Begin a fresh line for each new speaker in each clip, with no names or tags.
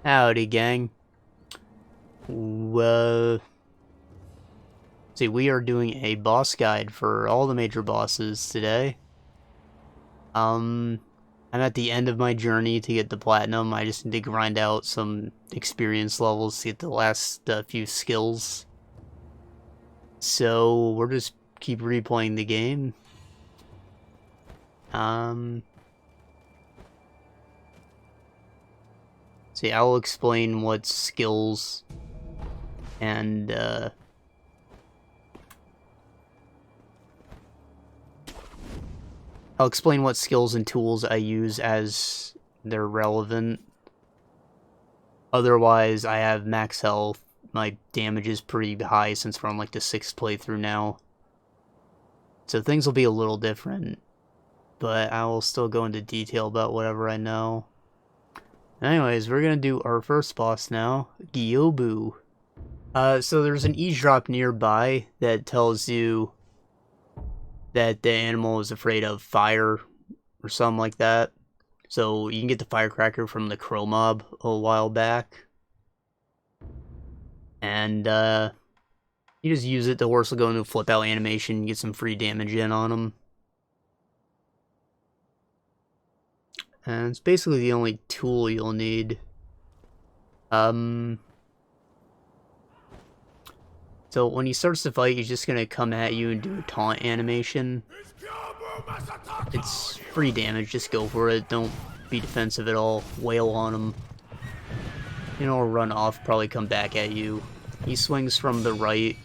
Howdy, gang. See, we are doing a boss guide for all the major bosses today. I'm at the end of my journey to get the platinum. I just need to grind out some experience levels to get the last few skills. So, we'll just keep replaying the game. See, I'll explain what skills and, I'll explain what skills and tools I use as they're relevant. Otherwise, I have max health. My damage is pretty high since we're on like the 6th playthrough now. So things will be a little different, but I will still go into detail about whatever I know. Anyways, we're gonna do our first boss now, Gyoubu. So there's an eavesdrop nearby that tells you that the animal is afraid of fire or something like that. So you can get the firecracker from the crow mob a while back. And you just use it, the horse will go into a flip out animation, and get some free damage in on him. And it's basically the only tool you'll need. So when he starts to fight, he's just gonna come at you and do a taunt animation. It's free damage, just go for it. Don't be defensive at all. Wail on him. You know, run off, probably come back at you. He swings from the right,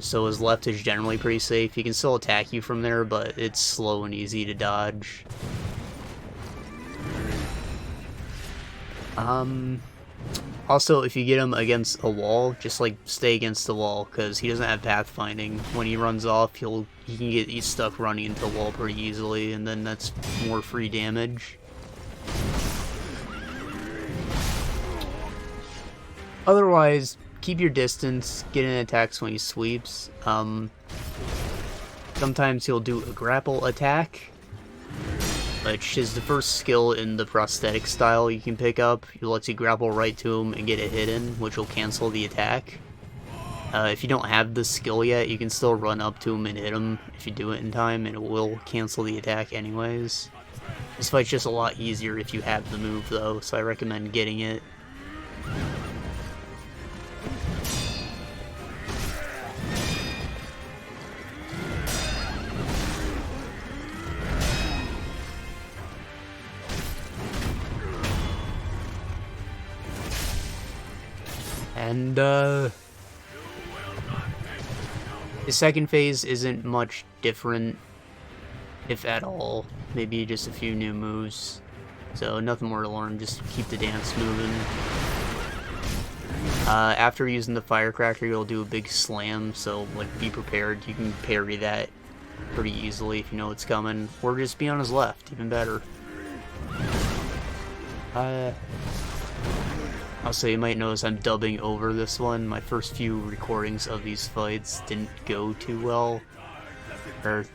so his left is generally pretty safe. He can still attack you from there, but it's slow and easy to dodge. Also, if you get him against a wall, just like stay against the wall, because he doesn't have pathfinding. When he runs off, he can get stuck running into the wall pretty easily, and then that's more free damage. Otherwise, keep your distance, get in attacks when he sweeps. Sometimes he'll do a grapple attack, which is the first skill in the prosthetic style you can pick up. It lets you grapple right to him and get a hit in, which will cancel the attack. If you don't have the skill yet, you can still run up to him and hit him if you do it in time, and it will cancel the attack anyways. This fight's just a lot easier if you have the move, though, so I recommend getting it. And, the second phase isn't much different, if at all. Maybe just a few new moves. So, nothing more to learn, just keep the dance moving. After using the firecracker, you'll do a big slam, so, like, be prepared. You can parry that pretty easily if you know it's coming. Or just be on his left, even better. Also, you might notice I'm dubbing over this one. My first few recordings of these fights didn't go too well. Or,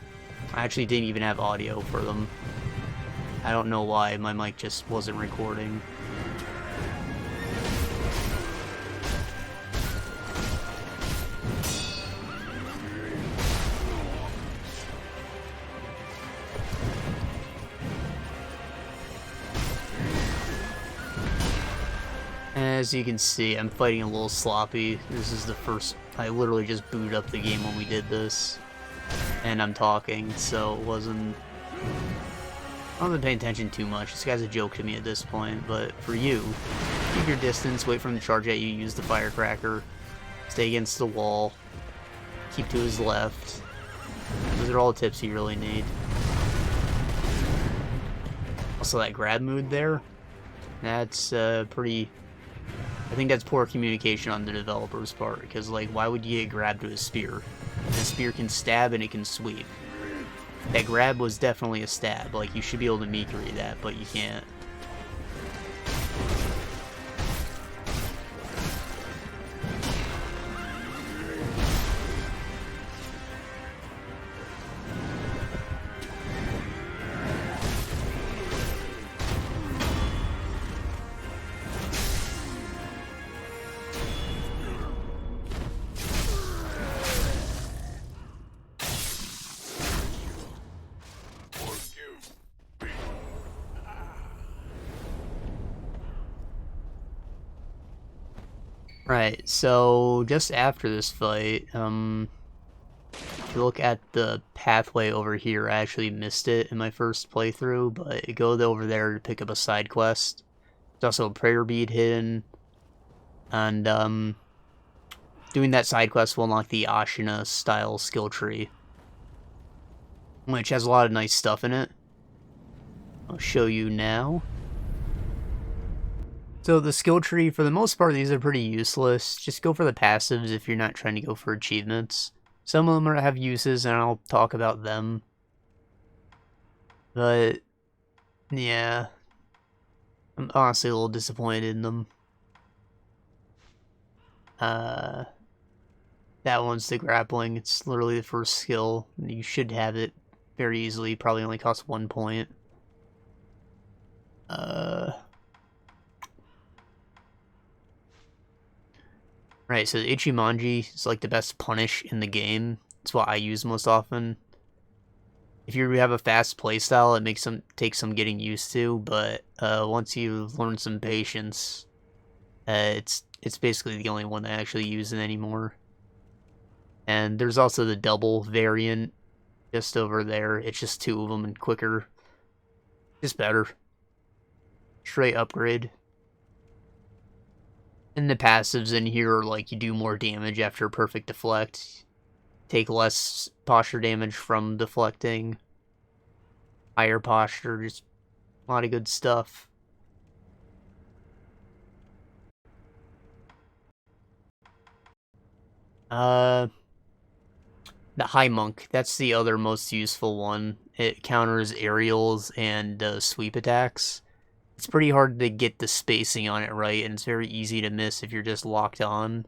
I actually didn't even have audio for them. I don't know why, my mic just wasn't recording. As you can see, I'm fighting a little sloppy. This is the first... I literally just booted up the game when we did this. And I'm talking, so it wasn't... I haven't been paying attention too much. This guy's a joke to me at this point, but for you, keep your distance, wait for him to charge at you, use the firecracker, stay against the wall, keep to his left. Those are all the tips you really need. Also, that grab mood there, that's pretty... I think that's poor communication on the developer's part, because, like, why would you get grabbed with a spear? The spear can stab and it can sweep. That grab was definitely a stab. Like, you should be able to Mikiri that, but you can't. Right, so just after this fight, if you look at the pathway over here, I actually missed it in my first playthrough, but go over there to pick up a side quest. There's also a prayer bead hidden, and doing that side quest will unlock the Ashina style skill tree, which has a lot of nice stuff in it. I'll show you now. So the skill tree, for the most part, these are pretty useless. Just go for the passives if you're not trying to go for achievements. Some of them have uses, and I'll talk about them. But, yeah. I'm honestly a little disappointed in them. That one's the grappling. It's literally the first skill. You should have it very easily. Probably only costs 1 point. Right, so the Ichimonji is like the best punish in the game. It's what I use most often. If you have a fast playstyle, it makes take some getting used to, but once you've learned some patience, it's basically the only one that I actually use it anymore. And there's also the double variant just over there. It's just 2 of them and quicker. Just better. Straight upgrade. And the passives in here are like you do more damage after perfect deflect. Take less posture damage from deflecting. Higher posture, just a lot of good stuff. The High Monk, that's the other most useful one. It counters aerials and sweep attacks. It's pretty hard to get the spacing on it right, and it's very easy to miss if you're just locked on.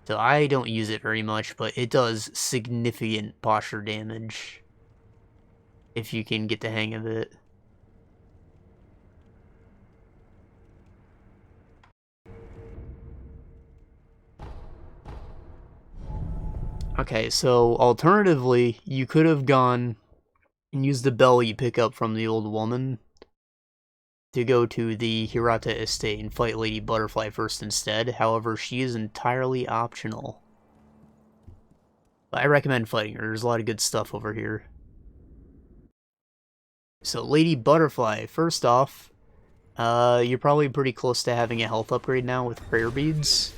So I don't use it very much, but it does significant posture damage if you can get the hang of it. Okay, so alternatively, you could have gone and used the bell you pick up from the old woman to go to the Hirata estate and fight Lady Butterfly first instead. However, she is entirely optional. But I recommend fighting her. There's a lot of good stuff over here. So, Lady Butterfly, first off, you're probably pretty close to having a health upgrade now with prayer beads.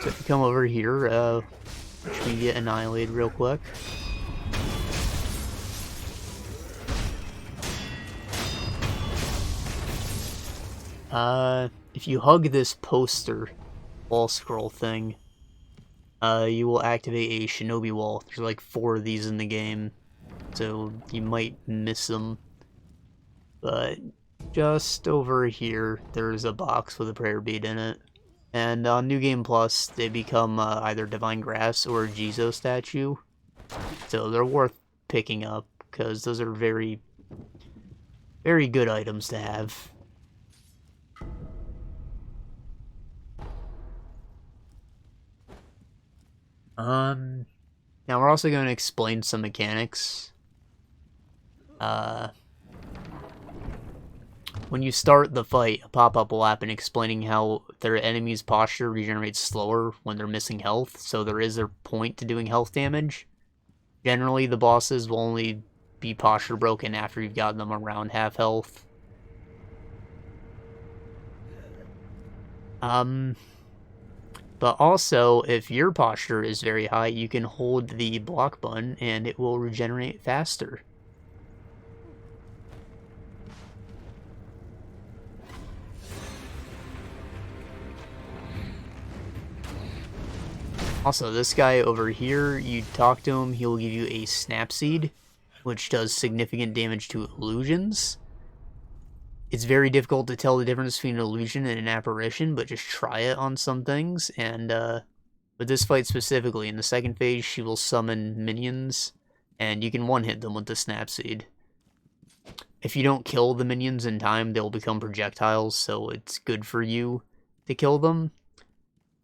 So if you come over here, watch me get annihilated real quick. If you hug this poster wall scroll thing, you will activate a Shinobi wall. There's like 4 of these in the game, so you might miss them. But just over here, there's a box with a prayer bead in it. And on New Game Plus, they become either Divine Grass or a Jizo statue. So they're worth picking up, because those are very, very good items to have. Now we're also going to explain some mechanics. When you start the fight, a pop-up will happen explaining how their enemy's posture regenerates slower when they're missing health, so there is a point to doing health damage. Generally, the bosses will only be posture broken after you've gotten them around half health. But also, if your posture is very high, you can hold the block button and it will regenerate faster. Also, this guy over here, you talk to him, he'll give you a snap seed, which does significant damage to illusions. It's very difficult to tell the difference between an illusion and an apparition, but just try it on some things. And with this fight specifically, in the second phase, she will summon minions, and you can one-hit them with the snap seed. If you don't kill the minions in time, they'll become projectiles, so it's good for you to kill them.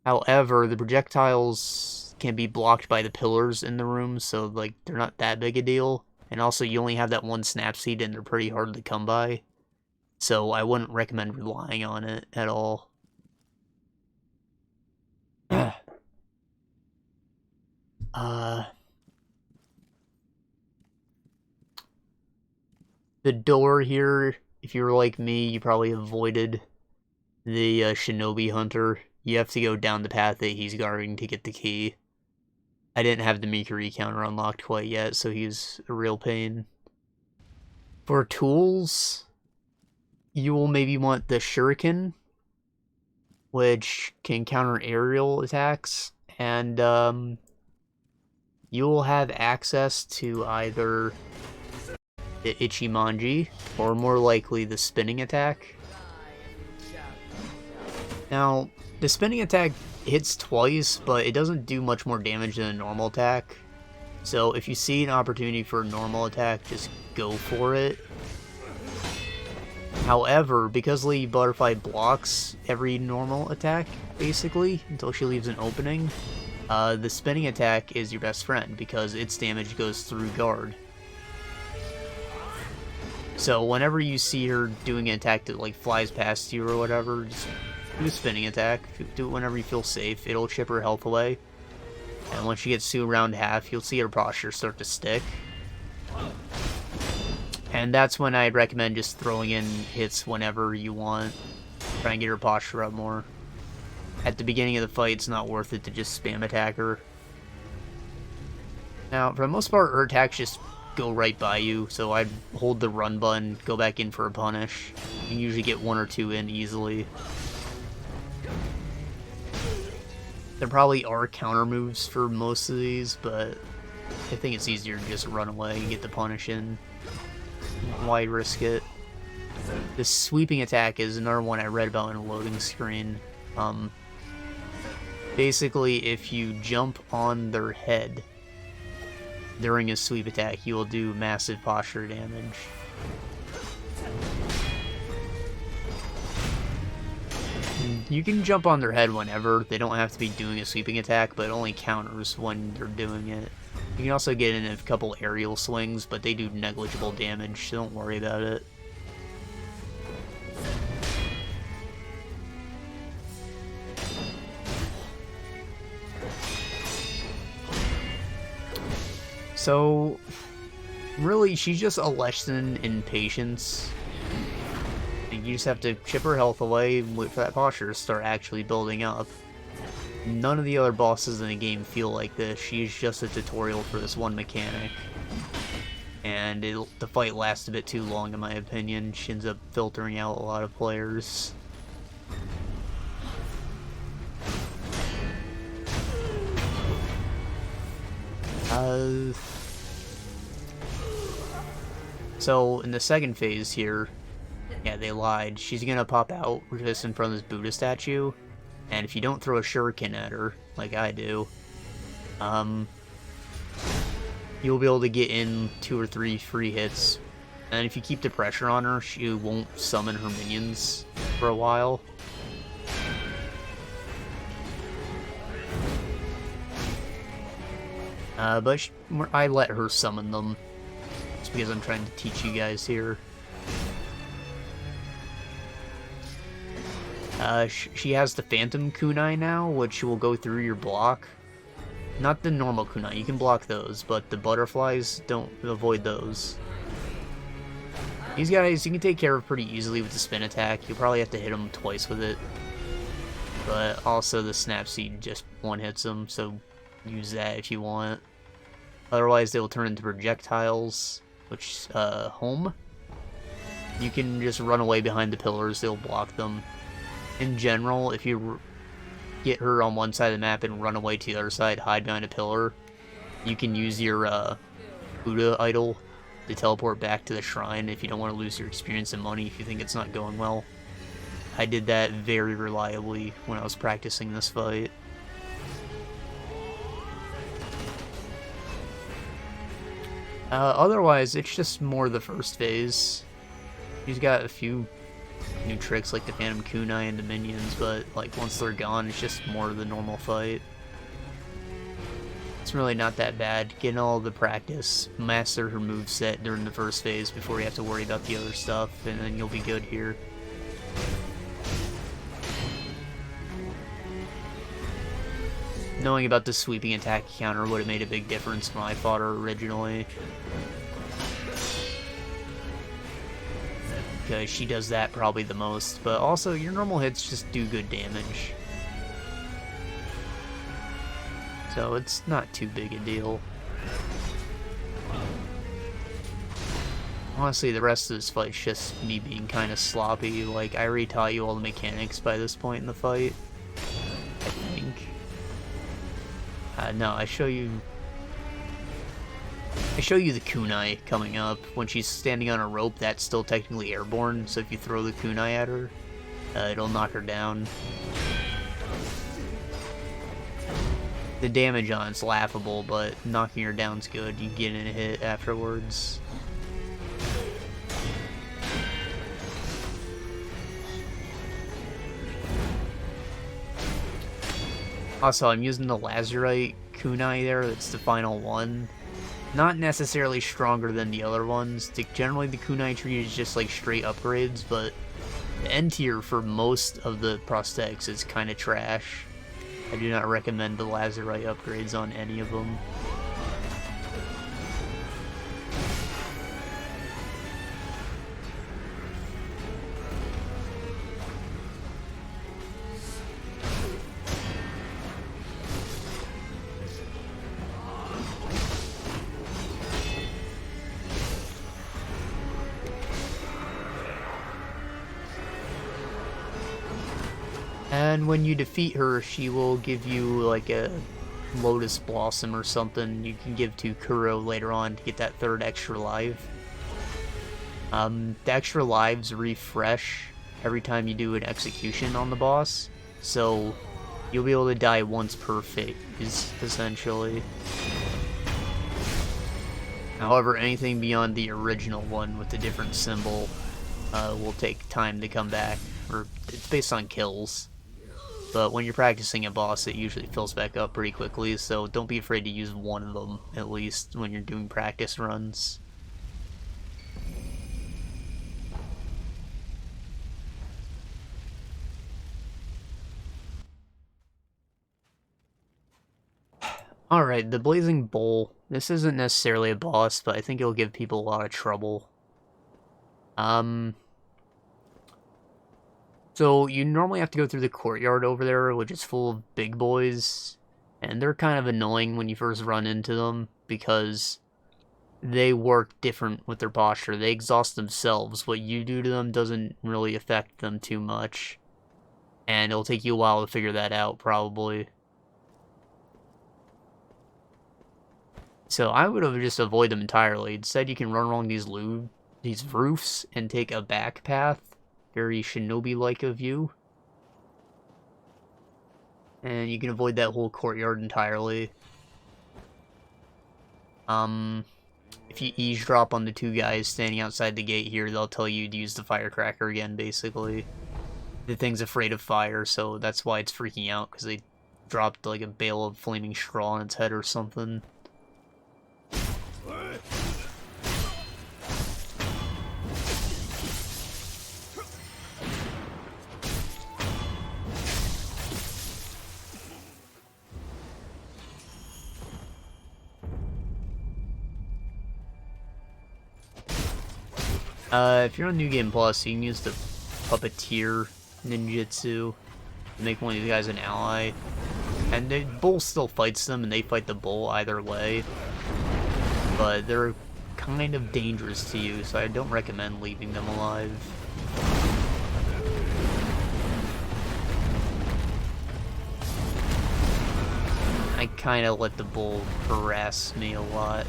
However, the projectiles can be blocked by the pillars in the room, so like they're not that big a deal. And also, you only have that one snap seed, and they're pretty hard to come by. So I wouldn't recommend relying on it at all. The door here, if you were like me, you probably avoided the Shinobi hunter. You have to go down the path that he's guarding to get the key. I didn't have the Mikuri counter unlocked quite yet, so he's a real pain. For tools, you will maybe want the Shuriken, which can counter aerial attacks, and you will have access to either the Ichimonji, or more likely the spinning attack. Now, the spinning attack hits twice, but it doesn't do much more damage than a normal attack. So if you see an opportunity for a normal attack, just go for it. However, because Lady Butterfly blocks every normal attack, basically, until she leaves an opening, the spinning attack is your best friend, because its damage goes through guard. So whenever you see her doing an attack that like flies past you or whatever, just do a spinning attack. Do it whenever you feel safe. It'll chip her health away. And once she gets to around half, you'll see her posture start to stick. And that's when I'd recommend just throwing in hits whenever you want. Try and get her posture up more. At the beginning of the fight, it's not worth it to just spam attack her. Now, for the most part, her attacks just go right by you, so I'd hold the run button, go back in for a punish. You can usually get one or two in easily. There probably are counter moves for most of these, but I think it's easier to just run away and get the punish in. Why risk it? The sweeping attack is another one I read about in a loading screen. Basically, if you jump on their head during a sweep attack, you will do massive posture damage. You can jump on their head whenever. They don't have to be doing a sweeping attack, but it only counters when they're doing it. You can also get in a couple aerial swings, but they do negligible damage, so don't worry about it. So, really, she's just a lesson in patience. You just have to chip her health away and wait for that posture to start actually building up. None of the other bosses in the game feel like this. She's just a tutorial for this one mechanic. And the fight lasts a bit too long, in my opinion. She ends up filtering out a lot of players. So, in the second phase here, yeah, they lied. She's gonna pop out just in front of this Buddha statue, and if you don't throw a shuriken at her, like I do, you'll be able to get in 2 or 3 free hits, and if you keep the pressure on her, she won't summon her minions for a while. But I let her summon them, just because I'm trying to teach you guys here. She has the Phantom Kunai now, which will go through your block. Not the normal kunai, you can block those, but the butterflies, don't avoid those. These guys you can take care of pretty easily with the spin attack. You'll probably have to hit them twice with it. But also the Snap Seed just one-hits them, so use that if you want. Otherwise, they will turn into projectiles, which, home. You can just run away behind the pillars, they'll block them. In general, if you get her on one side of the map and run away to the other side, hide behind a pillar, you can use your, Buddha idol to teleport back to the shrine if you don't want to lose your experience and money if you think it's not going well. I did that very reliably when I was practicing this fight. Otherwise, it's just more the first phase. He's got a few new tricks like the Phantom Kunai and the minions, but like once they're gone, it's just more of the normal fight. It's really not that bad. Get all the practice, master her moveset during the first phase before you have to worry about the other stuff, and then you'll be good here. knowing about the sweeping attack counter would have made a big difference when I fought her originally. Because she does that probably the most, but also your normal hits just do good damage. So it's not too big a deal. Honestly, the rest of this fight's just me being kind of sloppy. Like, I already taught you all the mechanics by this point in the fight, I think. No, I show you the kunai coming up. When she's standing on a rope, that's still technically airborne, so if you throw the kunai at her, it'll knock her down. The damage on it's laughable, but knocking her down's good. You get in a hit afterwards. Also, I'm using the Lazurite kunai there. That's the final one. Not necessarily stronger than the other ones. Generally, the kunai tree is just like straight upgrades, but the N tier for most of the prosthetics is kind of trash. I do not recommend the Lazurite upgrades on any of them. And when you defeat her, she will give you like a Lotus Blossom or something you can give to Kuro later on to get that third extra life. The extra lives refresh every time you do an execution on the boss, so you'll be able to die once per phase, essentially. However, anything beyond the original one with the different symbol will take time to come back, or it's based on kills. But when you're practicing a boss, it usually fills back up pretty quickly, so don't be afraid to use one of them, at least, when you're doing practice runs. Alright, the Blazing Bowl. This isn't necessarily a boss, but I think it'll give people a lot of trouble. So you normally have to go through the courtyard over there, which is full of big boys, and they're kind of annoying when you first run into them, because they work different with their posture. They exhaust themselves. What you do to them doesn't really affect them too much, and it'll take you a while to figure that out, probably. So I would have just avoided them entirely. Instead, you can run along these roofs and take a back path. Very Shinobi-like of you. And you can avoid that whole courtyard entirely. If you eavesdrop on the two guys standing outside the gate here, they'll tell you to use the firecracker again, basically. The thing's afraid of fire, so that's why it's freaking out, because they dropped like a bale of flaming straw on its head or something. If you're on New Game Plus, you can use the Puppeteer ninjutsu to make one of these guys an ally. And the bull still fights them, and they fight the bull either way. But they're kind of dangerous to you, so I don't recommend leaving them alive. I kind of let the bull harass me a lot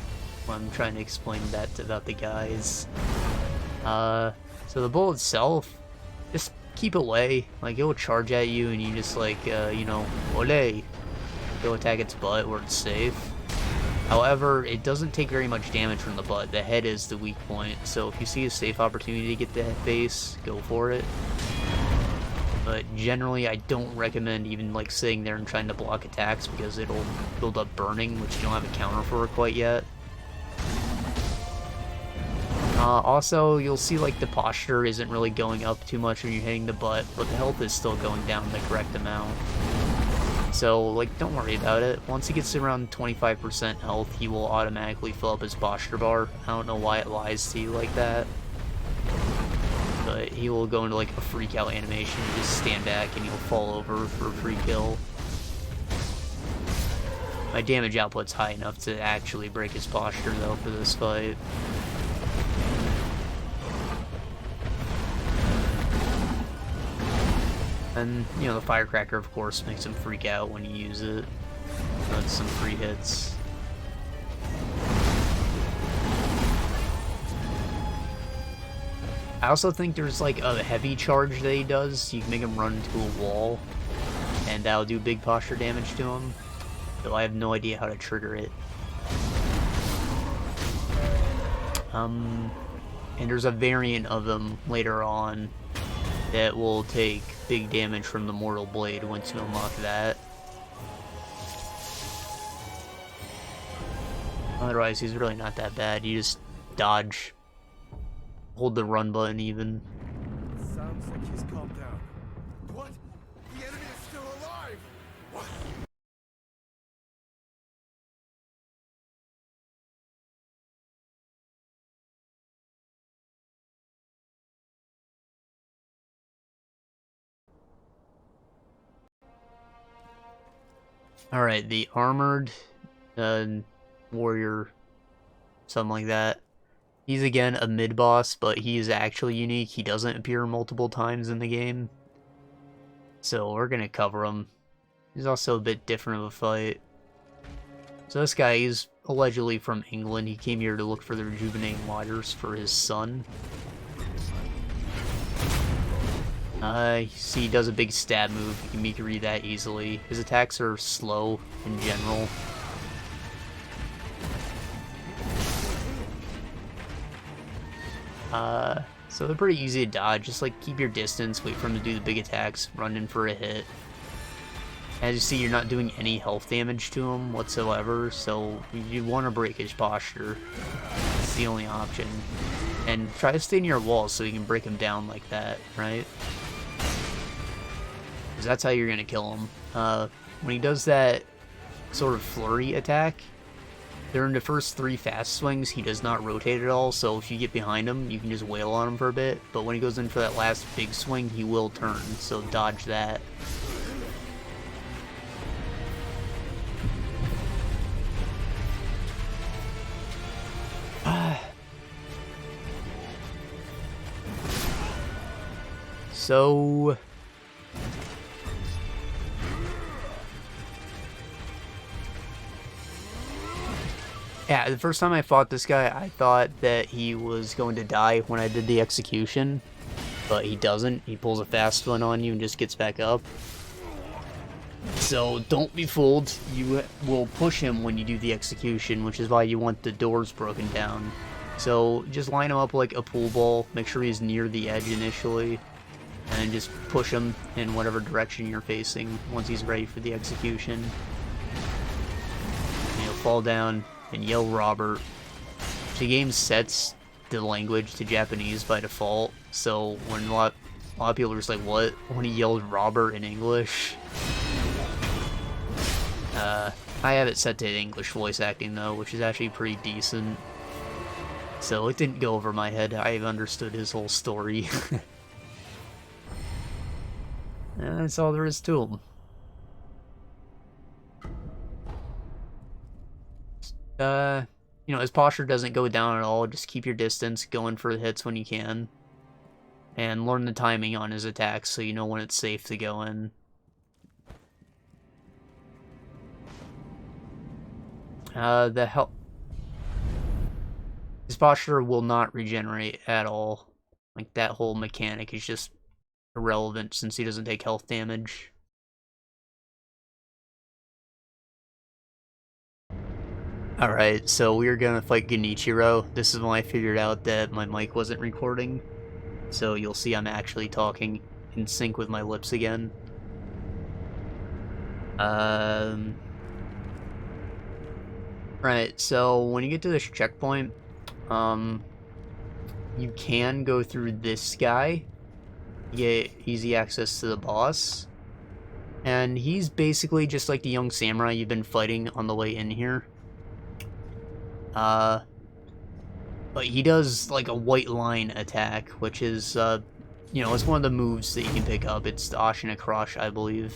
when I'm trying to explain that about the guys. So the bull itself, just keep away. Like, it will charge at you, and you just, like, you know, ole. Go attack its butt where it's safe. However, it doesn't take very much damage from the butt. The head is the weak point, so if you see a safe opportunity to get the head base, go for it. But generally, I don't recommend even, like, sitting there and trying to block attacks, because it'll build up burning, which you don't have a counter for quite yet. Also, you'll see, like, the posture isn't really going up too much when you're hitting the butt, but the health is still going down the correct amount. So, like, don't worry about it. Once he gets around 25% health, he will automatically fill up his posture bar. I don't know why it lies to you like that. But he will go into, like, a freak out animation. You just stand back and he'll fall over for a free kill. My damage output's high enough to actually break his posture, though, for this fight. And, you know, the Firecracker, of course, makes him freak out when you use it. So that's some free hits. I also think there's, like, a heavy charge that he does. You can make him run into a wall, and that'll do big posture damage to him. Though I have no idea how to trigger it. And there's a variant of him later on that will take big damage from the Mortal Blade once you unlock that. Otherwise, he's really not that bad. You just dodge. Hold the run button even.
Sounds like he's calmed down. What? The enemy is still alive! What?
Alright, the armored warrior, something like that. He's again a mid-boss, but he is actually unique. He doesn't appear multiple times in the game. So we're gonna cover him. He's also a bit different of a fight. So this guy is allegedly from England. He came here to look for the rejuvenating waters for his son. See, he does a big stab move. You can read that easily. His attacks are slow in general. So they're pretty easy to dodge. Just like keep your distance, wait for him to do the big attacks, run in for a hit. As you see, you're not doing any health damage to him whatsoever, so you want to break his posture. It's the only option. And try to stay near walls so you can break him down like that, right? Because that's how you're going to kill him. When he does that sort of flurry attack, during the first 3 fast swings, he does not rotate at all, so if you get behind him, you can just wail on him for a bit. But when he goes in for that last big swing, he will turn, so dodge that. So... yeah, the first time I fought this guy, I thought that he was going to die when I did the execution, but he doesn't. He pulls a fast one on you and just gets back up. So don't be fooled. You will push him when you do the execution, which is why you want the doors broken down. So just line him up like a pool ball, make sure he's near the edge initially, and just push him in whatever direction you're facing once he's ready for the execution. And he'll fall down and yell Robert. The game sets the language to Japanese by default, so when a lot of people are just like, what? When he yelled Robert in English? I have it set to English voice acting though, which is actually pretty decent. So it didn't go over my head. I understood his whole story. And that's all there is to him. You know, his posture doesn't go down at all. Just keep your distance, go in for the hits when you can. And learn the timing on his attacks so you know when it's safe to go in. His posture will not regenerate at all. Like, that whole mechanic is just irrelevant since he doesn't take health damage. Alright, so we're gonna fight Genichiro. This is when I figured out that my mic wasn't recording. So you'll see I'm actually talking in sync with my lips again. Right, so when you get to this checkpoint, you can go through this guy. You get easy access to the boss. And he's basically just like the young samurai you've been fighting on the way in here. But he does like a white line attack, which is, you know, it's one of the moves that you can pick up. It's the Ashina Crush, I believe.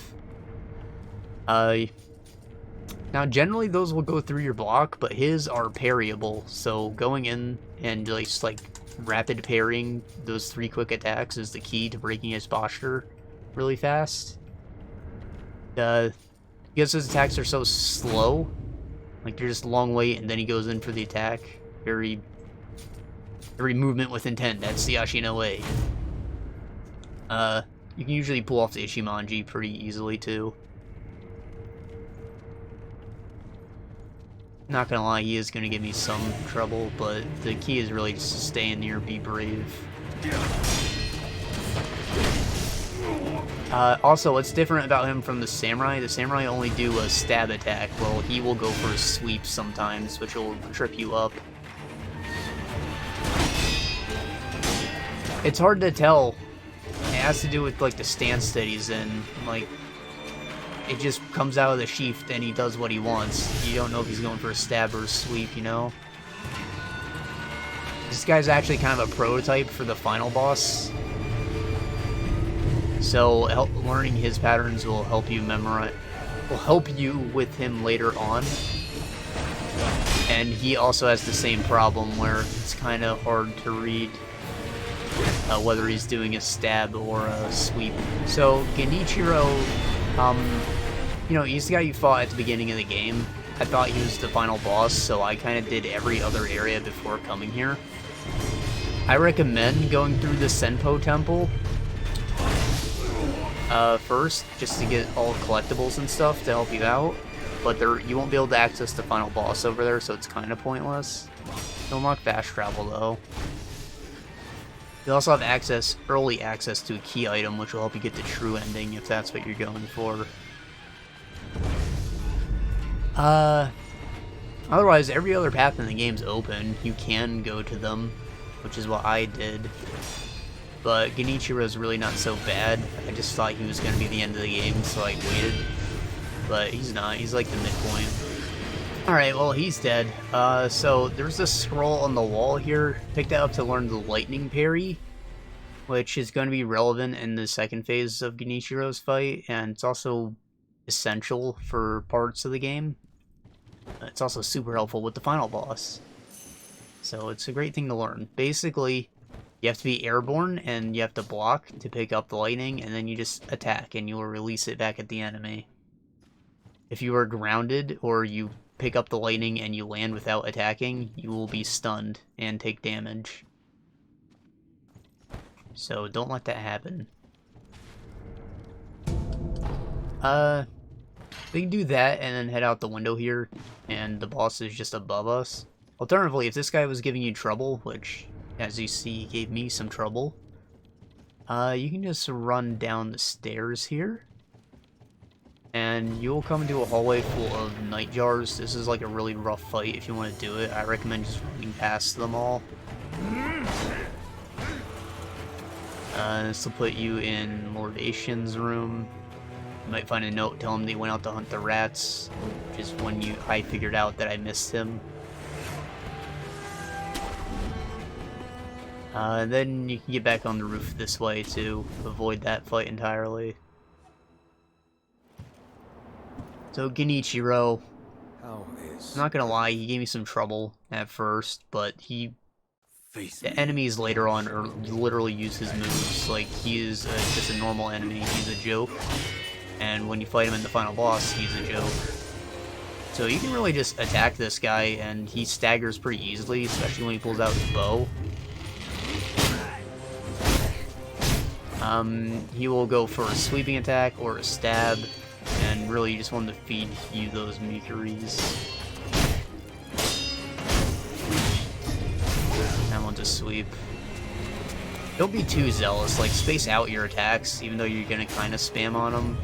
Now, generally those will go through your block, but his are parryable. So going in and just like rapid parrying those 3 quick attacks is the key to breaking his posture really fast. Because his attacks are so slow, like they're just long wait and then he goes in for the attack. Very movement with intent. That's the Ashina way. You can usually pull off the Ichimonji pretty easily too. Not gonna lie, he is gonna give me some trouble, but the key is really just to stay in there, be brave. Also, what's different about him from the samurai only do a stab attack, while he will go for a sweep sometimes, which will trip you up. It's hard to tell. It has to do with, like, the stance that he's in. Like, it just comes out of the sheath and he does what he wants. You don't know if he's going for a stab or a sweep, you know? This guy's actually kind of a prototype for the final boss. So learning his patterns will help you memorize, will help you with him later on. And he also has the same problem where it's kind of hard to read whether he's doing a stab or a sweep. So Genichiro, you know, he's the guy you fought at the beginning of the game. I thought he was the final boss, so I kind of did every other area before coming here. I recommend going through the Senpo Temple first, just to get all collectibles and stuff to help you out. But you won't be able to access the final boss over there, so it's kind of pointless. You'll unlock fast travel, though. You also have early access to a key item, which will help you get the true ending, if that's what you're going for. Otherwise, every other path in the game's open. You can go to them, which is what I did. But Genichiro's really not so bad. I just thought he was going to be the end of the game, so I waited. But he's not. He's like the midpoint. Alright, well, he's dead. So there's a scroll on the wall here. Pick that up to learn the lightning parry, which is going to be relevant in the second phase of Genichiro's fight, and it's also essential for parts of the game. It's also super helpful with the final boss. So it's a great thing to learn. Basically, you have to be airborne, and you have to block to pick up the lightning, and then you just attack, and you will release it back at the enemy. If you are grounded, or you pick up the lightning and you land without attacking, you will be stunned and take damage. So don't let that happen. We can do that and then head out the window here, and the boss is just above us. Alternatively, if this guy was giving you trouble, which, as you see, gave me some trouble, you can just run down the stairs here, and you'll come into a hallway full of night jars. This is like a really rough fight if you want to do it. I recommend just running past them all. This will put you in Lord Isshin's room. You might find a note telling him they went out to hunt the rats, which is when I figured out that I missed him. Then you can get back on the roof this way to avoid that fight entirely. So Genichiro, I'm not gonna lie, he gave me some trouble at first, but the enemies later on literally use his moves. Like, he is just a normal enemy, he's a joke. And when you fight him in the final boss, he's a joke. So you can really just attack this guy, and he staggers pretty easily, especially when he pulls out his bow. He will go for a sweeping attack or a stab, and really you just want to feed you those Mikuris. That one's a sweep. Don't be too zealous, like, space out your attacks, even though you're gonna kind of spam on them.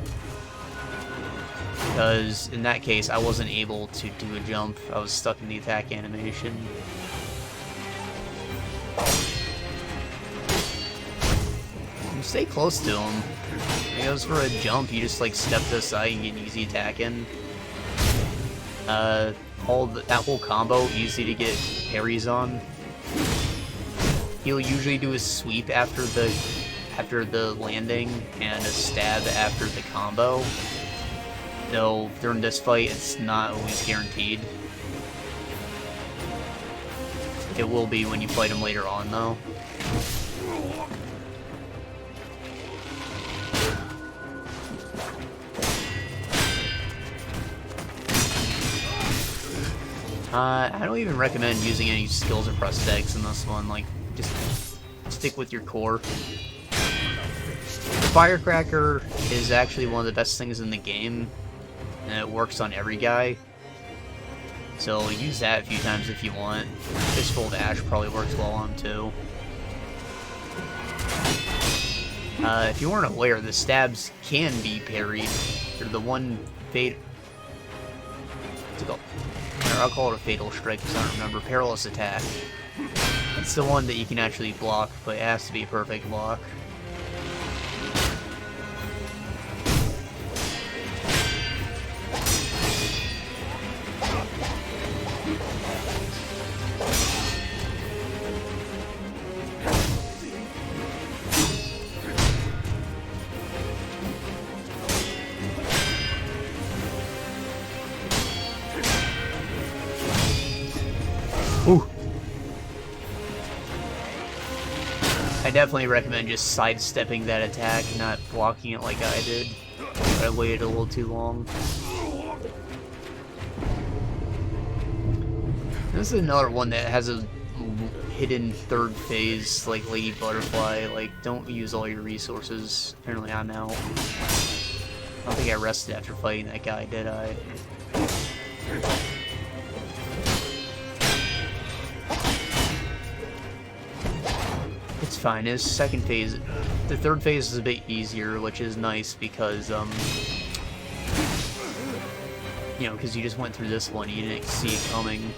Because in that case, I wasn't able to do a jump. I was stuck in the attack animation. stay close to him. When he goes for a jump, you just like step to the side and get an easy attack in. That whole combo, easy to get parries on. He'll usually do a sweep after the landing and a stab after the combo. Though during this fight, it's not always guaranteed. It will be when you fight him later on, though. I don't even recommend using any skills or prosthetics in this one. Like, just stick with your core. The Firecracker is actually one of the best things in the game, and it works on every guy. So use that a few times if you want. Fistful of Ash probably works well on him too. If you weren't aware, the stabs can be parried. They're the one fate. What's it called? I'll call it a fatal strike because I don't remember. Perilous attack. It's the one that you can actually block, but it has to be a perfect block. Ooh. I definitely recommend just sidestepping that attack, not blocking it like I did. I waited a little too long. This is another one that has a hidden third phase, like Lady Butterfly. Like, don't use all your resources. Apparently I'm out. I don't think I rested after fighting that guy, did I? It's fine. His second phase, the third phase is a bit easier, which is nice because, you know, because you just went through this one, you didn't see it coming.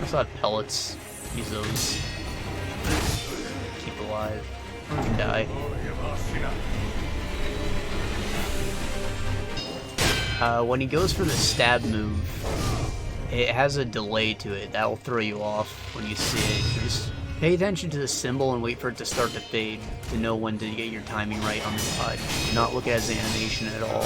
I saw pellets. Use those. Keep alive. Or you can die. When he goes for the stab move, it has a delay to it. That'll throw you off when you see it. Just pay attention to the symbol and wait for it to start to fade to know when to get your timing right on the dodge. Do not look at his animation at all.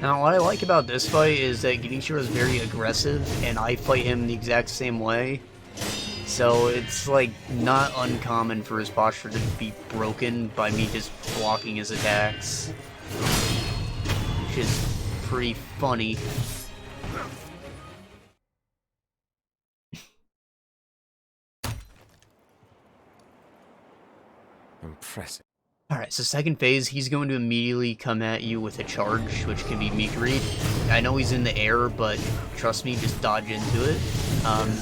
Now, what I like about this fight is that Genichiro is very aggressive, and I fight him the exact same way. So it's, like, not uncommon for his posture to be broken by me just blocking his attacks. Which is pretty funny.
Impressive.
Alright, so second phase, he's going to immediately come at you with a charge, which can be meat read. I know he's in the air, but trust me, just dodge into it.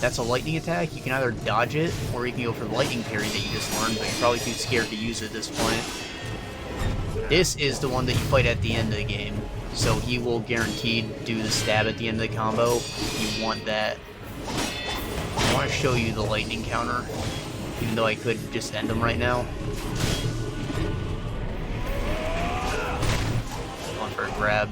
That's a lightning attack. You can either dodge it, or you can go for the lightning parry that you just learned, but you're probably too scared to use it at this point. This is the one that you fight at the end of the game, so he will guaranteed do the stab at the end of the combo. You want that. I want to show you the lightning counter. even though I could just end him right now. On for a grab.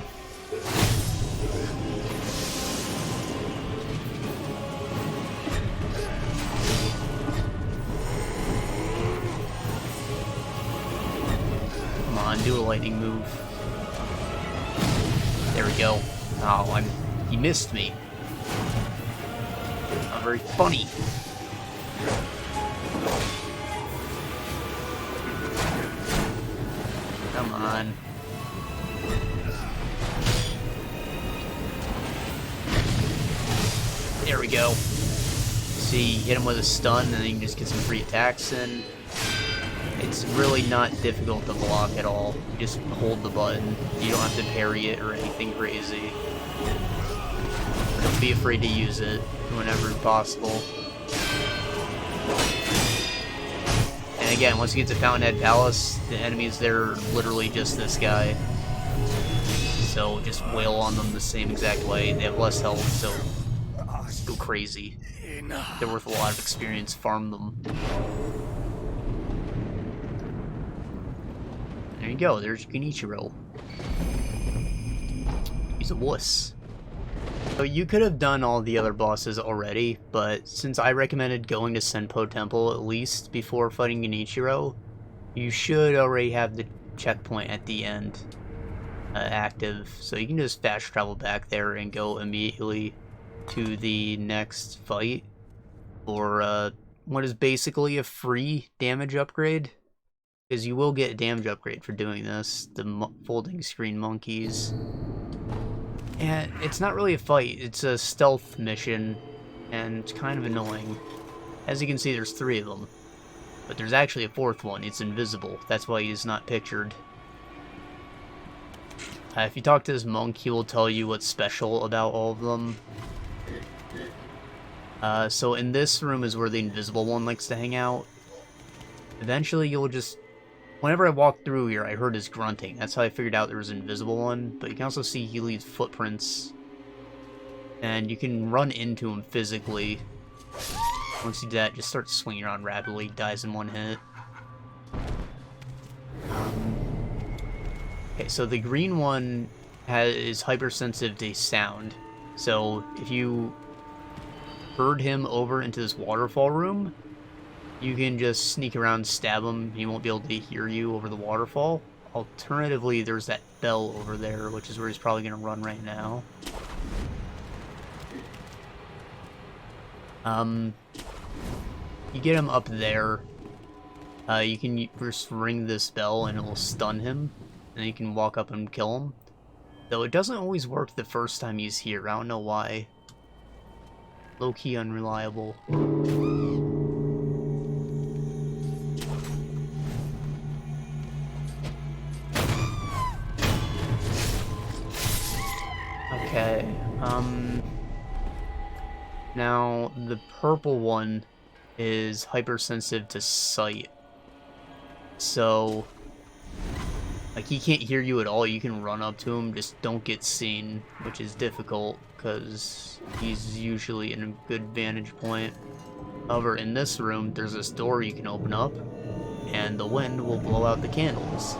Come on, do a lightning move. There we go. Oh, he missed me. Not very funny. Come on. There we go. See, hit him with a stun, and then you can just get some free attacks in. It's really not difficult to block at all. You just hold the button. You don't have to parry it or anything crazy. Don't be afraid to use it whenever possible. And again, once you get to Fountainhead Palace, the enemies there are literally just this guy. So just wail on them the same exact way. They have less health, so go crazy. They're worth a lot of experience. Farm them. There you go, there's Genichiro. He's a wuss. So you could have done all the other bosses already, but since I recommended going to Senpo Temple at least before fighting Genichiro, you should already have the checkpoint at the end active. So you can just fast travel back there and go immediately to the next fight for what is basically a free damage upgrade. Because you will get a damage upgrade for doing this, the folding screen monkeys. And it's not really a fight, it's a stealth mission, and it's kind of annoying. As you can see, there's 3 of them. But there's actually a 4th one, it's invisible, that's why he's not pictured. If you talk to this monk, he will tell you what's special about all of them. So in this room is where the invisible one likes to hang out. Eventually you'll just... Whenever I walked through here, I heard his grunting. That's how I figured out there was an invisible one. But you can also see he leaves footprints. And you can run into him physically. Once you do that, just start swinging around rapidly. Dies in 1 hit. Okay, so the green one is hypersensitive to sound. So if you herd him over into this waterfall room, you can just sneak around, stab him, he won't be able to hear you over the waterfall. Alternatively, there's that bell over there, which is where he's probably going to run right now. You get him up there, you can first ring this bell and it will stun him, and then you can walk up and kill him. Though it doesn't always work the first time he's here, I don't know why. Low-key unreliable. Okay, now the purple one is hypersensitive to sight. So, like, he can't hear you at all, you can run up to him, just don't get seen, which is difficult, because he's usually in a good vantage point. However, in this room, there's this door you can open up, and the wind will blow out the candles.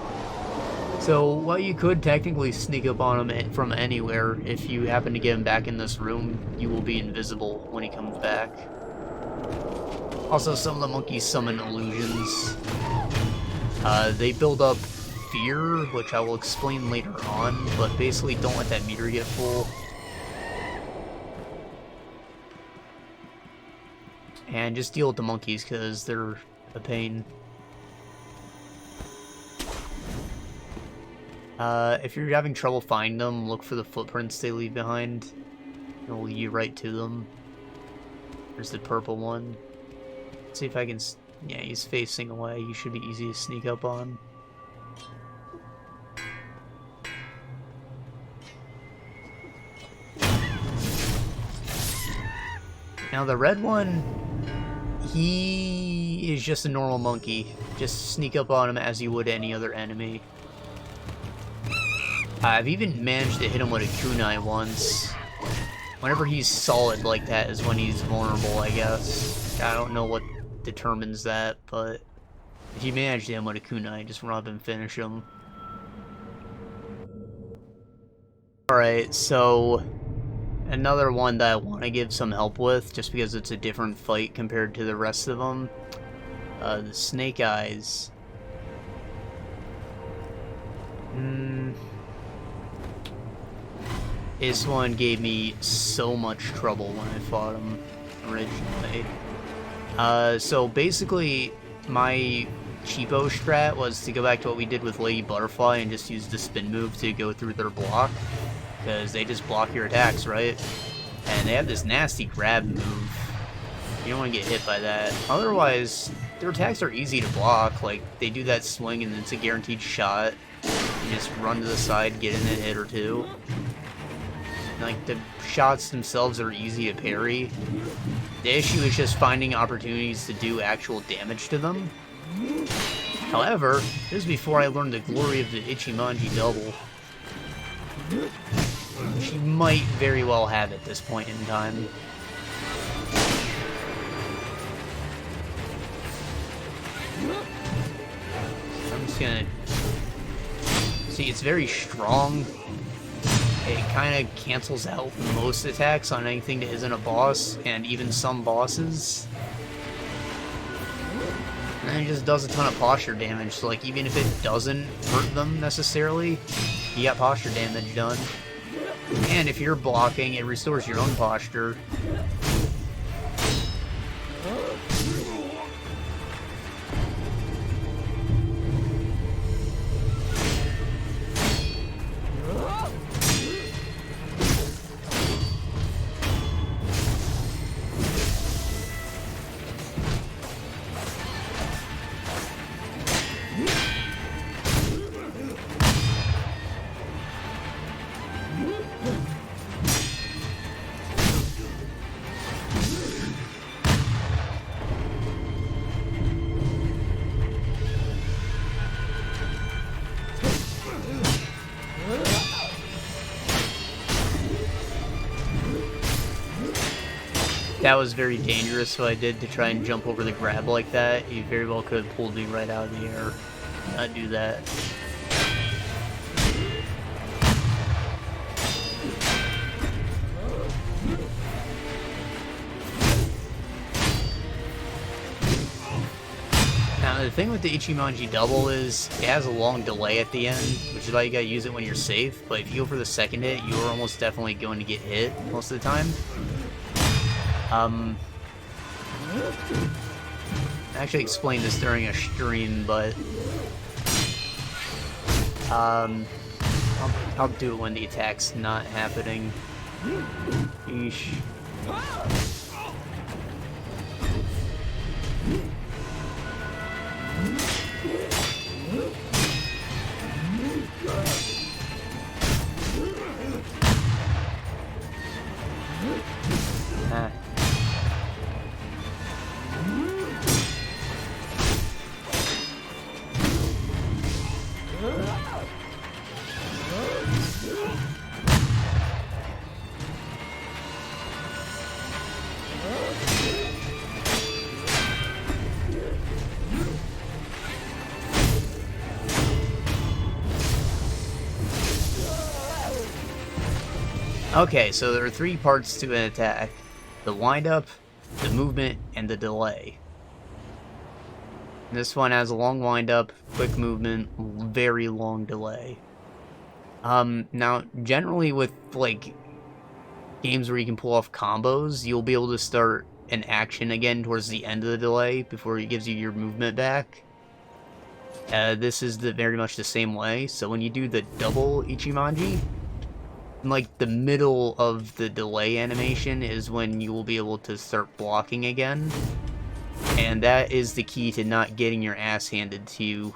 So, while you could technically sneak up on him from anywhere, if you happen to get him back in this room, you will be invisible when he comes back. Also, some of the monkeys summon illusions. They build up fear, which I will explain later on, but basically don't let that meter get full. And just deal with the monkeys, because they're a pain. If you're having trouble finding them, look for the footprints they leave behind. It'll lead you right to them. There's the purple one. Let's see if I can... Yeah, he's facing away. You should be easy to sneak up on. Now the red one, he is just a normal monkey. Just sneak up on him as you would any other enemy. I've even managed to hit him with a kunai once. Whenever he's solid like that is when he's vulnerable, I guess. I don't know what determines that, but if you manage them with a kunai, just run up and finish them. Alright, so another one that I want to give some help with, just because it's a different fight compared to the rest of them. The Snake Eyes. This one gave me so much trouble when I fought him originally. So basically, my cheapo strat was to go back to what we did with Lady Butterfly and just use the spin move to go through their block. Because they just block your attacks, right? And they have this nasty grab move. You don't want to get hit by that. Otherwise, their attacks are easy to block. Like, they do that swing and it's a guaranteed shot. You just run to the side, get in a hit or two. Like, the shots themselves are easy to parry. The issue is just finding opportunities to do actual damage to them. However, this is before I learned the glory of the Ichimonji double. She might very well have at this point in time. I'm just gonna... See, it's very strong. It kind of cancels out most attacks on anything that isn't a boss, and even some bosses. And then it just does a ton of posture damage, so like even if it doesn't hurt them necessarily, you got posture damage done. And if you're blocking, it restores your own posture. That was very dangerous, what I did to try and jump over the grab like that. You very well could have pulled me right out of the air. Not do that. Now, the thing with the Ichimonji double is it has a long delay at the end, which is why you gotta use it when you're safe. But if you go for the second hit, you're almost definitely going to get hit most of the time. I actually explained this during a stream, but I'll do it when the attack's not happening. Eesh. Ah. Okay, so there are three parts to an attack. The wind-up, the movement, and the delay. This one has a long wind-up, quick movement, very long delay. Now, generally with, like, games where you can pull off combos, you'll be able to start an action again towards the end of the delay before it gives you your movement back. This is very much the same way, so when you do the double Ichimonji, like the middle of the delay animation is when you will be able to start blocking again, and that is the key to not getting your ass handed to you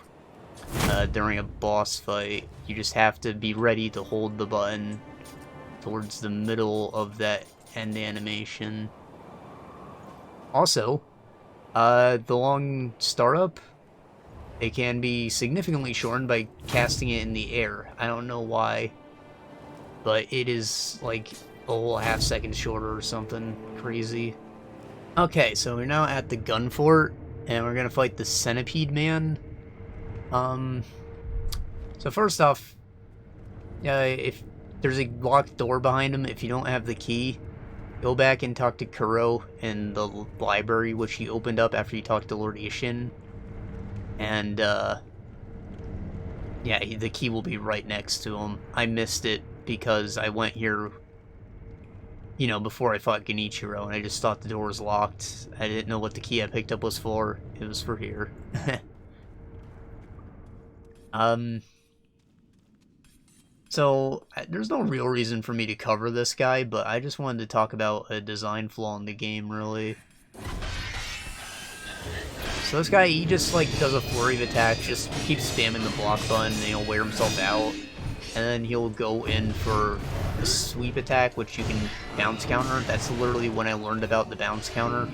during a boss fight. You just have to be ready to hold the button towards the middle of that end animation. Also, the long startup, it can be significantly shortened by casting it in the air. I don't know why, but it is like a whole half second shorter or something crazy. Okay, so we're now at the gun fort, and we're gonna fight the Centipede man. So first off, if there's a locked door behind him, if you don't have the key, go back and talk to Kuro in the library, which he opened up after you talked to Lord Isshin. And, yeah, the key will be right next to him. I missed it because I went here, you know, before I fought Genichiro, and I just thought the door was locked. I didn't know what the key I picked up was for. It was for here. So, there's no real reason for me to cover this guy, but I just wanted to talk about a design flaw in the game, really. So this guy, he just, like, does a flurry of attacks, just keeps spamming the block button, and he'll wear himself out. And then he'll go in for a sweep attack, which you can bounce counter. That's literally when I learned about the bounce counter.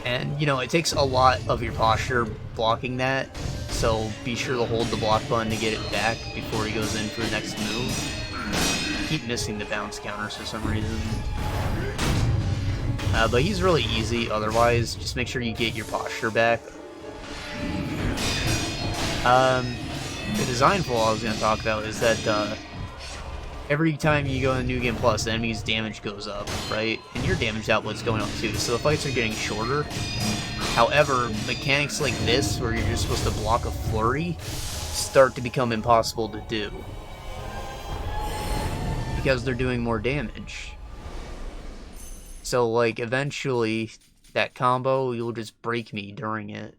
And, you know, it takes a lot of your posture blocking that, so be sure to hold the block button to get it back before he goes in for the next move. I keep missing the bounce counters for some reason. But he's really easy otherwise, just make sure you get your posture back. The design flaw I was going to talk about is that every time you go in New Game Plus, the enemy's damage goes up, right? And your damage output's going up too, so the fights are getting shorter. However, mechanics like this, where you're just supposed to block a flurry, start to become impossible to do. Because they're doing more damage. So, like, eventually, that combo, you'll just break me during it.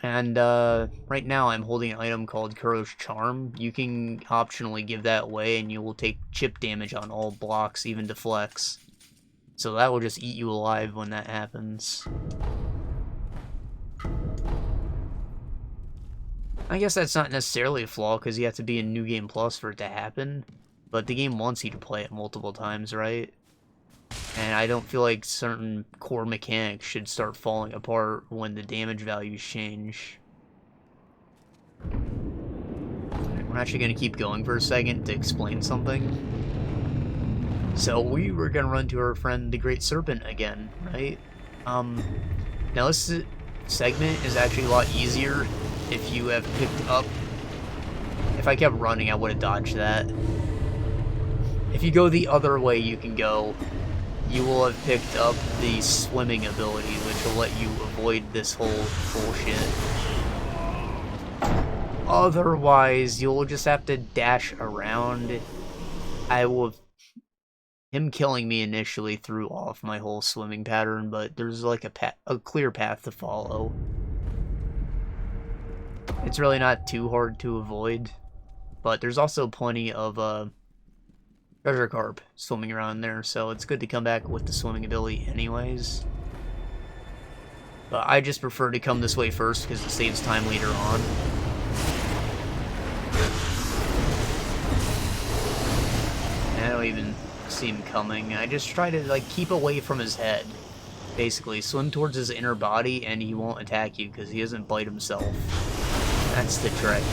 And, right now I'm holding an item called Kuro's Charm. You can optionally give that away, and you will take chip damage on all blocks, even deflects. So that will just eat you alive when that happens. I guess that's not necessarily a flaw, because you have to be in New Game Plus for it to happen. But the game wants you to play it multiple times, right? And I don't feel like certain core mechanics should start falling apart when the damage values change. We're actually going to keep going for a second to explain something. So we were going to run to our friend the Great Serpent again, right? Now this segment is actually a lot easier if you have picked up... If I kept running, I would have dodged that. If you go the other way you can go, you will have picked up the swimming ability, which will let you avoid this whole bullshit. Otherwise, you'll just have to dash around. Him killing me initially threw off my whole swimming pattern, but there's like a clear path to follow. It's really not too hard to avoid, but there's also plenty of treasure carp swimming around there, so it's good to come back with the swimming ability anyways. But I just prefer to come this way first because it saves time later on. I don't even see him coming. I just try to like keep away from his head. Basically, swim towards his inner body and he won't attack you because he doesn't bite himself. That's the trick.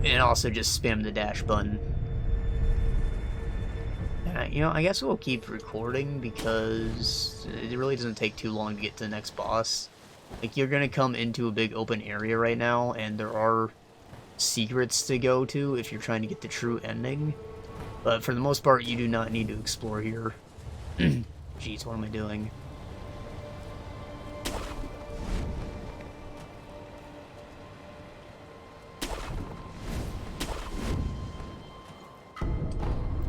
And also just spam the dash button. You know, I guess we'll keep recording because it really doesn't take too long to get to the next boss. Like, you're gonna come into a big open area right now, and there are secrets to go to if you're trying to get the true ending. But for the most part, you do not need to explore here. Jeez, what am I doing?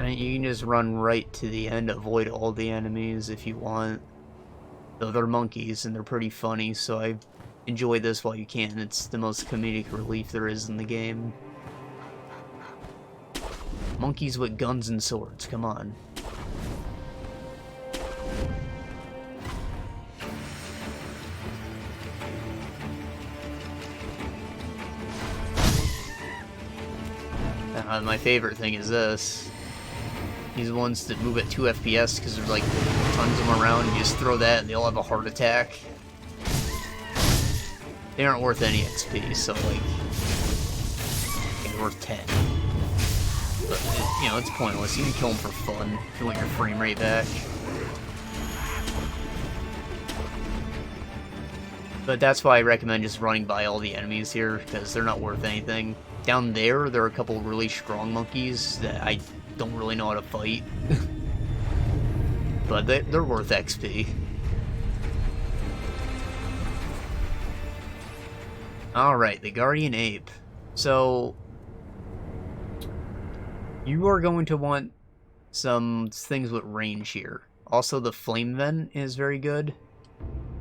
You can just run right to the end, avoid all the enemies if you want. Though they're monkeys and they're pretty funny, so I enjoy this while you can. It's the most comedic relief there is in the game. Monkeys with guns and swords, come on. My favorite thing is this. These ones that move at 2 FPS because there's like tons of them around. You just throw that and they all have a heart attack. they aren't worth any XP, so like, they're worth 10. But, you know, it's pointless. You can kill them for fun if you want your frame rate back. But that's why I recommend just running by all the enemies here, because they're not worth anything. Down there are a couple really strong monkeys that I don't really know how to fight. But they're worth XP. Alright, the Guardian Ape. So, you are going to want some things with range here. Also, the Flame Vent is very good.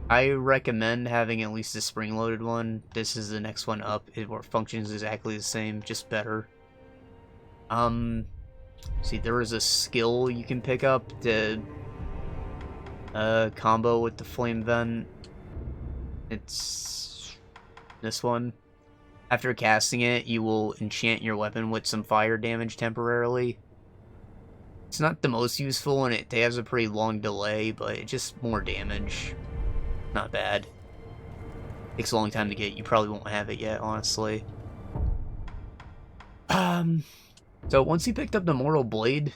I recommend having at least a spring-loaded one. This is the next one up. It functions exactly the same, just better. See, there is a skill you can pick up to combo with the Flame Vent. It's this one. After casting it, you will enchant your weapon with some fire damage temporarily. It's not the most useful, and it has a pretty long delay, but it's just more damage. Not bad. Takes a long time to get. You probably won't have it yet, honestly. So once you picked up the Mortal Blade,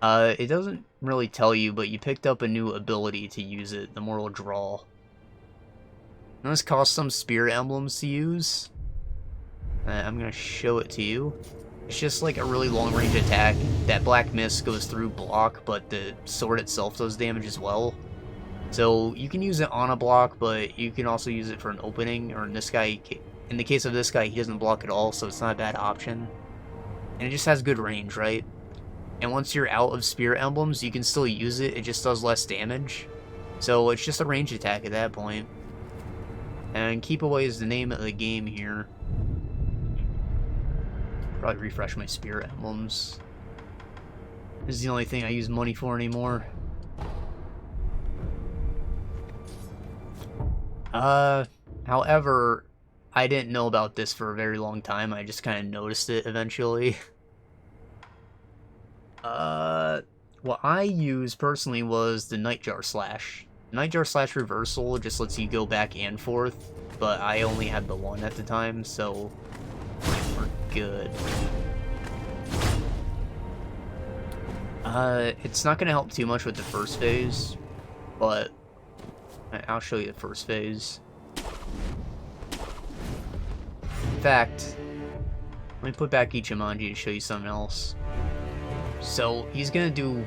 it doesn't really tell you, but you picked up a new ability to use it, the Mortal Draw. And this costs some spirit emblems to use. I'm gonna show it to you. It's just like a really long-range attack. That black mist goes through block, but the sword itself does damage as well. So you can use it on a block, but you can also use it for an opening, or in this guy, in the case of this guy, he doesn't block at all, so it's not a bad option. And it just has good range, right? And once you're out of spirit emblems, you can still use it, it just does less damage. So it's just a range attack at that point. And Keep Away is the name of the game here. Probably refresh my spirit emblems. This is the only thing I use money for anymore. However, I didn't know about this for a very long time. I just kind of noticed it eventually. What I used personally was the Nightjar Slash. Nightjar Slash Reversal just lets you go back and forth, but I only had the one at the time, so we're good. It's not gonna help too much with the first phase, but I'll show you the first phase. In fact, let me put back Ichimonji to show you something else. So, he's gonna do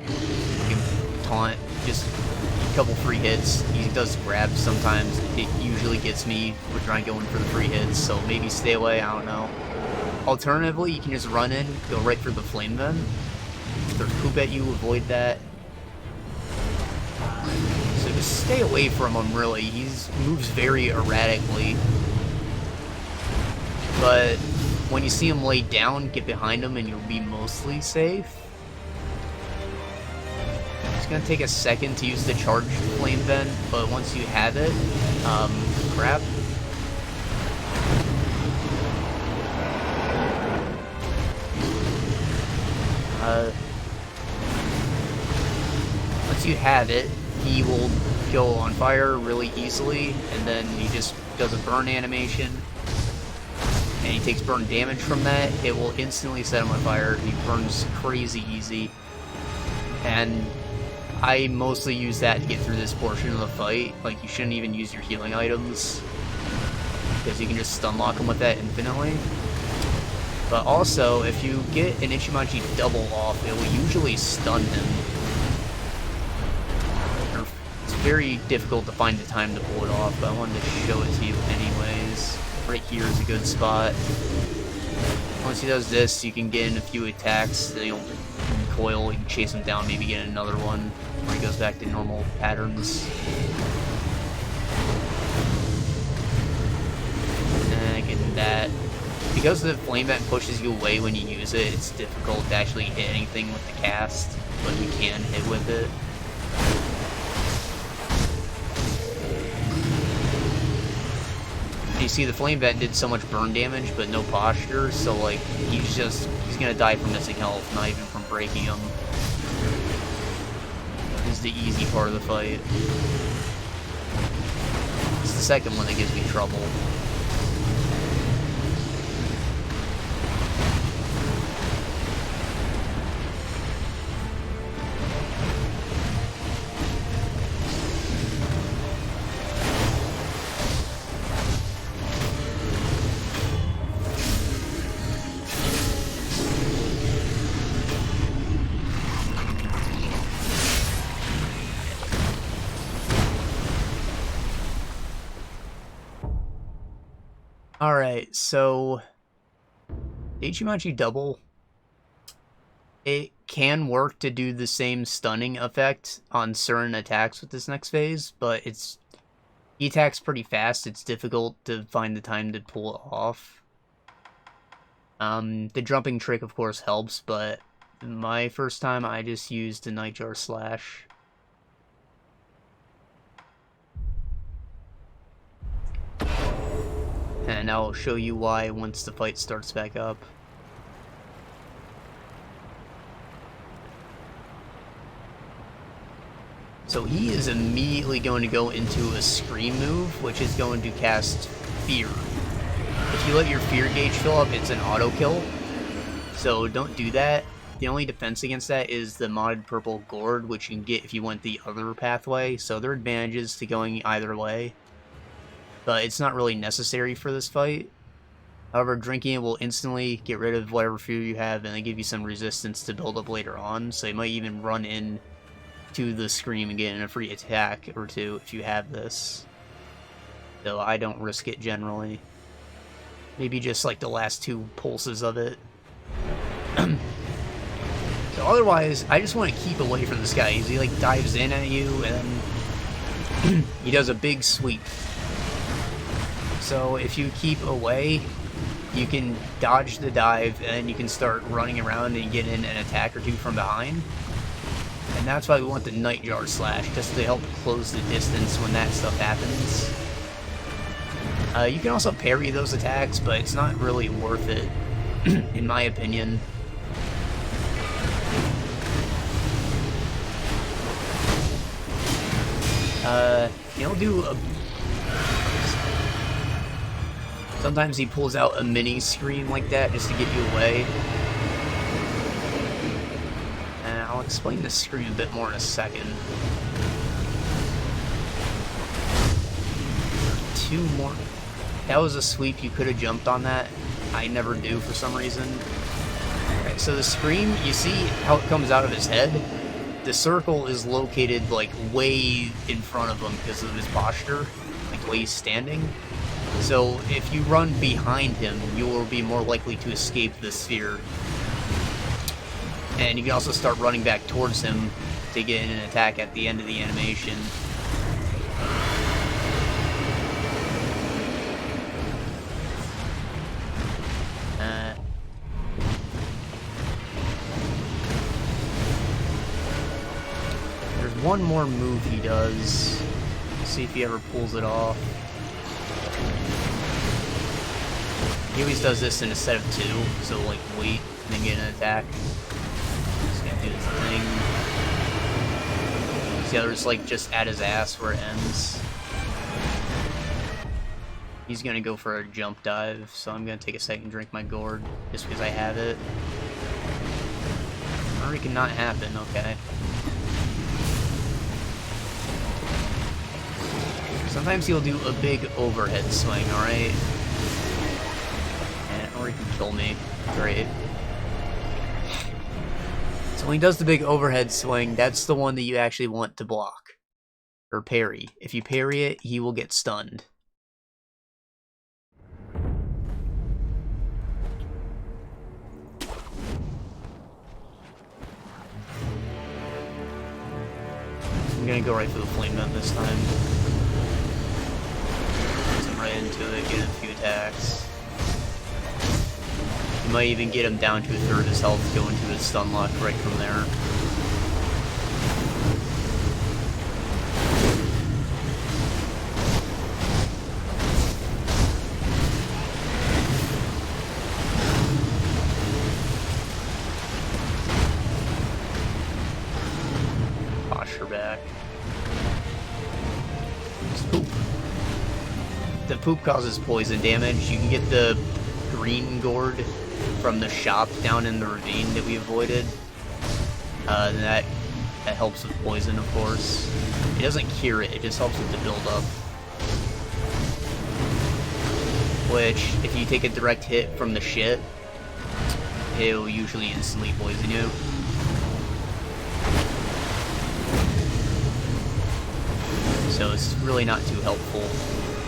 taunt, just a couple free hits. He does grabs sometimes. It usually gets me with trying going for the free hits, so maybe stay away, I don't know. Alternatively, you can just run in, go right for the Flame Vent. If there's poop at you, avoid that. So just stay away from him, really. He moves very erratically. But when you see him laid down, get behind him and you'll be mostly safe. It's gonna take a second to use the charged Flame Vent, but once you have it, crap. Once you have it, he will go on fire really easily, and then he just does a burn animation, and he takes burn damage from that. It will instantly set him on fire. He burns crazy easy, and I mostly use that to get through this portion of the fight. Like, you shouldn't even use your healing items, because you can just stun lock him with that infinitely. But also, if you get an Ichimonji double off, it will usually stun him. It's very difficult to find the time to pull it off, but I wanted to show it to you anyways. Right here is a good spot. Once he does this, you can get in a few attacks. Then he'll recoil, you can chase him down, maybe get another one, where he goes back to normal patterns. And getting that. Because the Flame Vent pushes you away when you use it, it's difficult to actually hit anything with the cast, but you can hit with it. You see, the Flame Vent did so much burn damage, but no posture, so like, he's gonna die from missing health, not even from breaking him. This is the easy part of the fight. It's the second one that gives me trouble. Alright, so Ichimonji double, it can work to do the same stunning effect on certain attacks with this next phase, but he attacks pretty fast. It's difficult to find the time to pull it off. The jumping trick, of course, helps, but my first time I just used a Nightjar Slash. And I'll show you why once the fight starts back up. So he is immediately going to go into a Scream move, which is going to cast Fear. If you let your Fear gauge fill up, it's an auto kill. So don't do that. The only defense against that is the modded purple gourd, which you can get if you went the other pathway. So there are advantages to going either way, but it's not really necessary for this fight. However, drinking it will instantly get rid of whatever fear you have, and they give you some resistance to build up later on, so you might even run in to the Scream and get in a free attack or two if you have this. Though I don't risk it generally. Maybe just like the last 2 pulses of it. So otherwise, I just want to keep away from this guy. He like dives in at you, and he does a big sweep. So if you keep away, you can dodge the dive, and then you can start running around and get in an attack or 2 from behind. And that's why we want the Nightjar Slash, just to help close the distance when that stuff happens. You can also parry those attacks, but it's not really worth it, in my opinion. He'll do a... Sometimes he pulls out a mini Scream like that just to get you away. And I'll explain the Scream a bit more in a second. 2 more. That was a sweep. You could have jumped on that. I never do for some reason. Alright, so the Scream, you see how it comes out of his head? The circle is located like way in front of him because of his posture, like the way he's standing. So if you run behind him, you will be more likely to escape the sphere. And you can also start running back towards him to get in an attack at the end of the animation. There's one more move he does. Let's see if he ever pulls it off. He always does this in a set of 2, so like wait and then get an attack. Just gonna do his thing. See how there's like just at his ass where it ends. He's gonna go for a jump dive, so I'm gonna take a second and drink my gourd just because I have it. Or it cannot happen, okay. Sometimes he'll do a big overhead swing, alright? Or he can kill me. Great. So when he does the big overhead swing, that's the one that you actually want to block. Or parry. If you parry it, he will get stunned. I'm gonna go right for the flame gun this time. Jump right into it, get a few attacks. You might even get him down to a third of his health, go into his stun lock right from there. Posture back. Just poop. the poop causes poison damage. You can get the green gourd from the shop down in the ravine that we avoided. That helps with poison, of course. It doesn't cure it, it just helps with the build-up. Which, if you take a direct hit from the shit, it'll usually instantly poison you. So it's really not too helpful.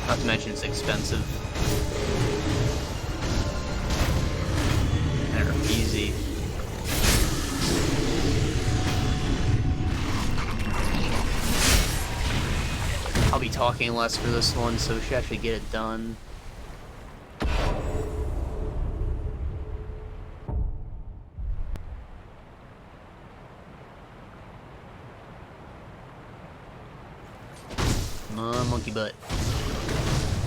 Not to mention it's expensive. There, easy. I'll be talking less for this one, so we should actually get it done. Monkey butt.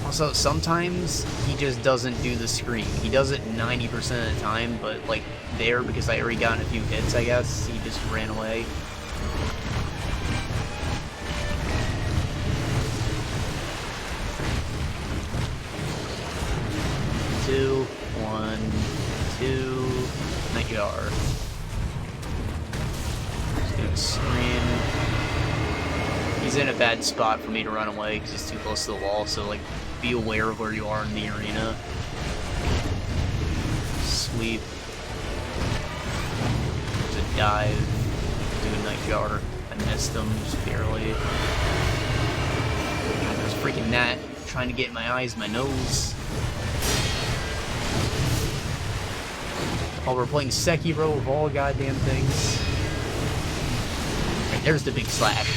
Also, sometimes he just doesn't do the scream. He does it 90% of the time, but like there, because I already got a few hits, I guess, he just ran away. Two, 1, 2, Nightjar. Just gonna scream. He's in a bad spot for me to run away because he's too close to the wall, so like be aware of where you are in the arena. Sweep. There's a dive. Do a Nightjar. I missed him just barely. There's a freaking gnat trying to get in my eyes, my nose. While we're playing Sekiro of all goddamn things. Right, there's the big slash.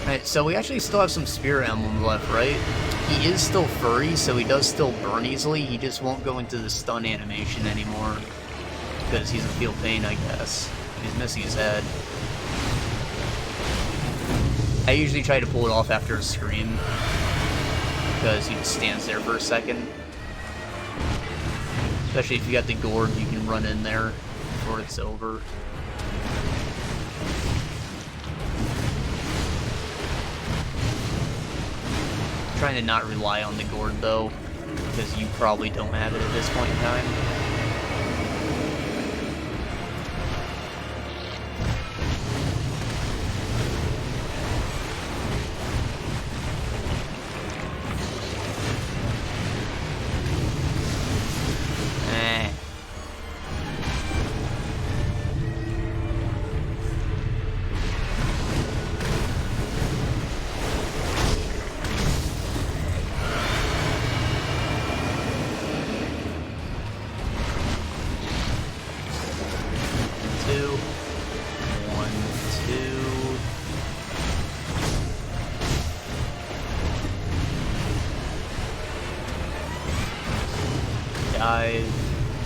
Alright, so we actually still have some spirit emblems left, right? He is still furry, so he does still burn easily. He just won't go into the stun animation anymore. Because he doesn't feel pain, I guess. He's missing his head. I usually try to pull it off after a scream. Because he just stands there for a second. Especially if you got the gourd, you can run in there before it's over. Trying to not rely on the gourd though, because you probably don't have it at this point in time.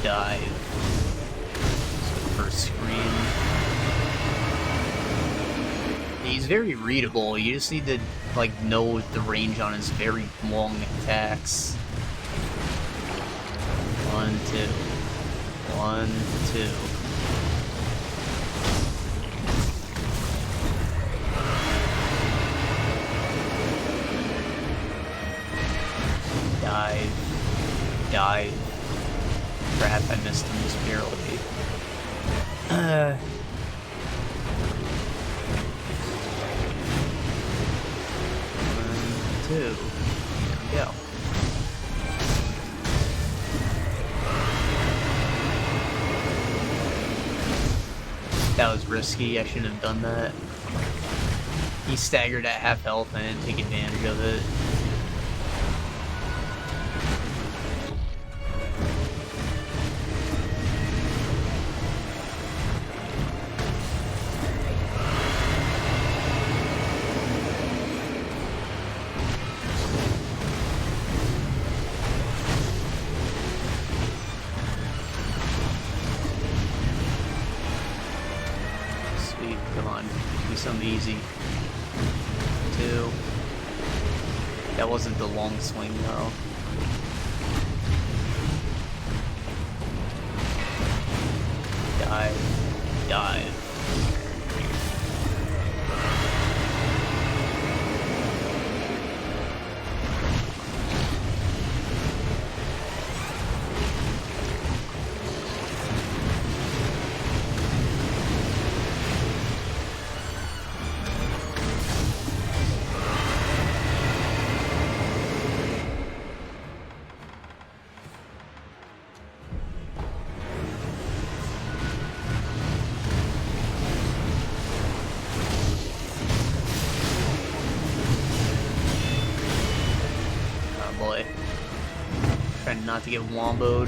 Dive. So first screen. He's very readable. You just need to like know the range on his very long attacks. 1, 2. 1, 2. Dive. Crap, I missed him just barely. 1, 2. There we go. That was risky, I shouldn't have done that. He staggered at half health and I didn't take advantage of it. Come on, do something easy. 2. That wasn't the long swing though. Dive. and not to get womboed.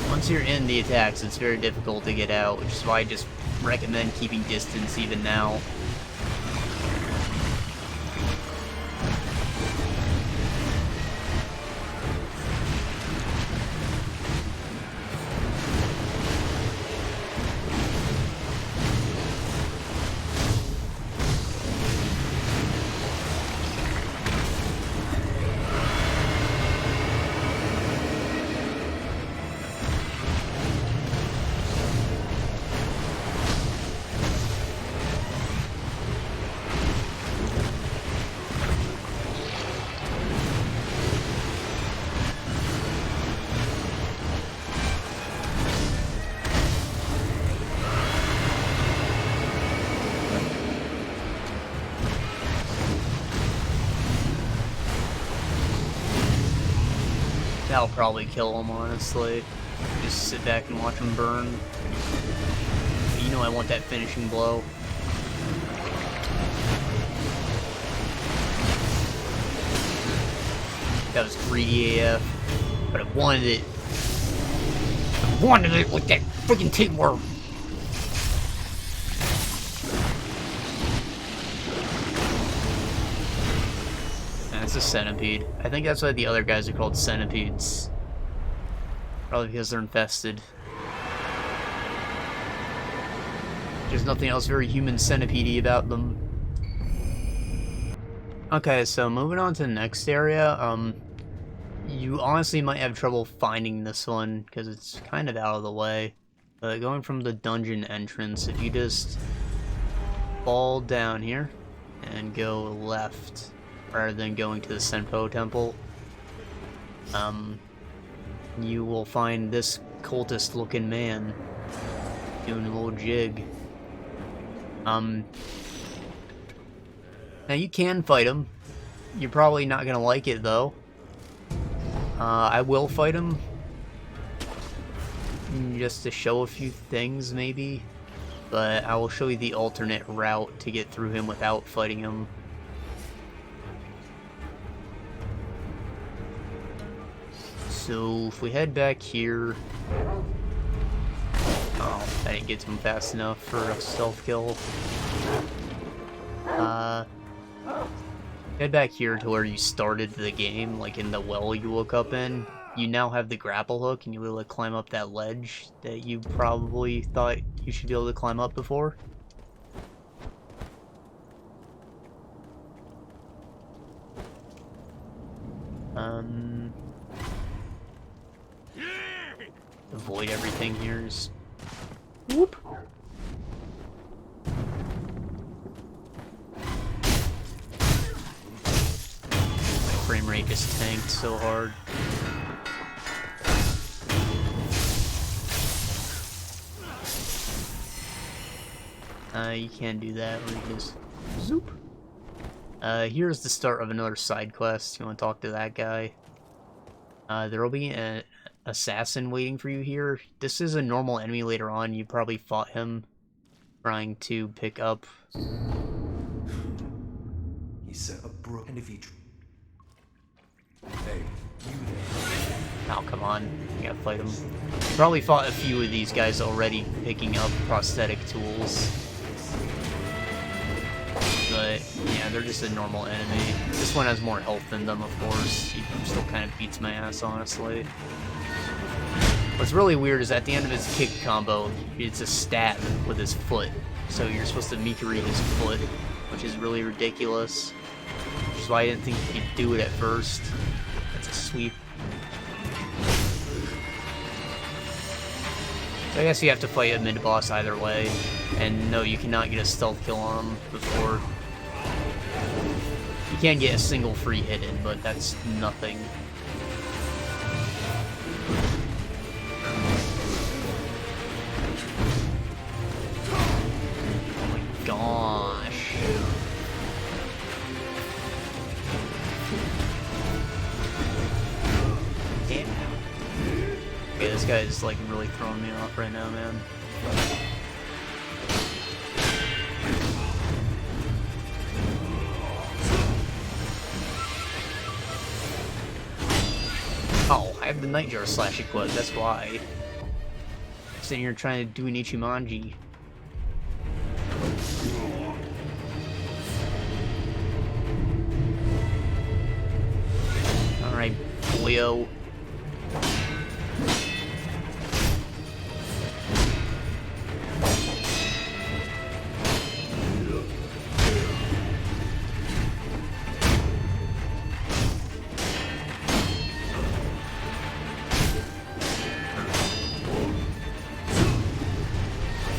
Once you're in the attacks, it's very difficult to get out, which is why I just recommend keeping distance even now. That'll probably kill him, honestly. Just sit back and watch him burn. But you know I want that finishing blow. That was greedy AF, but I wanted it. I wanted it like that freaking tapeworm. It's a centipede. I think that's why the other guys are called centipedes. Probably because they're infested. There's nothing else very human centipede-y about them. Okay, so moving on to the next area, you honestly might have trouble finding this one, because it's kind of out of the way. But going from the dungeon entrance, if you just fall down here, and go left, rather than going to the Senpo Temple, you will find this cultist-looking man doing a little jig. Now you can fight him. You're probably not gonna like it, though. I will fight him, just to show a few things, maybe. But I will show you the alternate route to get through him without fighting him. So, if we head back here... Oh, I didn't get to him fast enough for a stealth kill. Head back here to where you started the game, like in the well you woke up in. You now have the grapple hook, and you'll be able to climb up that ledge that you probably thought you should be able to climb up before. Avoid everything here. Just... Whoop! My frame rate just tanked so hard. You can't do that, or you just zoop. Here's the start of another side quest. You want to talk to that guy? There will be an assassin waiting for you here. This is a normal enemy later on. You probably fought him trying to pick up.
He set a brook and if he... Hey, you there.
Oh, come on. You gotta fight him. You probably fought a few of these guys already picking up prosthetic tools. But, yeah, they're just a normal enemy. This one has more health than them, of course. He still kind of beats my ass, honestly. What's really weird is at the end of his kick combo, it's a stab with his foot. So you're supposed to Mikiri his foot, which is really ridiculous. Which is why I didn't think you could do it at first. That's a sweep. So I guess you have to fight a mid-boss either way. And no, you cannot get a stealth kill on him before. You can get a single free hit in, but that's nothing. Oh my gosh. Damn. Okay, this guy is like really throwing me off right now, man. Oh, I have the Nightjar Slash equipped, that's why. Sitting here trying to do an Ichimonji. Alright, boyo.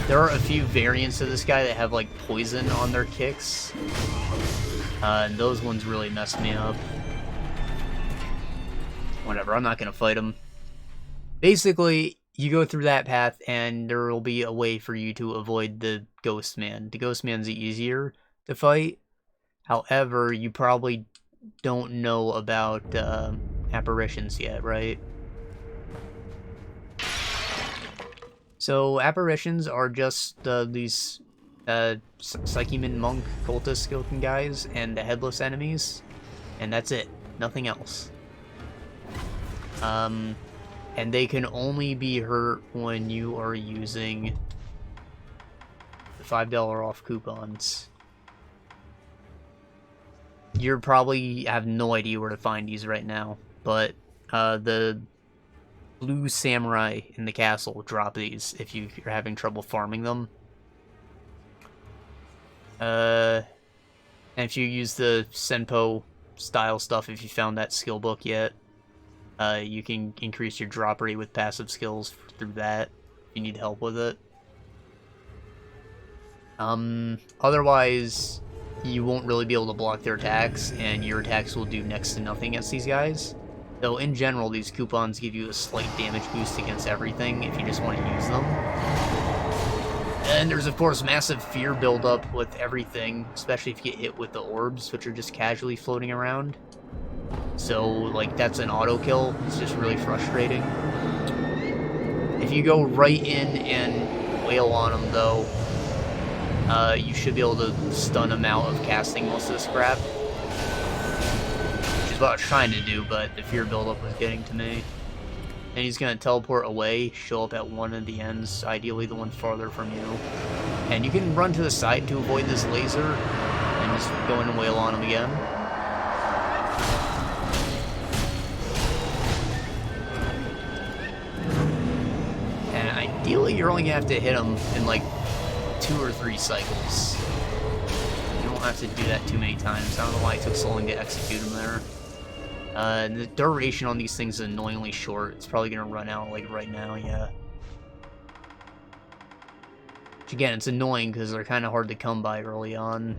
There are a few variants of this guy that have, like, poison on their kicks. And those ones really mess me up. Whatever, I'm not gonna fight him. Basically, you go through that path, and there will be a way for you to avoid the Ghost Man. The Ghost Man's easier to fight. However, you probably don't know about apparitions yet, right? So, apparitions are just these Shichimen monk cultist skeleton guys and the headless enemies, and that's it. Nothing else. And they can only be hurt when you are using the $5 off coupons. You probably have no idea where to find these right now, but the blue samurai in the castle will drop these if you're having trouble farming them. And if you use the Senpo style stuff, if you found that skill book yet, you can increase your drop rate with passive skills through that if you need help with it. Otherwise, you won't really be able to block their attacks, and your attacks will do next to nothing against these guys. Though, in general, these coupons give you a slight damage boost against everything if you just want to use them. And there's, of course, massive fear buildup with everything, especially if you get hit with the orbs, which are just casually floating around. So, like, that's an auto kill. It's just really frustrating. If you go right in and wail on them, though, you should be able to stun them out of casting most of this crap. Which is what I was trying to do, but the fear buildup was getting to me. And he's going to teleport away, show up at one of the ends, ideally the one farther from you. And you can run to the side to avoid this laser, and just go in and wail on him again. And ideally you're only going to have to hit him in like 2 or 3 cycles. You don't have to do that too many times. I don't know why it took so long to execute him there. The duration on these things is annoyingly short. It's probably going to run out, like, right now, yeah. Which, again, it's annoying because they're kind of hard to come by early on.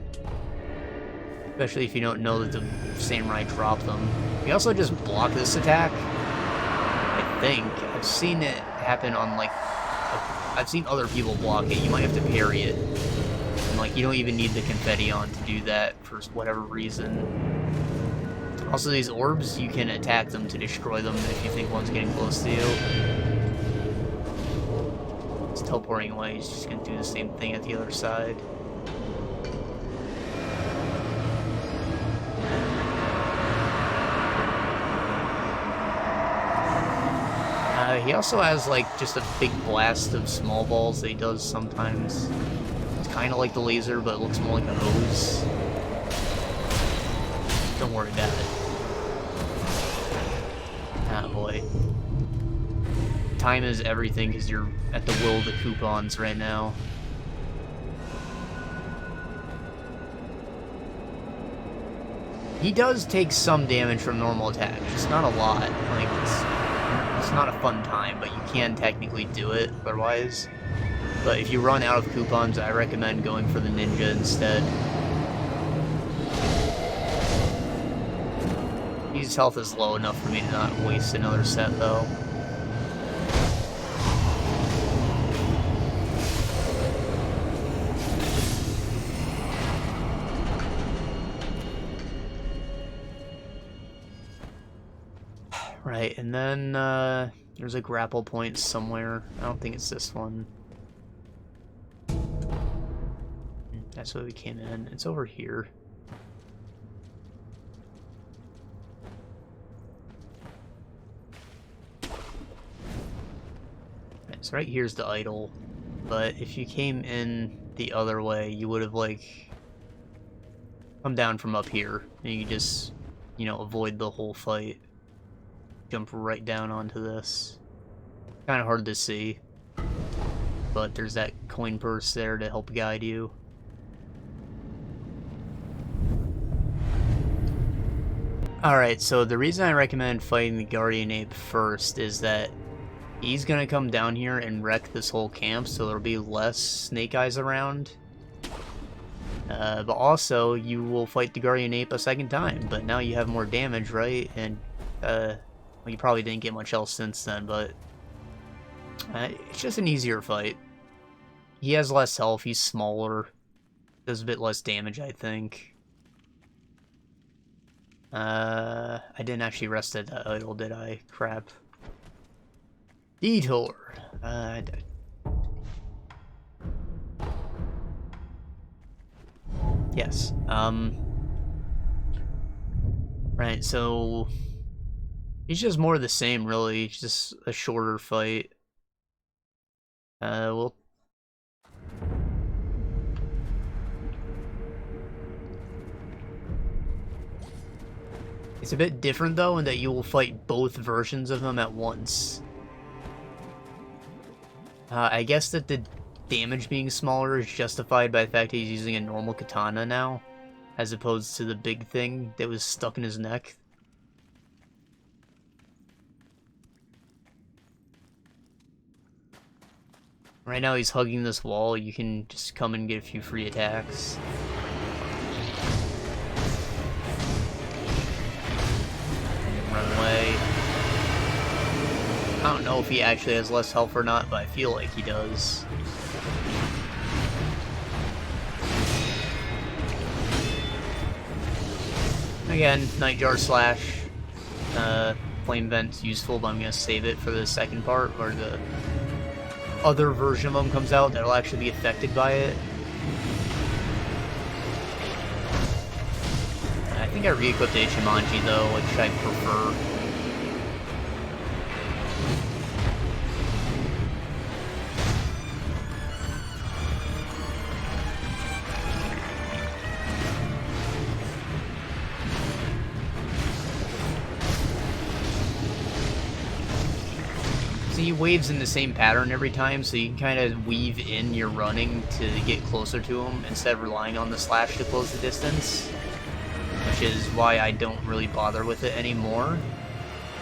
Especially if you don't know that the samurai dropped them. You also just block this attack. I think. I've seen it happen on, like... I've seen other people block it. You might have to parry it. And, like, you don't even need the confetti on to do that for whatever reason. Also, these orbs, you can attack them to destroy them if you think one's getting close to you. It's teleporting away, he's just gonna do the same thing at the other side. He also has, like, just a big blast of small balls that he does sometimes. It's kind of like the laser, but it looks more like a hose. Don't worry about it. Ah, boy. Time is everything because you're at the will of the coupons right now. He does take some damage from normal attacks, just not a lot. Like, it's not a fun time, but you can technically do it otherwise. But if you run out of coupons, I recommend going for the ninja instead. His health is low enough for me to not waste another set, though. Right, and then there's a grapple point somewhere. I don't think it's this one. That's where we came in. It's over here. So right here's the idol, but if you came in the other way, you would have, like, come down from up here, and you just, you know, avoid the whole fight. Jump right down onto this. Kind of hard to see, but there's that coin purse there to help guide you. Alright, so the reason I recommend fighting the Guardian Ape first is that he's gonna come down here and wreck this whole camp, so there'll be less Snake Eyes around. But also, you will fight the Guardian Ape a second time, but now you have more damage, right? And, well, you probably didn't get much else since then, but it's just an easier fight. He has less health, he's smaller, does a bit less damage, I think. I didn't actually rest at that idol, did I? Crap. Detour. Yes. Right, so he's just more of the same, really. It's just a shorter fight. Well, it's a bit different, though, in that you will fight both versions of him at once. I guess that the damage being smaller is justified by the fact that he's using a normal katana now, as opposed to the big thing that was stuck in his neck. Right now he's hugging this wall, you can just come and get a few free attacks. Run away. I don't know if he actually has less health or not, but I feel like he does. Again, Nightjar Slash. Flame Vent's useful, but I'm gonna save it for the second part, where the other version of him comes out that'll actually be affected by it. I think I re-equipped Ichimonji though, which I prefer. He waves in the same pattern every time, so you can kind of weave in your running to get closer to him instead of relying on the slash to close the distance, which is why I don't really bother with it anymore,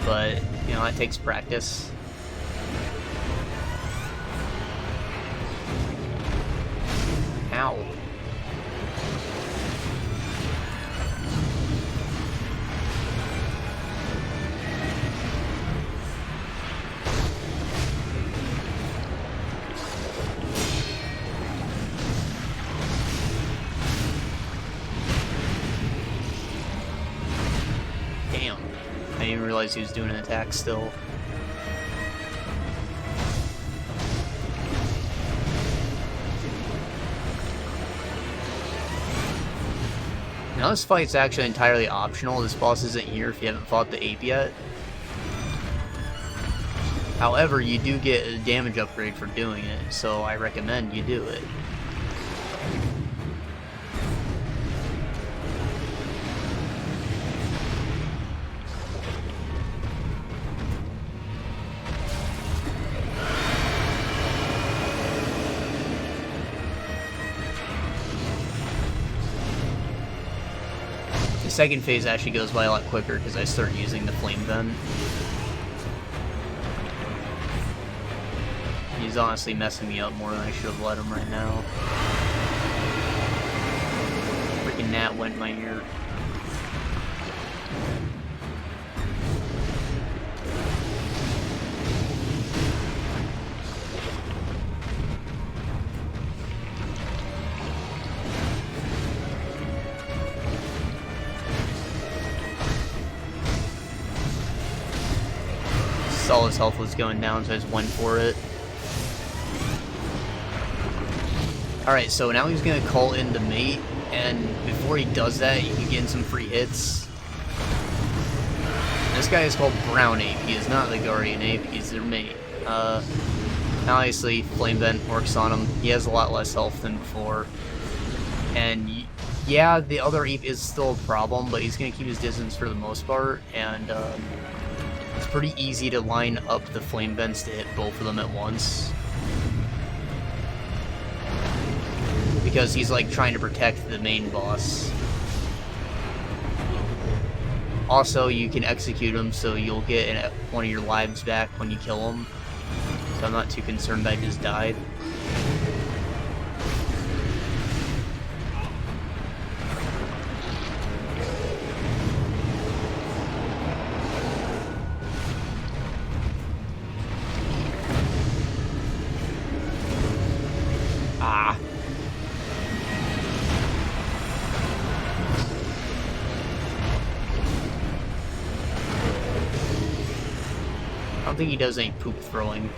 but, you know, it takes practice. Ow. I didn't realize he was doing an attack still. Now this fight's actually entirely optional. This boss isn't here if you haven't fought the ape yet. However, you do get a damage upgrade for doing it, so I recommend you do it. The second phase actually goes by a lot quicker because I start using the flame vent. He's honestly messing me up more than I should have let him right now. Freaking gnat went in my ear. All his health was going down, so I just went for it. Alright, so now he's gonna call in the mate, and before he does that, you can get in some free hits. This guy is called Brown Ape. He is not the Guardian Ape, he's their mate. I Obviously, Flame Vent works on him. He has a lot less health than before. And yeah, the other ape is still a problem, but he's going to keep his distance for the most part. And it's pretty easy to line up the Flame Vents to hit both of them at once. Because he's like trying to protect the main boss. Also, you can execute him, so you'll get one of your lives back when you kill him. So I'm not too concerned that I just died. Ah. I don't think he does any poop throwing.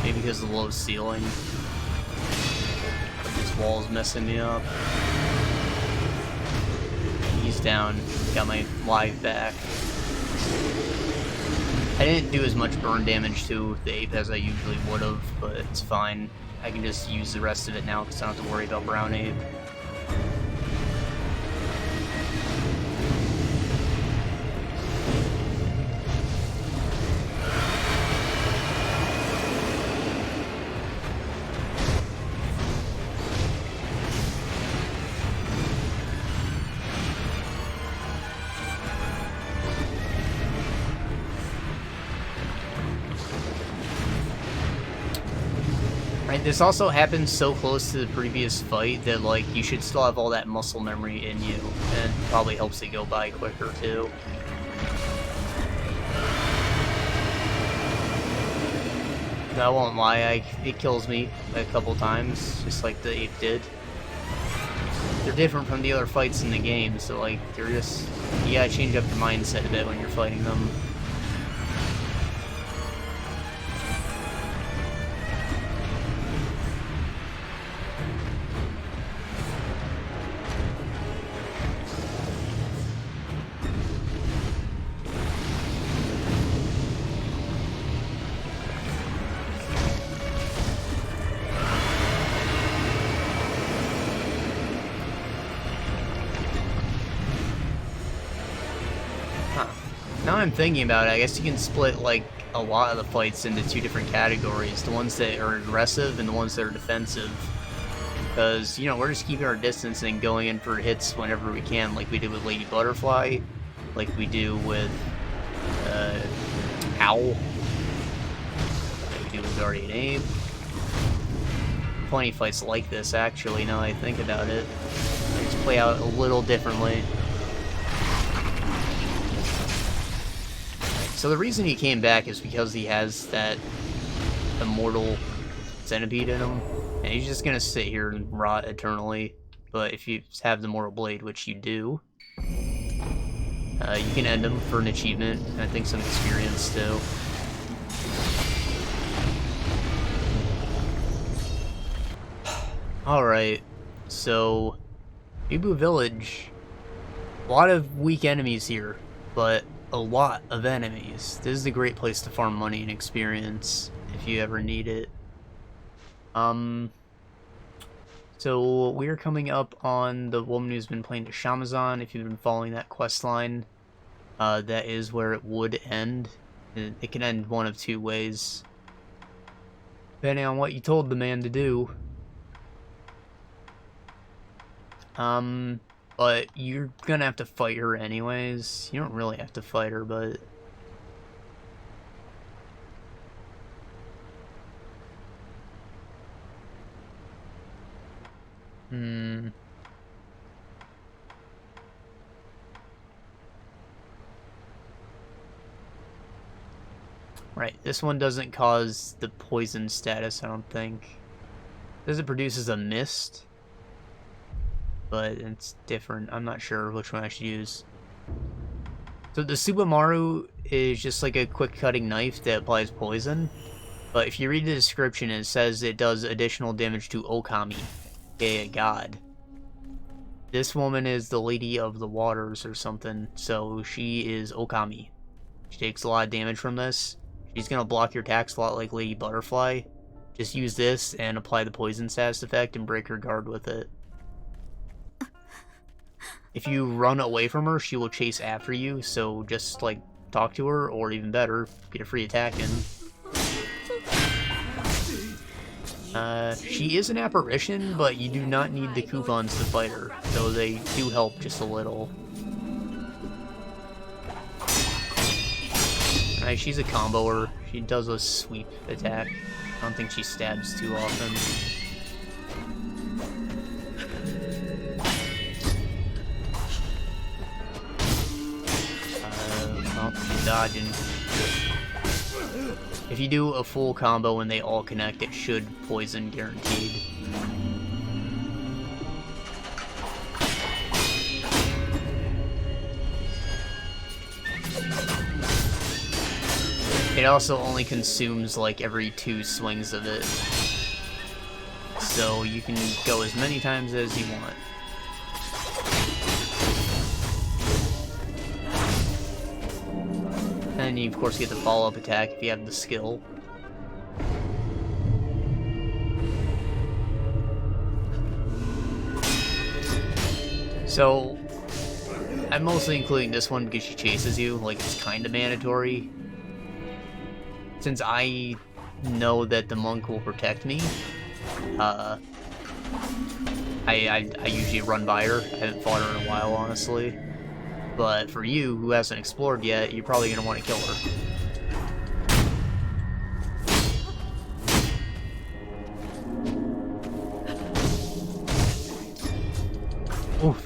Maybe because of the low ceiling. But this wall is messing me up. He's down. Got my life back. I didn't do as much burn damage to the ape as I usually would have, but it's fine. I can just use the rest of it now because I don't have to worry about brown ape. Right, this also happens so close to the previous fight that, like, you should still have all that muscle memory in you, and it probably helps it go by quicker, too. I won't lie, it kills me a couple times, just like the ape did. They're different from the other fights in the game, so, like, they're just... You gotta change up your mindset a bit when you're fighting them. Now I'm thinking about it, I guess you can split, like, a lot of the fights into two different categories. The ones that are aggressive and the ones that are defensive. Because, you know, we're just keeping our distance and going in for hits whenever we can, like we did with Lady Butterfly, like we do with, Owl, like we do with Guardian Ape. Plenty of fights like this, actually, now that I think about it. They just play out a little differently. So the reason he came back is because he has that immortal Centipede in him, and he's just gonna sit here and rot eternally. But if you have the Mortal Blade, which you do, you can end him for an achievement, and I think some experience too. Alright, so Gyoubu Village, a lot of weak enemies here, but a lot of enemies. This is a great place to farm money and experience if you ever need it. So we're coming up on the woman who's been playing the Shamazan. If you've been following that quest line, that is where it would end. It can end one of two ways, depending on what you told the man to do. But you're gonna have to fight her anyways. You don't really have to fight her, but... Right, this one doesn't cause the poison status, I don't think. Does it produces a mist? But it's different. I'm not sure which one I should use. So the Subamaru is just like a quick cutting knife that applies poison. But if you read the description, it says it does additional damage to Okami, aka a god. This woman is the Lady of the Waters or something, so she is Okami. She takes a lot of damage from this, She's gonna block your attacks a lot like Lady Butterfly. Just use this and apply the poison status effect and break her guard with it. If you run away from her, she will chase after you, so just, like, talk to her, or even better, get a free attack in. She is an apparition, but you do not need the coupons to fight her, though they do help just a little. Alright, she's a comboer. She does a sweep attack. I don't think she stabs too often. Well, she's dodging. If you do a full combo and they all connect, it should poison guaranteed. It also only consumes like every 2 swings of it. So you can go as many times as you want. And you, of course, get the follow-up attack if you have the skill. So, I'm mostly including this one because she chases you, like it's kind of mandatory. Since I know that the monk will protect me, I usually run by her. I haven't fought her in a while, honestly. But for you, who hasn't explored yet, you're probably going to want to kill her. Oof.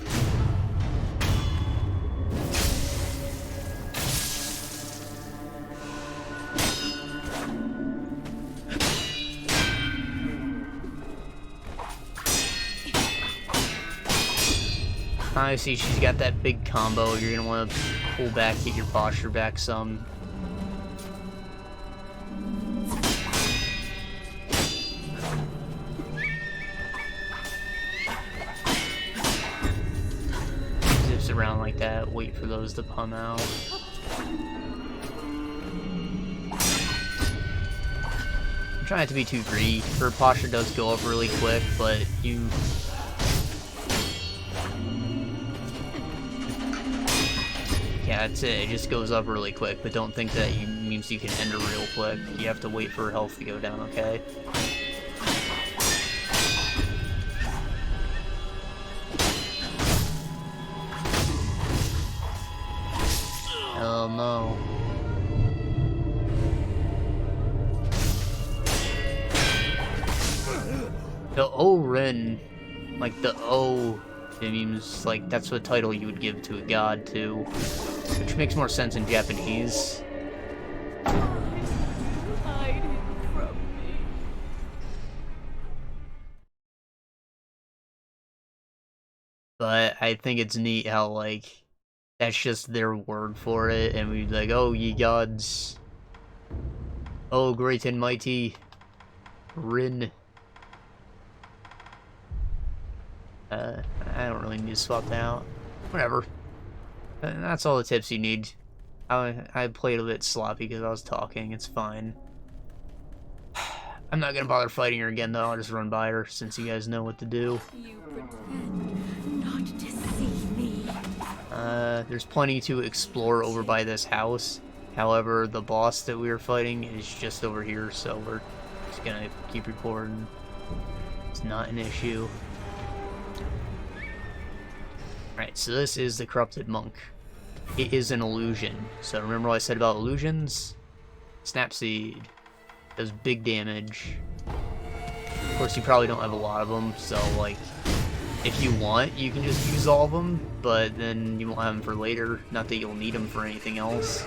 I see she's got that big combo. You're gonna want to pull back, get your posture back some. Zips around like that, wait for those to come out. I'm trying not to be too greedy. Her posture does go up really quick, but you... Yeah, that's it. It just goes up really quick, but don't think that means you can end her real quick. You have to wait for her health to go down, okay? Oh no. The O-Ren, like the O, it means like that's what title you would give to a god too, which makes more sense in Japanese.
Hide him from me.
But I think it's neat how like that's just their word for it, and we'd be like, oh ye gods, oh great and mighty Rin. I don't really need to swap that out. Whatever. That's all the tips you need. I played a bit sloppy because I was talking. It's fine. I'm not gonna bother fighting her again though. I'll just run by her since you guys know what to do.
You pretend not to see me.
There's plenty to explore over by this house. However, the boss that we were fighting is just over here, so we're just gonna keep recording. It's not an issue. Alright, so this is the Corrupted Monk. It is an illusion. So remember what I said about illusions? Snapseed does big damage. Of course, you probably don't have a lot of them, so like, if you want, you can just use all of them, but then you won't have them for later. Not that you'll need them for anything else.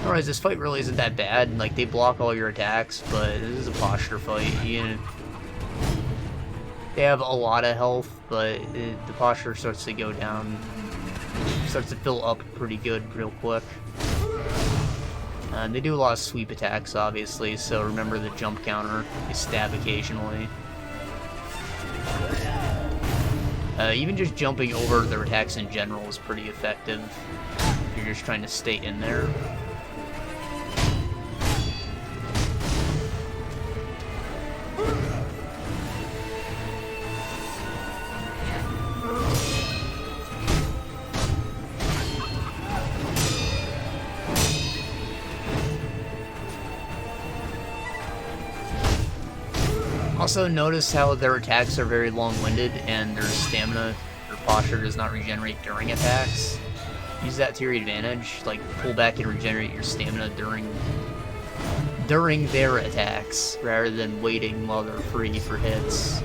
Otherwise, this fight really isn't that bad. Like, they block all your attacks, but this is a posture fight. They have a lot of health, but the posture starts to go down. Starts to fill up pretty good real quick. They do a lot of sweep attacks, obviously, so remember the jump counter. They stab occasionally. Even just jumping over their attacks in general is pretty effective if you're just trying to stay in there. Also, notice how their attacks are very long-winded, and their stamina or posture does not regenerate during attacks. Use that to your advantage. Like, pull back and regenerate your stamina during their attacks, rather than waiting while they're free for hits.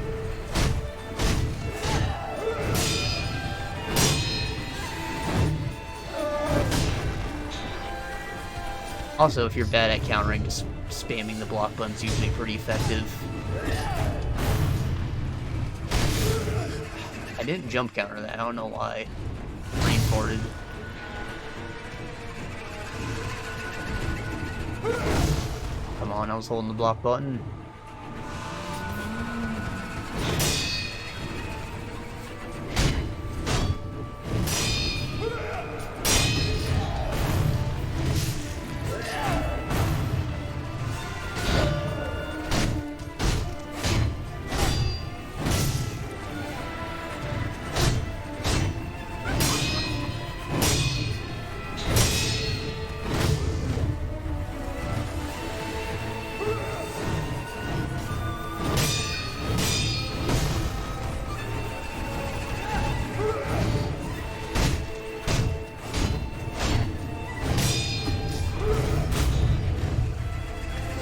Also, if you're bad at countering, just spamming the block button's usually pretty effective. I didn't jump counter that, I don't know why. Brain-ported. Come on, I was holding the block button.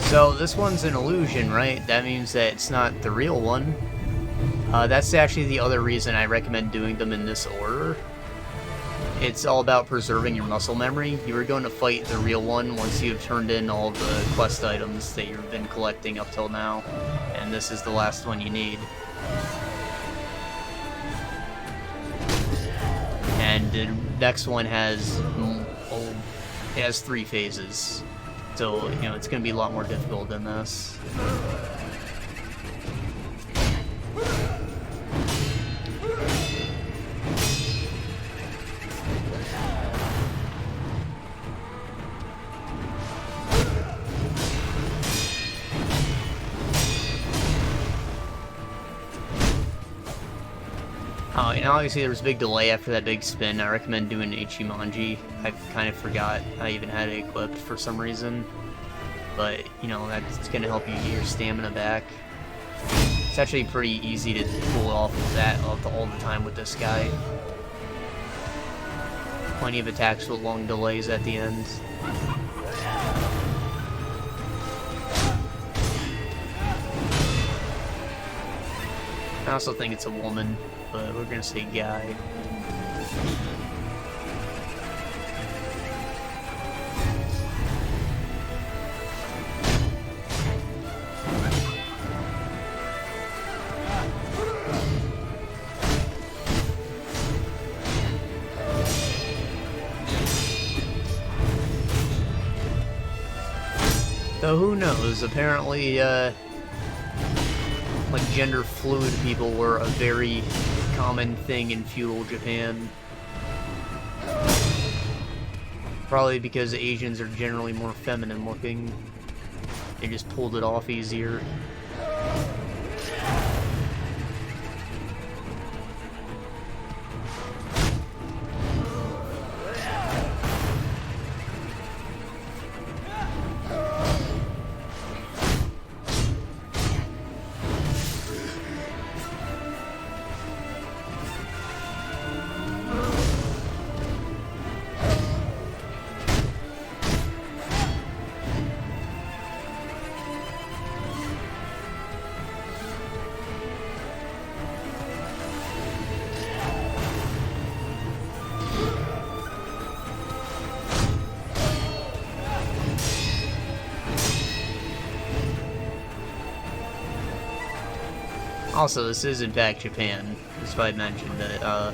So this one's an illusion, right? That means that it's not the real one. That's actually the other reason I recommend doing them in this order. It's all about preserving your muscle memory. You are going to fight the real one once you have turned in all the quest items that you've been collecting up till now. And this is the last one you need. And the next one has 3 phases. So, you know, it's going to be a lot more difficult than this. And obviously there was a big delay after that big spin. I recommend doing Ichimonji. I kind of forgot I even had it equipped for some reason. But, you know, that's going to help you get your stamina back. It's actually pretty easy to pull off of that all the time with this guy. Plenty of attacks with long delays at the end. I also think it's a woman, but we're gonna say guy. So who knows? Apparently, like gender fluid people were a very common thing in feudal Japan. Probably because Asians are generally more feminine looking. They just pulled it off easier. Also, this is in fact Japan, despite mentioning that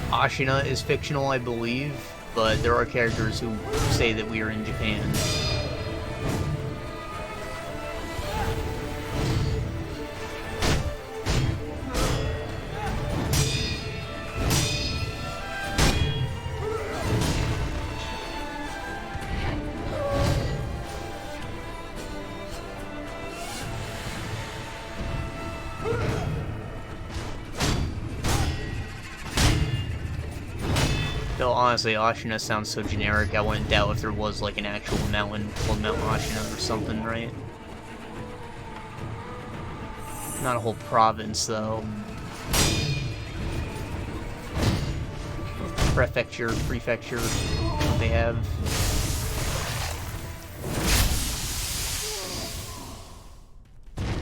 Ashina is fictional, I believe, but there are characters who say that we are in Japan. Though honestly, Ashina sounds so generic, I wouldn't doubt if there was like an actual mountain called Mount Ashina or something, right? Not a whole province, though. Prefecture, they have.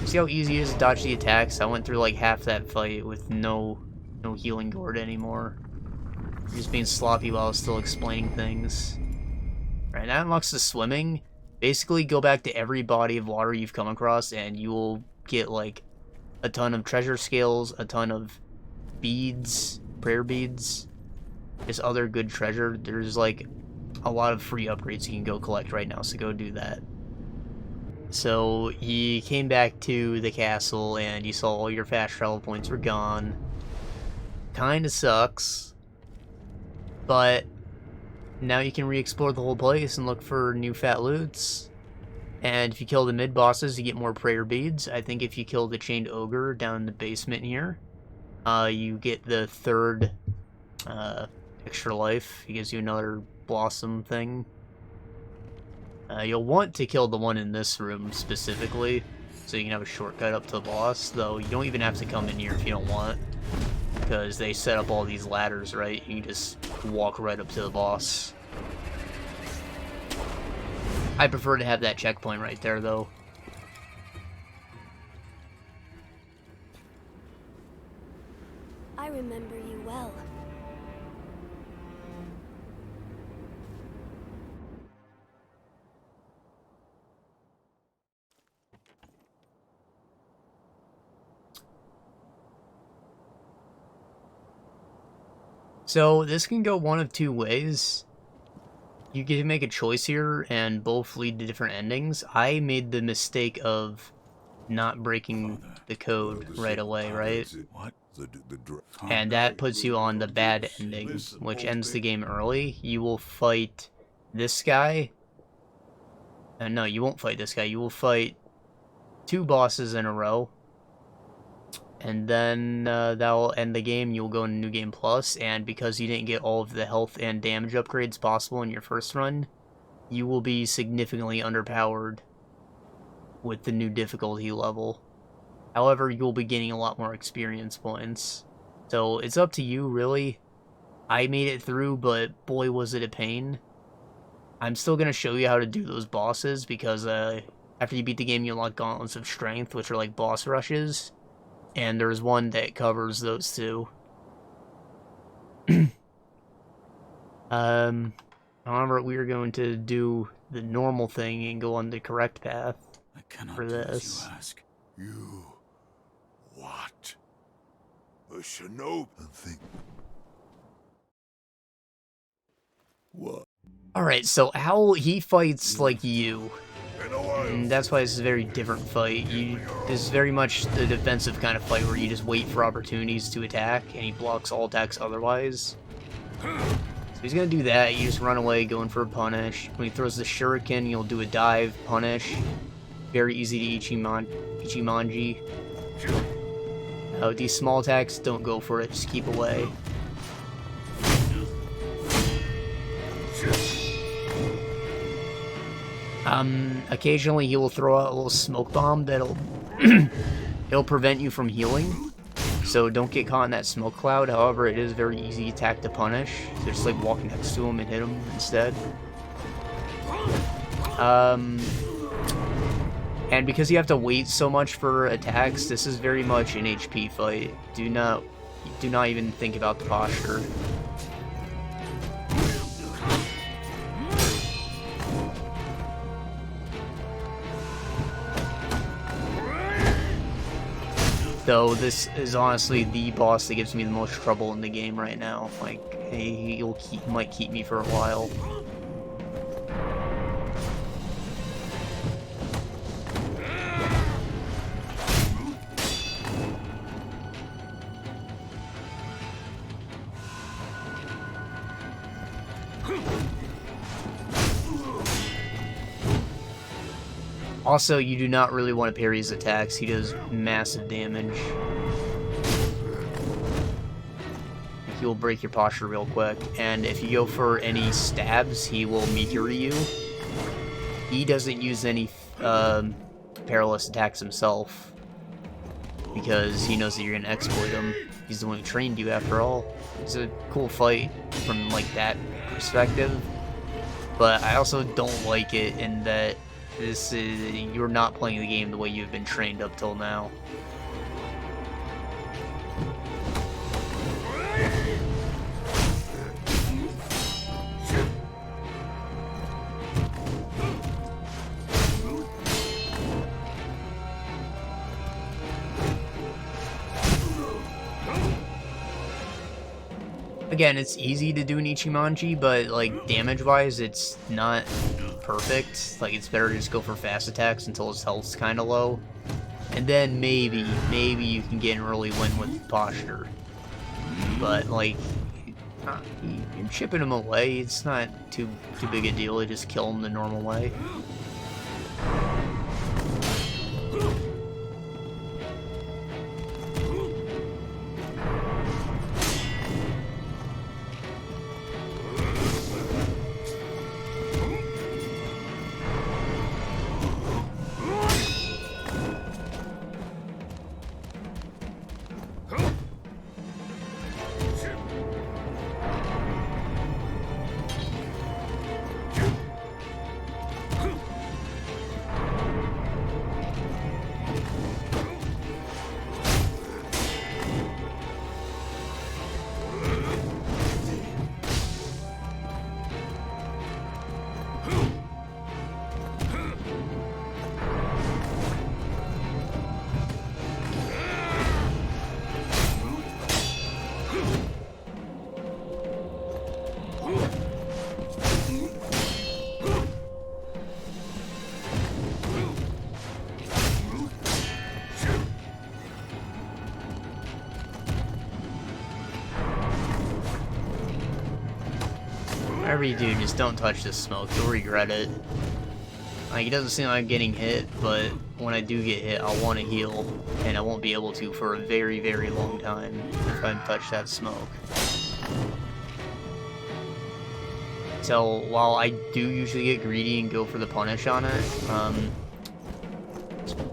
See how easy it is to dodge the attacks? I went through like half that fight with no healing gourd anymore. Just being sloppy while I was still explaining things. Right, that unlocks the swimming. Basically, go back to every body of water you've come across, and you will get like a ton of treasure scales, a ton of beads, prayer beads, just other good treasure. There's like a lot of free upgrades you can go collect right now, so go do that. So you came back to the castle and you saw all your fast travel points were gone. Kinda sucks, but now you can re-explore the whole place and look for new fat loots. And if you kill the mid-bosses, you get more prayer beads. I think if you kill the chained ogre down in the basement here, you get the third extra life. He gives you another blossom thing. You'll want to kill the one in this room specifically, so you can have a shortcut up to the boss, though you don't even have to come in here if you don't want, because they set up all these ladders, right? You can just walk right up to the boss. I prefer to have that checkpoint right there, though.
I remember you well.
So this can go one of two ways. You get to make a choice here, and both lead to different endings. I made the mistake of not breaking the code right away, right? And that puts you on the bad ending, which ends the game early. You will fight this guy. No, you won't fight this guy. You will fight 2 bosses in a row. And then that'll end the game. You'll go into New Game Plus, and because you didn't get all of the health and damage upgrades possible in your first run, you will be significantly underpowered with the new difficulty level. However, you'll be gaining a lot more experience points. So it's up to you, really. I made it through, but boy was it a pain. I'm still going to show you how to do those bosses, because after you beat the game, you unlock Gauntlets of Strength, which are like boss rushes. And there's one that covers those 2. However, we are going to do the normal thing and go on the correct path for this.
You ask. You... what? A Shinobi thing? What?
Alright, so Owl, he fights like you.
In a while.
And that's why this is a very different fight. This is very much the defensive kind of fight where you just wait for opportunities to attack, and he blocks all attacks otherwise. So he's gonna do that. You just run away, going for a punish. When he throws the shuriken, you'll do a dive, punish. Very easy to Ichimonji. These small attacks, don't go for it, just keep away. Occasionally he will throw out a little smoke bomb that'll it'll prevent you from healing, so don't get caught in that smoke cloud. However, it is very easy attack to punish, so just like walk next to him and hit him instead. And because you have to wait so much for attacks, this is very much an HP fight. Do not even think about the posture. Though this is honestly the boss that gives me the most trouble in the game right now. Like, he might keep me for a while. Also, you do not really want to parry his attacks. He does massive damage. He will break your posture real quick. And if you go for any stabs, he will meteor you. He doesn't use any perilous attacks himself. because he knows that you're gonna exploit him. He's the one who trained you after all. It's a cool fight from like that perspective, but I also don't like it in that you're not playing the game the way you've been trained up till now. Again, it's easy to do an Ichimonji, but like damage-wise, it's not perfect. Like, it's better to just go for fast attacks until his health's kind of low, and then maybe you can get an early win with posture. But like, you're chipping him away. It's not too big a deal to just kill him the normal way. Whatever you do, just don't touch this smoke. You'll regret it. Like, it doesn't seem like I'm getting hit, but when I do get hit, I'll want to heal, and I won't be able to for a very, very long time if I touch that smoke. So, while I do usually get greedy and go for the punish on it,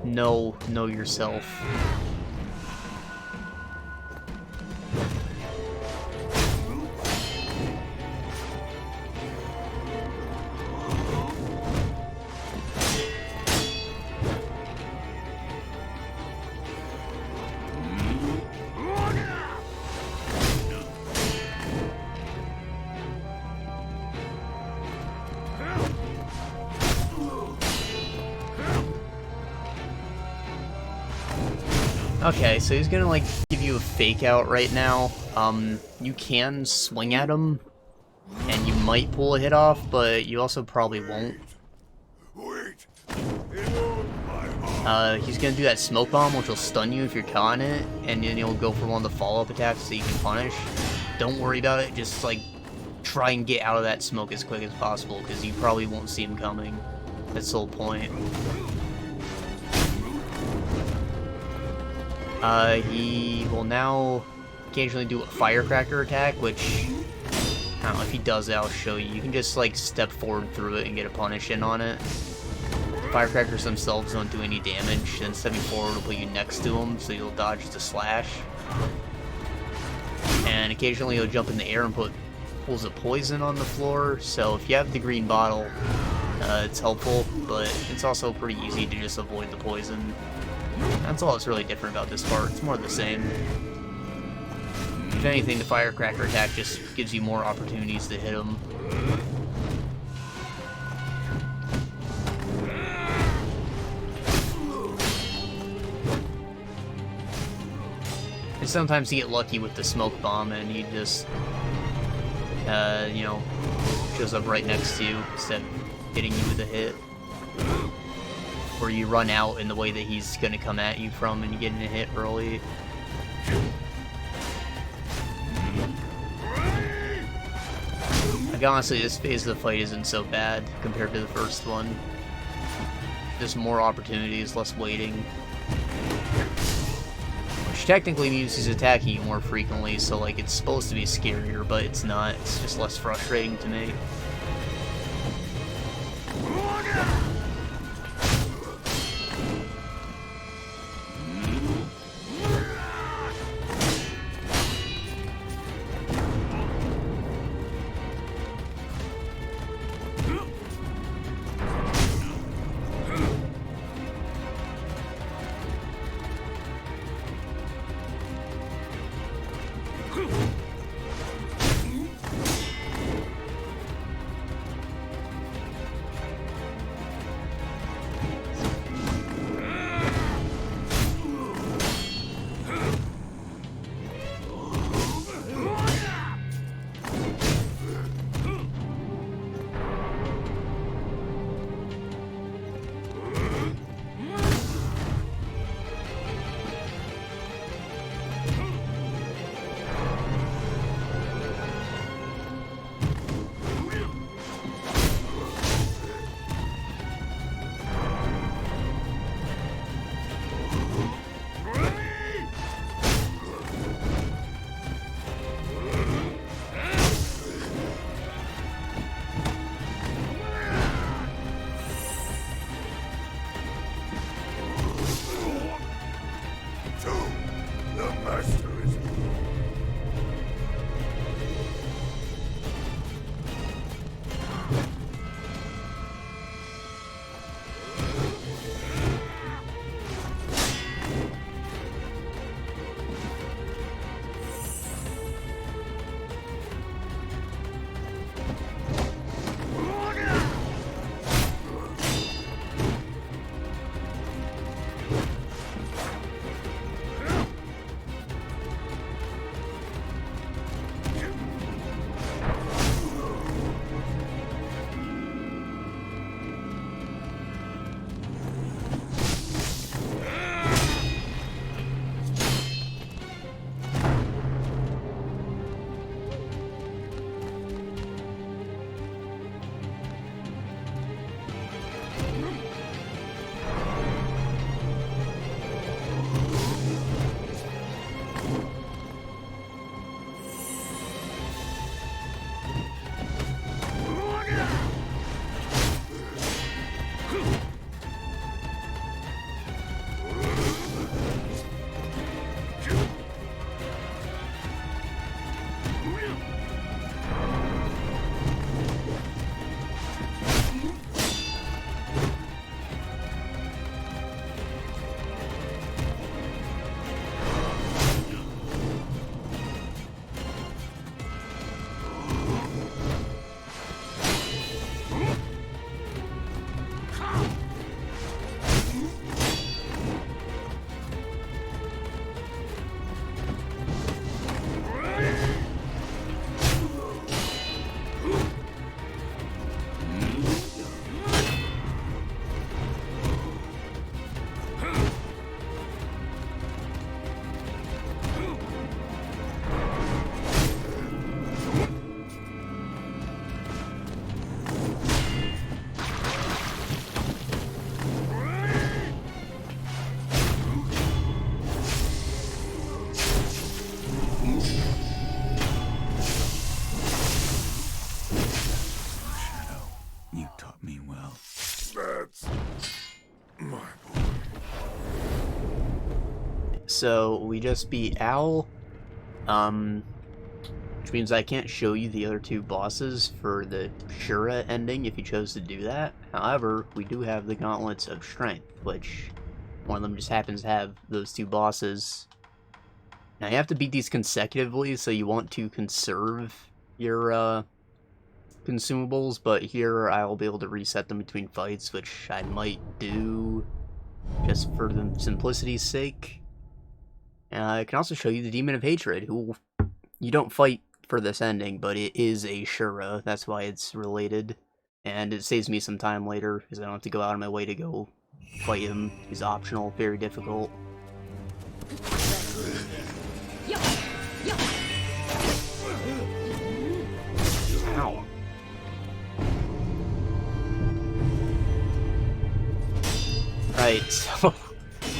know yourself. Okay, so he's gonna, like, give you a fake out right now. You can swing at him, and you might pull a hit off, but you also probably won't. He's gonna do that smoke bomb, which will stun you if you're caught in it, and then he'll go for one of the follow-up attacks that you can punish. Don't worry about it, just, like, try and get out of that smoke as quick as possible, because you probably won't see him coming. That's the whole point. He will now occasionally do a firecracker attack, which, I don't know, if he does it, I'll show you. You can just, like, step forward through it and get a punish in on it. Firecrackers themselves don't do any damage, and stepping forward will put you next to him, so you'll dodge the slash. And occasionally he'll jump in the air and put pools of poison on the floor, so if you have the green bottle, it's helpful, but it's also pretty easy to just avoid the poison. That's all that's really different about this part. It's more the same. If anything, the firecracker attack just gives you more opportunities to hit him. And sometimes you get lucky with the smoke bomb and he just, you know, shows up right next to you instead of hitting you with a hit. Or you run out in the way that he's going to come at you from and you get in a hit early. Like, honestly, this phase of the fight isn't so bad compared to the first one. Just more opportunities, less waiting. Which technically means he's attacking you more frequently, so like it's supposed to be scarier, but it's not. It's just less frustrating to me. so we just beat Owl, which means I can't show you the other two bosses for the Shura ending if you chose to do that. However, we do have the Gauntlets of Strength, which one of them just happens to have those two bosses. Now you have to beat these consecutively, so you want to conserve your consumables, but here I will be able to reset them between fights, which I might do just for the simplicity's sake. I can also show you the Demon of Hatred, who you don't fight for this ending, but it is a Shura, that's why it's related. And it saves me some time later, because I don't have to go out of my way to go fight him. He's optional, very difficult. Ow. Right, so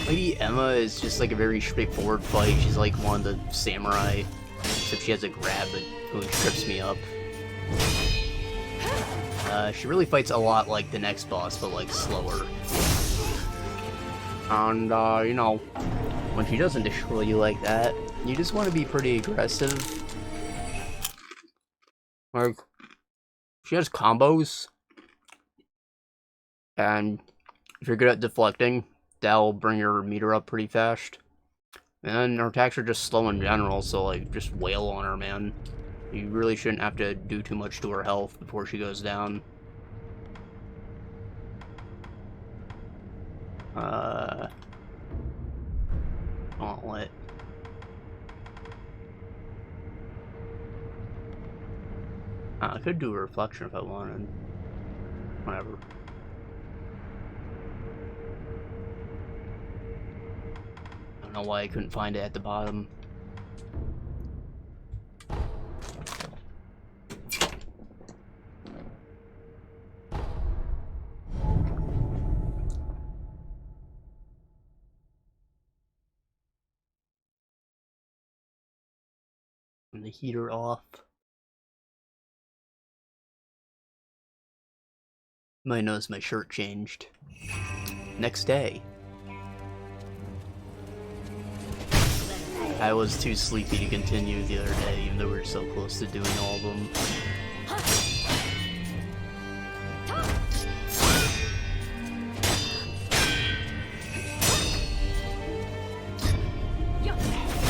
Lady Emma is just like a very straightforward fight. She's like one of the samurai, except she has a grab that really trips me up. She really fights a lot like the next boss, but like slower. And, you know, when she doesn't destroy you like that, you just want to be pretty aggressive. Like, she has combos, and if you're good at deflecting, that'll bring your meter up pretty fast. And her attacks are just slow in general, so like, just wail on her, man. You really shouldn't have to do too much to her health before she goes down. Gauntlet. I could do a reflection if I wanted. Whatever. I don't know why I couldn't find it at the bottom. The heater off. You might notice my shirt changed. Next day. I was too sleepy to continue the other day, even though we were so close to doing all of them.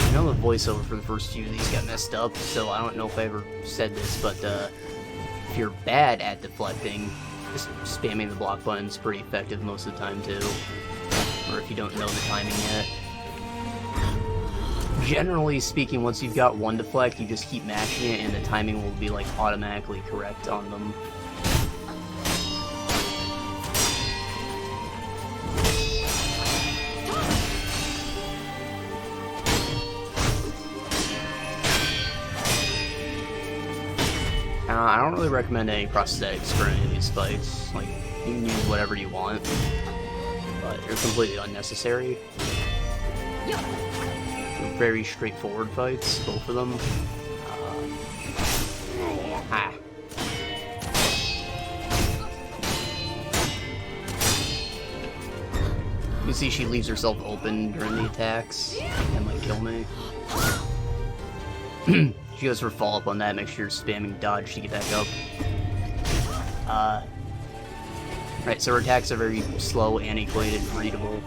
I know the voiceover for the first few of these got messed up, so I don't know if I ever said this, but if you're bad at deflecting, just spamming the block button is pretty effective most of the time too. Or if you don't know the timing yet. Generally speaking, once you've got one deflect, you just keep mashing it and the timing will be like automatically correct on them. I don't really recommend any prosthetics for any of these fights. Like, you can use whatever you want, but they're completely unnecessary. They're very straightforward fights, both of them. You see she leaves herself open during the attacks. That might kill me. She goes for follow-up on that, make sure you're spamming dodge to get back up. Right, so her attacks are very slow, antiquated, readable.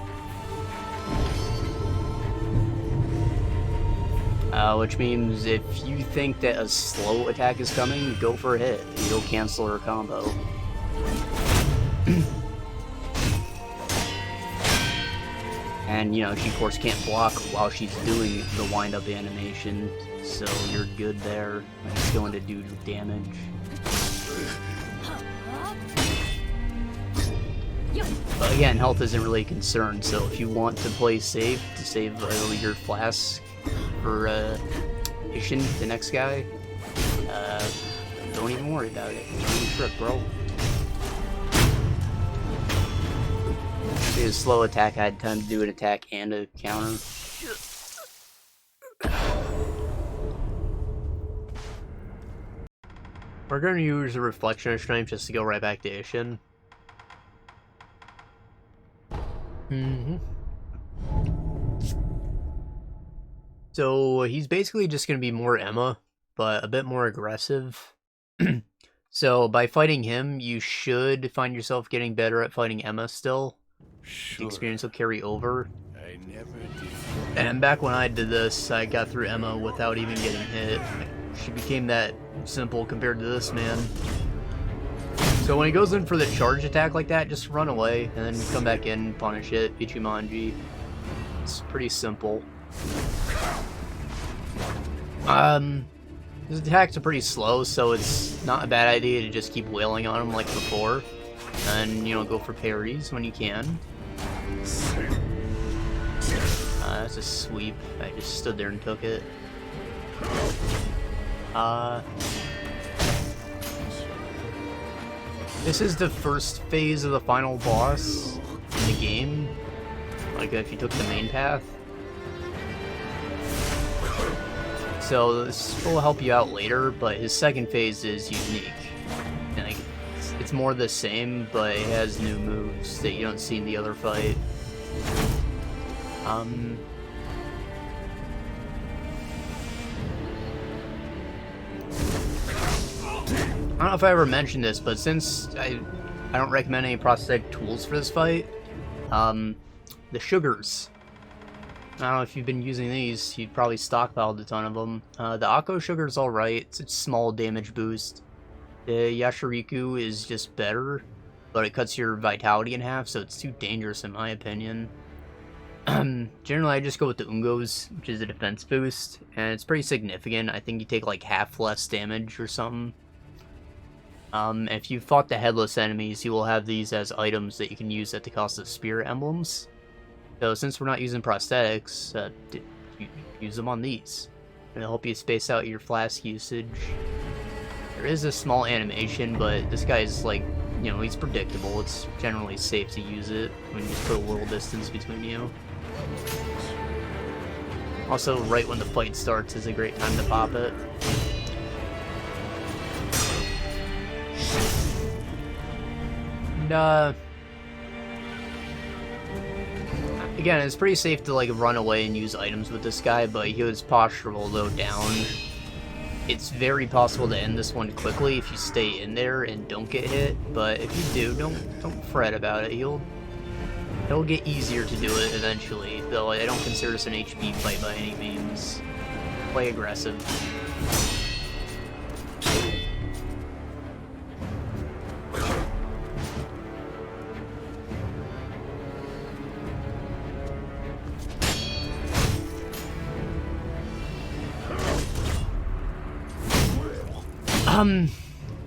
Which means if you think that a slow attack is coming, go for a hit. You'll cancel her combo. And, you know, she of course can't block while she's doing the wind-up animation, so you're good there. It's going to do damage. But again, health isn't really a concern, so if you want to play safe, to save your flask for Isshin, the next guy, don't even worry about it. Just do the trip, bro. A slow attack, I had time to do an attack and a counter. We're gonna use a reflection of strength just to go right back to Isshin. So he's basically just going to be more Emma, but a bit more aggressive. So by fighting him, you should find yourself getting better at fighting Emma still. The experience will carry over.
I never did.
And back when I did this, I got through Emma without even getting hit. She became that simple compared to this man. So when he goes in for the charge attack like that, just run away and then come back in, punish it, Ichimonji. It's pretty simple. His attacks are pretty slow, so it's not a bad idea to just keep wailing on him like before. And, you know, go for parries when you can. That's a sweep. I just stood there and took it. This is the first phase of the final boss in the game. Like if you took the main path. So this will help you out later, but his second phase is unique. And like, it's more the same, but it has new moves that you don't see in the other fight. I don't know if I ever mentioned this, but since I don't recommend any prosthetic tools for this fight, the sugars. I don't know if you've been using these, you've probably stockpiled a ton of them. The Akko sugar's alright, it's a small damage boost. The Yashiriku is just better, but it cuts your vitality in half, so it's too dangerous in my opinion. Generally I just go with the Ungos, which is a defense boost, and it's pretty significant. I think you take like half less damage or something. If you fought the headless enemies, you will have these as items that you can use at the cost of spirit emblems. So since we're not using prosthetics, you use them on these. It'll help you space out your flask usage. There is a small animation, but this guy's like, you know, he's predictable. It's generally safe to use it when you just put a little distance between you. Also, right when the fight starts is a great time to pop it. And, again, it's pretty safe to like run away and use items with this guy, but his posture will go down. It's very possible to end this one quickly if you stay in there and don't get hit, but if you do, don't fret about it. It'll get easier to do it eventually, though I don't consider this an HP fight by any means. Play aggressive.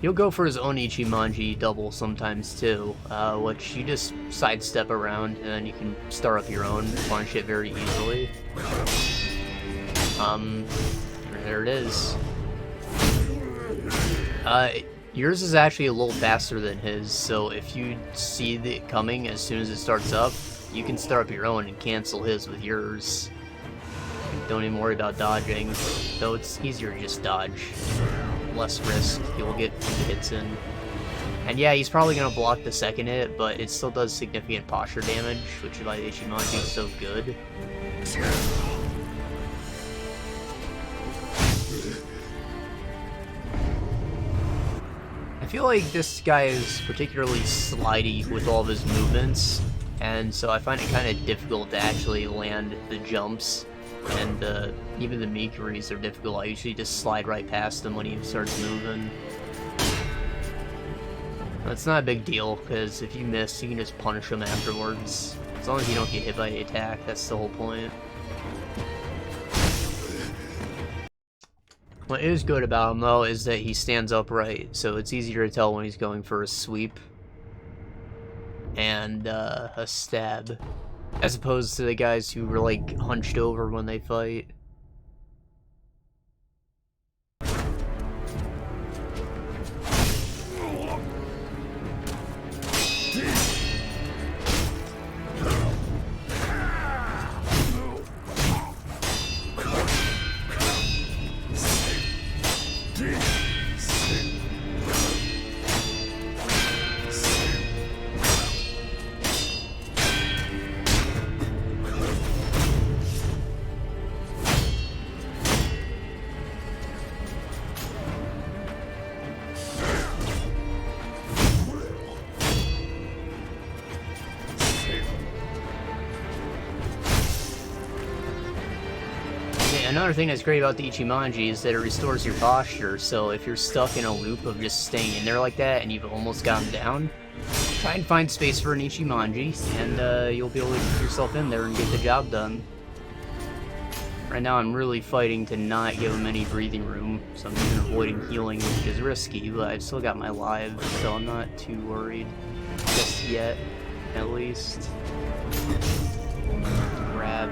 He'll go for his own Ichimonji double sometimes too, which you just sidestep around and then you can start up your own, punish it very easily. There it is. Yours is actually a little faster than his, so if you see it coming as soon as it starts up, you can start up your own and cancel his with yours. Don't even worry about dodging, though it's easier to just dodge. Less risk, you'll get hits in. And yeah, he's probably going to block the second hit, but it still does significant posture damage, which is why the Ichimonji is so good. I feel like this guy is particularly slidey with all of his movements, and so I find it kind of difficult to actually land the jumps. And even the Mikuris are difficult. I usually just slide right past him when he starts moving. It's not a big deal, because if you miss, you can just punish him afterwards. As long as you don't get hit by the attack, that's the whole point. What is good about him, though, is that he stands upright, so it's easier to tell when he's going for a sweep and a stab. As opposed to the guys who were like hunched over when they fight. another thing that's great about the Ichimonji is that it restores your posture, so if you're stuck in a loop of just staying in there like that and you've almost gotten down, try and find space for an Ichimonji, and you'll be able to get yourself in there and get the job done. Right now I'm really fighting to not give him any breathing room, so I'm even avoiding healing, which is risky, but I've still got my lives, so I'm not too worried. Just yet, at least. Grab.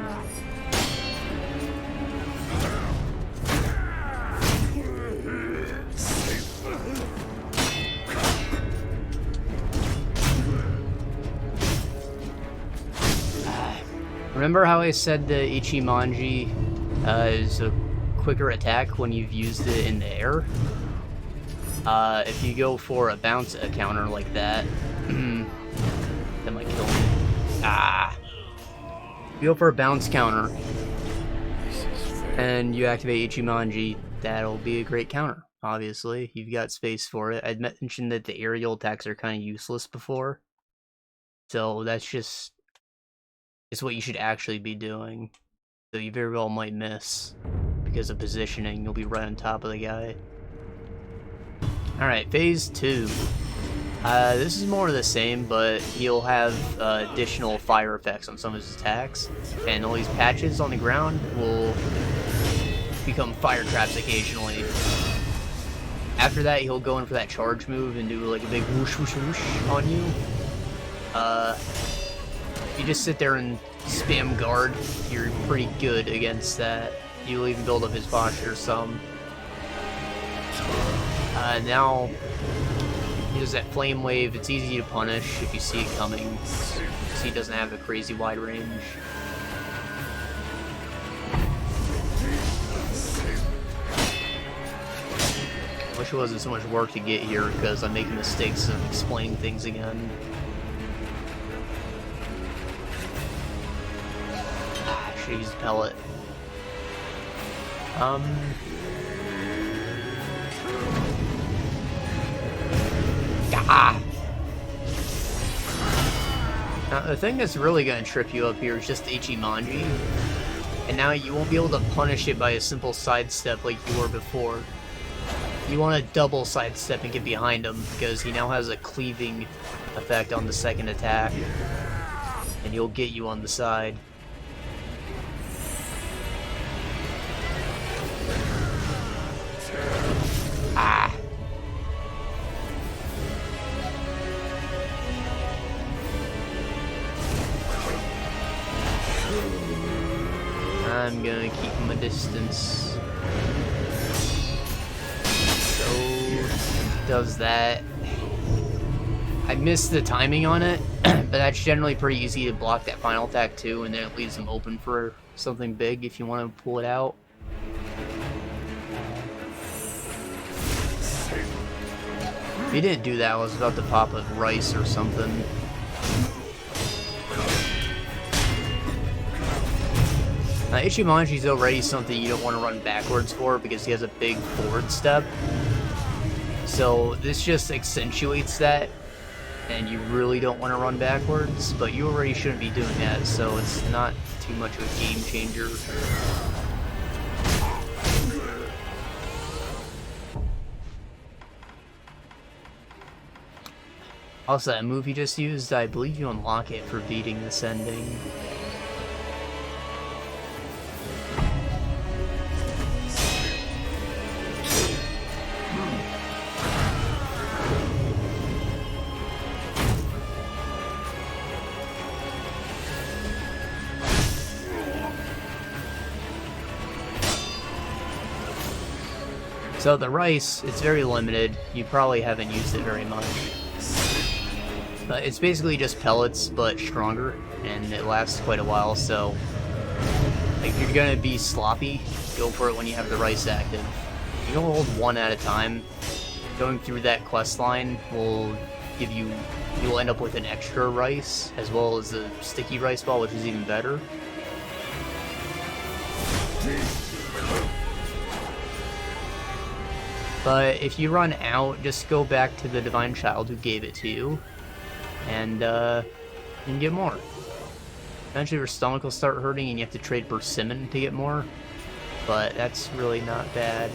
Remember how I said the Ichimonji is a quicker attack when you've used it in the air? If you go for a bounce counter like that, that might kill me. Ah! If you go for a bounce counter, and you activate Ichimonji, that'll be a great counter, obviously. You've got space for it. I'd mentioned that the aerial attacks are kind of useless before, so that's just... it's what you should actually be doing. So you very well might miss because of positioning. You'll be right on top of the guy. Alright, phase 2. This is more of the same, but he'll have additional fire effects on some of his attacks. And all these patches on the ground will become fire traps occasionally. After that, he'll go in for that charge move and do like a big whoosh whoosh whoosh on you. You just sit there and spam guard, you're pretty good against that. You'll even build up his posture some. Now, he does that flame wave. It's easy to punish if you see it coming, because he doesn't have a crazy wide range. Wish it wasn't so much work to get here, because I'm making mistakes of explaining things again. Use pellet. Now, the thing that's really going to trip you up here is just Ichimonji, and now you won't be able to punish it by a simple sidestep like you were before. You want to double sidestep and get behind him, because he now has a cleaving effect on the second attack, and he'll get you on the side. Ah. I'm gonna keep him a distance. So, does that. I missed the timing on it, but that's generally pretty easy to block that final attack too, and then it leaves him open for something big if you want to pull it out. If he didn't do that, I was about to pop a rice or something. Now, Ichimonji's already something you don't want to run backwards for because he has a big forward step. So this just accentuates that, and you really don't want to run backwards, but you already shouldn't be doing that, so it's not too much of a game changer. Also, that move you just used, I believe you unlock it for beating this ending. So the rice, it's very limited. You probably haven't used it very much. It's basically just pellets, but stronger, and it lasts quite a while, so like, if you're gonna be sloppy, go for it when you have the rice active. You can hold one at a time. Going through that quest line will give you, you'll end up with an extra rice, as well as a sticky rice ball, which is even better. But if you run out, just go back to the Divine Child who gave it to you, and you can get more. Eventually your stomach will start hurting and you have to trade persimmon to get more. but that's really not bad.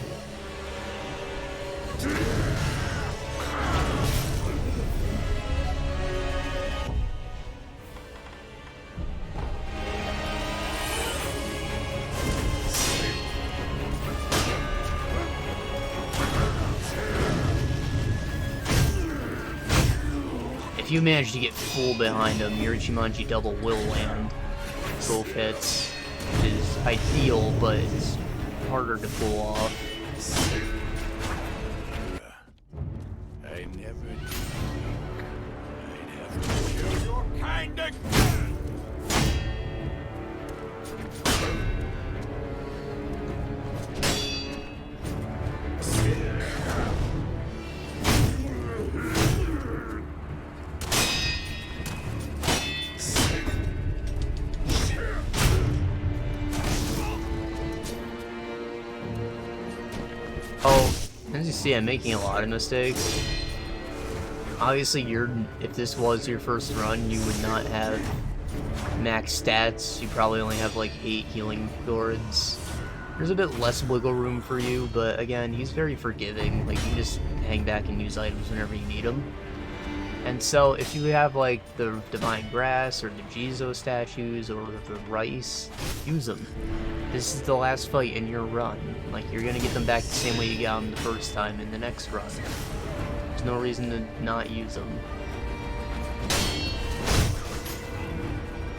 If you manage to get full behind him, your Ichimonji double will land both hits, which is ideal, but it's harder to pull off.
I never knew I'd have to kill your kind again.
Oh, as you see, I'm making a lot of mistakes. Obviously, if this was your first run, you would not have max stats. You probably only have like 8 healing gourds. There's a bit less wiggle room for you, but again, he's very forgiving. Like, you can just hang back and use items whenever you need them. And so, if you have like the Divine Grass or the Jizo statues or the Rice, use them. This is the last fight in your run. Like, you're gonna get them back the same way you got them the first time in the next run. There's no reason to not use them.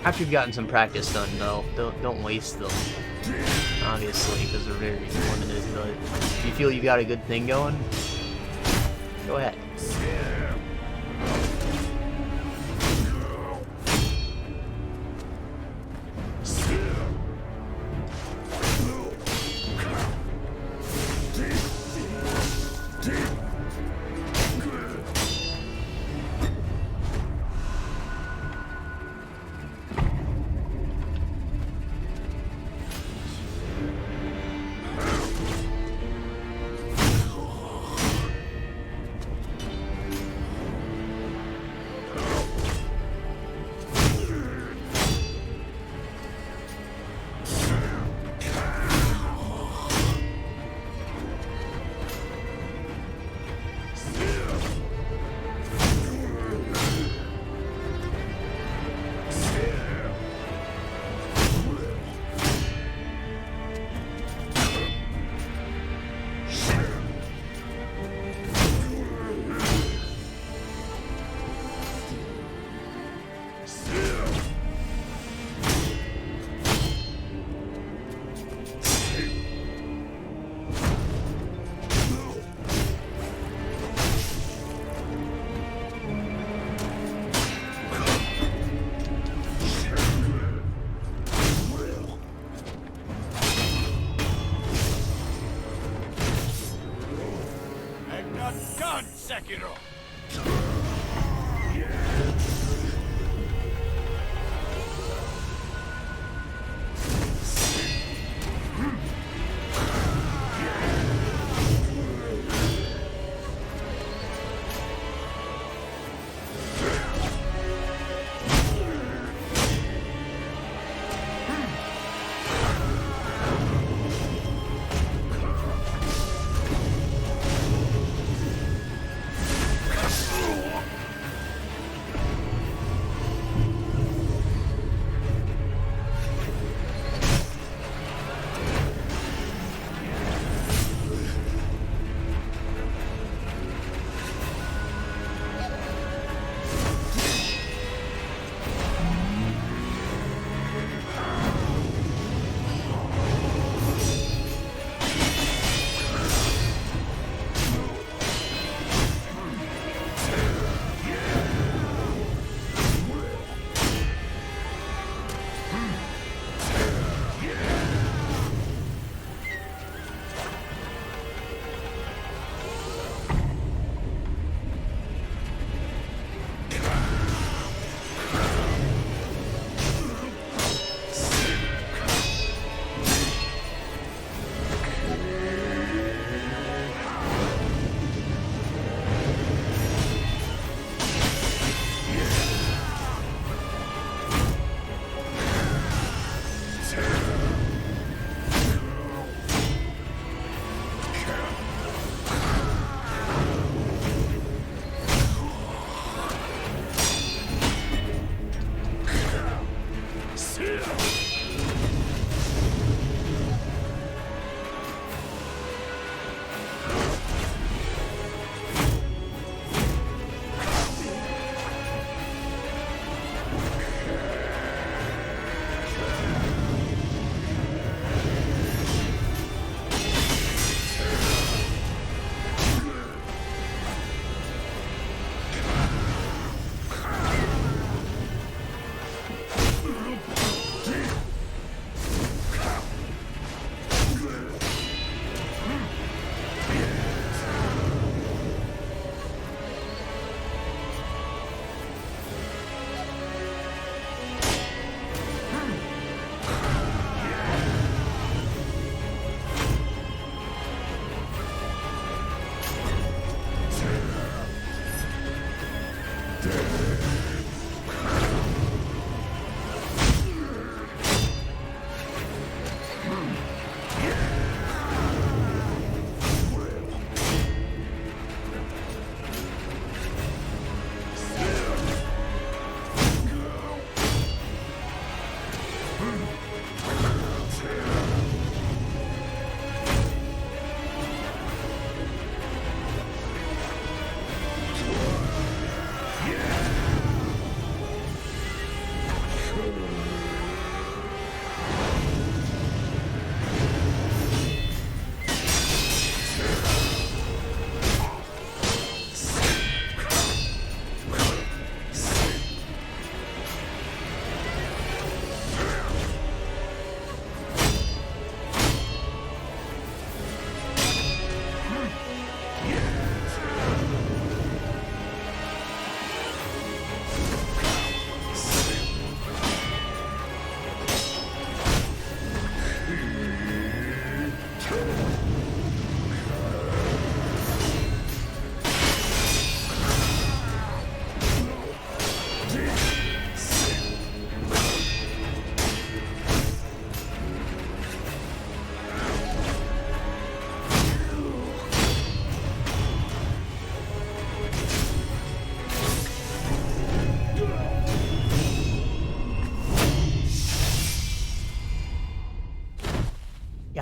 After you've gotten some practice done, though, don't waste them. Obviously, because they're very limited, but if you feel you got a good thing going, go ahead.
Done, Sekiro!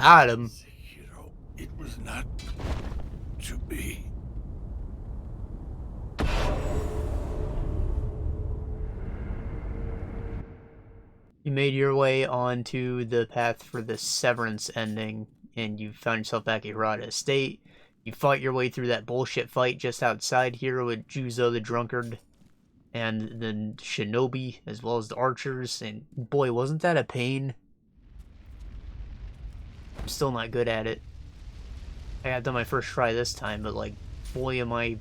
Got him.
Sekiro, it was not to be.
You made your way onto the path for the Severance ending, and you found yourself back at Hirata Estate. You fought your way through that bullshit fight just outside here with Juzo the Drunkard, and then Shinobi, as well as the archers, and boy, wasn't that a pain. I'm still not good at it. I got done my first try this time, but like, boy am I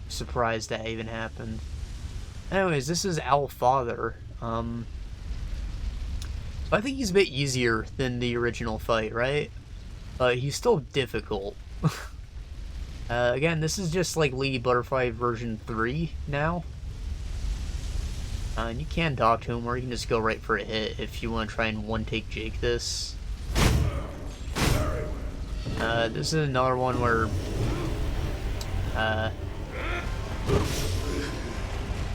surprised that even happened. Anyways, this is Owl Father. I think he's a bit easier than the original fight, right? But he's still difficult. Again, this is just like Lady Butterfly version 3 now. And you can talk to him, or you can just go right for a hit if you want to try and one-take Jake this. This is another one where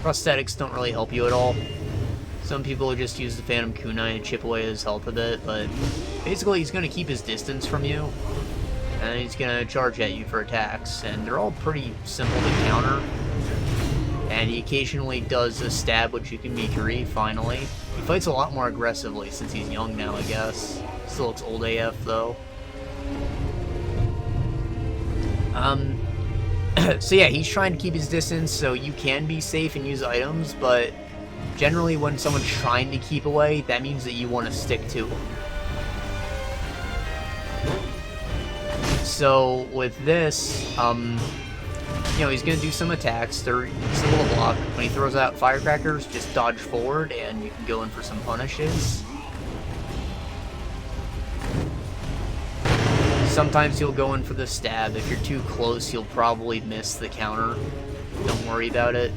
prosthetics don't really help you at all. Some people just use the Phantom Kunai to chip away his health a bit, but basically he's going to keep his distance from you, and he's going to charge at you for attacks, and they're all pretty simple to counter. And he occasionally does a stab, which you can Mikiri, finally. He fights a lot more aggressively since he's young now, I guess. Still looks old AF, though. So yeah, he's trying to keep his distance, so you can be safe and use items, but generally when someone's trying to keep away, that means that you want to stick to him. So with this, you know, he's going to do some attacks. They're simple to block. When he throws out firecrackers, just dodge forward and you can go in for some punishes. Sometimes you'll go in for the stab. If you're too close, you'll probably miss the counter. Don't worry about it.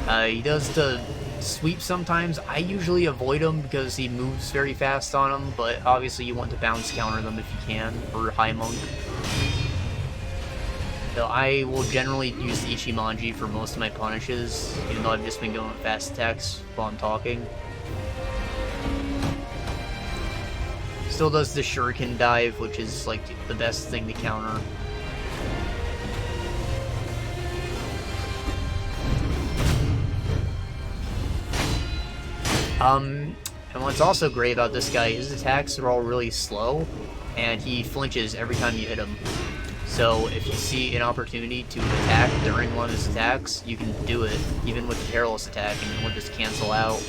He does the sweep sometimes. I usually avoid him because he moves very fast on him, but obviously you want to bounce counter them if you can, for High Monk. So I will generally use the Ichimonji for most of my punishes, even though I've just been going with fast attacks while I'm talking. Still does the shuriken dive, which is like the best thing to counter. And what's also great about this guy, his attacks are all really slow, and he flinches every time you hit him. So if you see an opportunity to attack during one of his attacks, you can do it, even with the perilous attack, and it will just cancel out.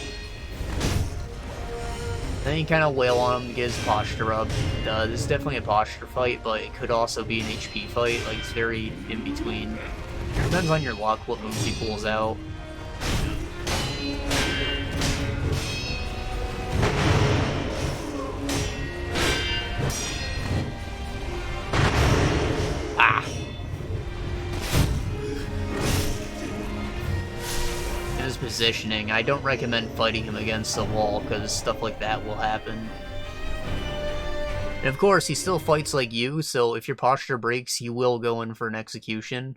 Then you kind of wail on him to get his posture up. This is definitely a posture fight, but it could also be an HP fight. Like, it's very in between. Depends on your luck, what moves he pulls out. Ah! His positioning, I don't recommend fighting him against the wall, because stuff like that will happen. And of course, he still fights like you, so if your posture breaks, he will go in for an execution.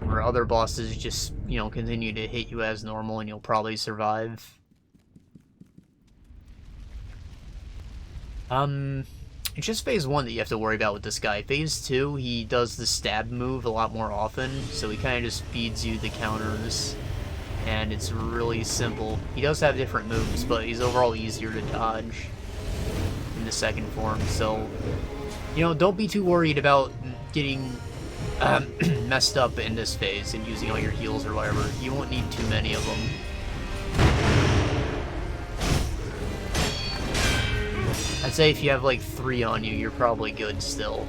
Where other bosses just, you know, continue to hit you as normal and you'll probably survive. It's just phase 1 that you have to worry about with this guy. Phase 2, he does the stab move a lot more often, so he kind of just feeds you the counters, and it's really simple. He does have different moves, but he's overall easier to dodge in the second form, so, you know, don't be too worried about getting messed up in this phase and using all your heals or whatever. You won't need too many of them. I'd say if you have like 3 on you, you're probably good still.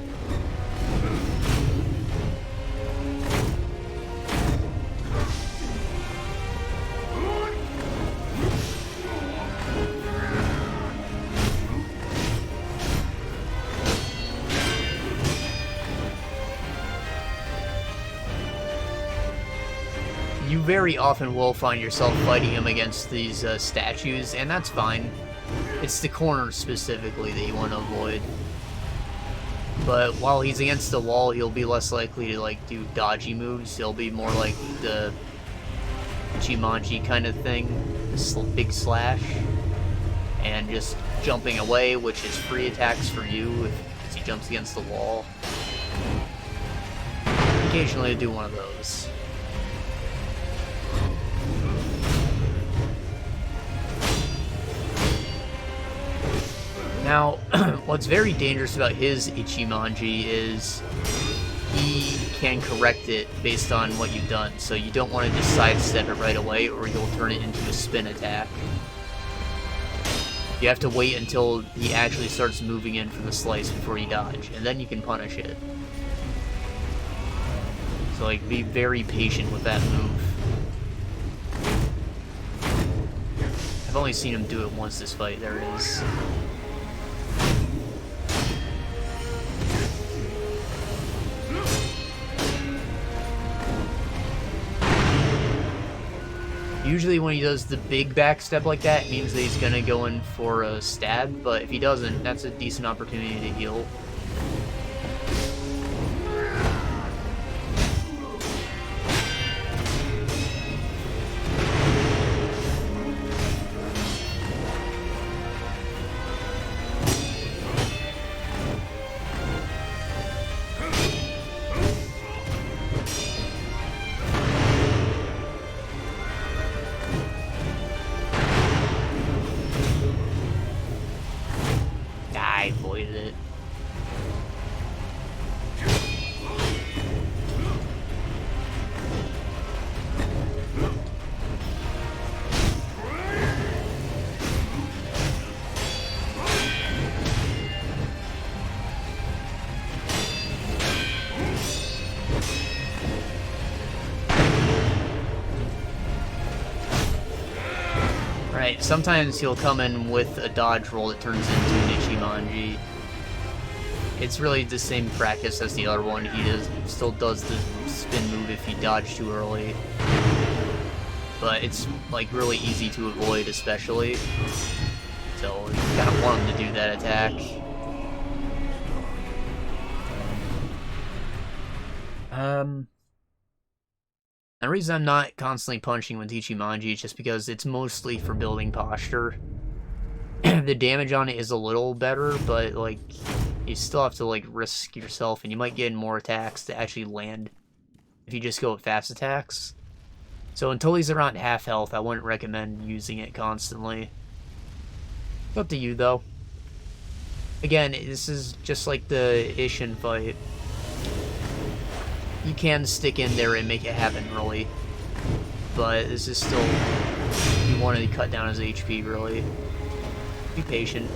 You very often will find yourself fighting him against these statues, and that's fine. It's the corners specifically that you want to avoid. But while he's against the wall, he'll be less likely to like do dodgy moves. He'll be more like the Ichimonji kind of thing, big slash. and just jumping away, which is free attacks for you if he jumps against the wall. Occasionally I do one of those. Now, what's very dangerous about his Ichimonji is he can correct it based on what you've done, so you don't want to just sidestep it right away or you'll turn it into a spin attack. You have to wait until he actually starts moving in for the slice before you dodge, and then you can punish it. So, like, be very patient with that move. I've only seen him do it once this fight. There it is. Usually when he does the big back step like that, it means that he's gonna go in for a stab, but if he doesn't, that's a decent opportunity to heal. I avoided it. Right, sometimes he'll come in with a dodge roll that turns into an Ichimonji. It's really the same practice as the other one. He still does the spin move if you dodge too early. But it's like really easy to avoid, especially. So you kind of want him to do that attack. The reason I'm not constantly punching with Ichimonji is just because it's mostly for building posture. The damage on it is a little better, but like you still have to like risk yourself, and you might get more attacks to actually land if you just go with fast attacks. So until he's around half health, I wouldn't recommend using it constantly. It's up to you though. Again, this is just like the Isshin fight. You can stick in there and make it happen early, but this is still, you want to cut down his HP really. Be patient.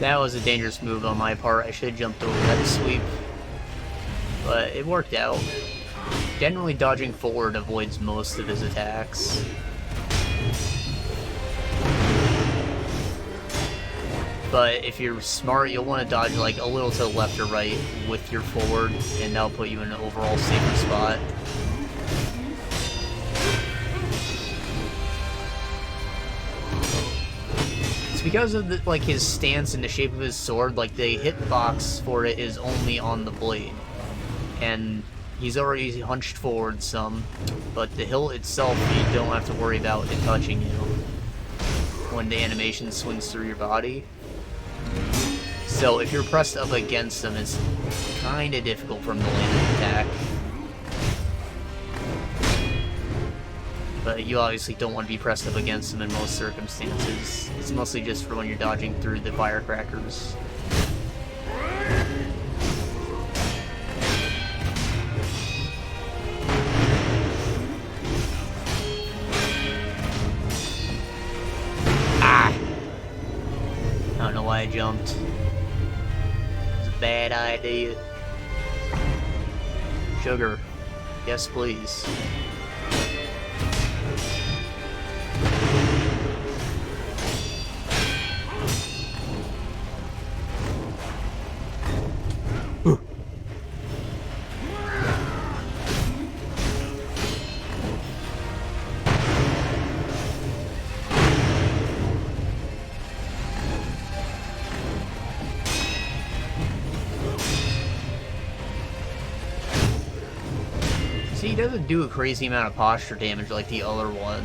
That was a dangerous move on my part. I should have jumped over that sweep. But it worked out. Generally, dodging forward avoids most of his attacks. But if you're smart, you'll want to dodge like a little to the left or right with your forward, and that'll put you in an overall safer spot. Because of the, like his stance and the shape of his sword, like the hitbox for it is only on the blade, and he's already hunched forward some, but the hilt itself you don't have to worry about it touching you when the animation swings through your body. So if you're pressed up against him, it's kind of difficult for him to land an attack. But you obviously don't want to be pressed up against him in most circumstances. It's mostly just for when you're dodging through the firecrackers. I jumped. It's a bad idea. Sugar. Yes, please. See, he doesn't do a crazy amount of posture damage like the other one.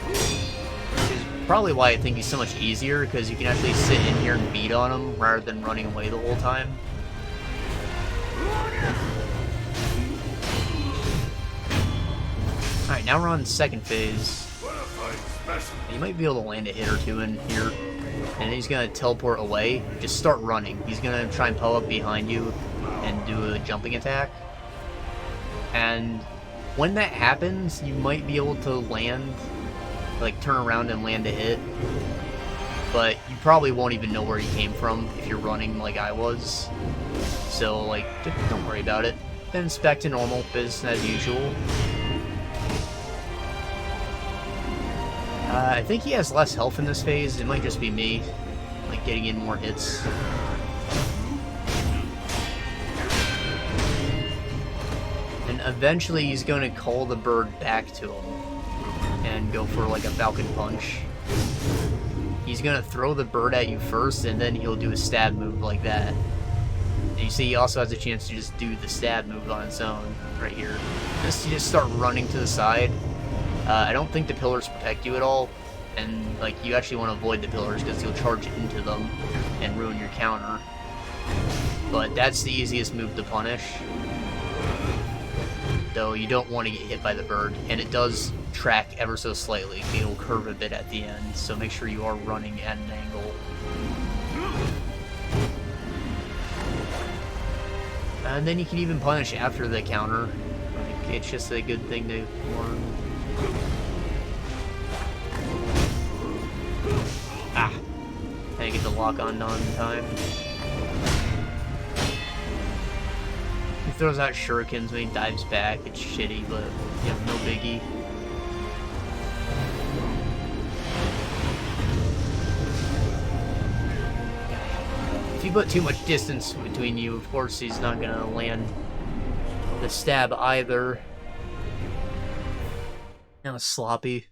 Which is probably why I think he's so much easier, because you can actually sit in here and beat on him rather than running away the whole time. Alright, now we're on second phase. You might be able to land a hit or two in here. And then he's going to teleport away. Just start running. He's going to try and pop up behind you and do a jumping attack. And when that happens, you might be able to land, like turn around and land a hit. But you probably won't even know where he came from if you're running like I was. So, like, just don't worry about it. Then it's back to normal, business as usual. I think he has less health in this phase. It might just be me, like, getting in more hits. And eventually he's going to call the bird back to him and go for, like, a falcon punch. He's going to throw the bird at you first, and then he'll do a stab move like that. And you see he also has a chance to just do the stab move on its own, right here. Just start running to the side. I don't think the pillars protect you at all, and like you actually want to avoid the pillars because you'll charge into them and ruin your counter. But that's the easiest move to punish, though you don't want to get hit by the bird, and it does track ever so slightly. It'll curve a bit at the end, so make sure you are running at an angle. And then you can even punish after the counter. Like, it's just a good thing to learn. Ah! I didn't get the lock on in time. He throws out shurikens when he dives back. It's shitty, but yeah, no biggie. If you put too much distance between you, of course he's not gonna land the stab either. That was sloppy.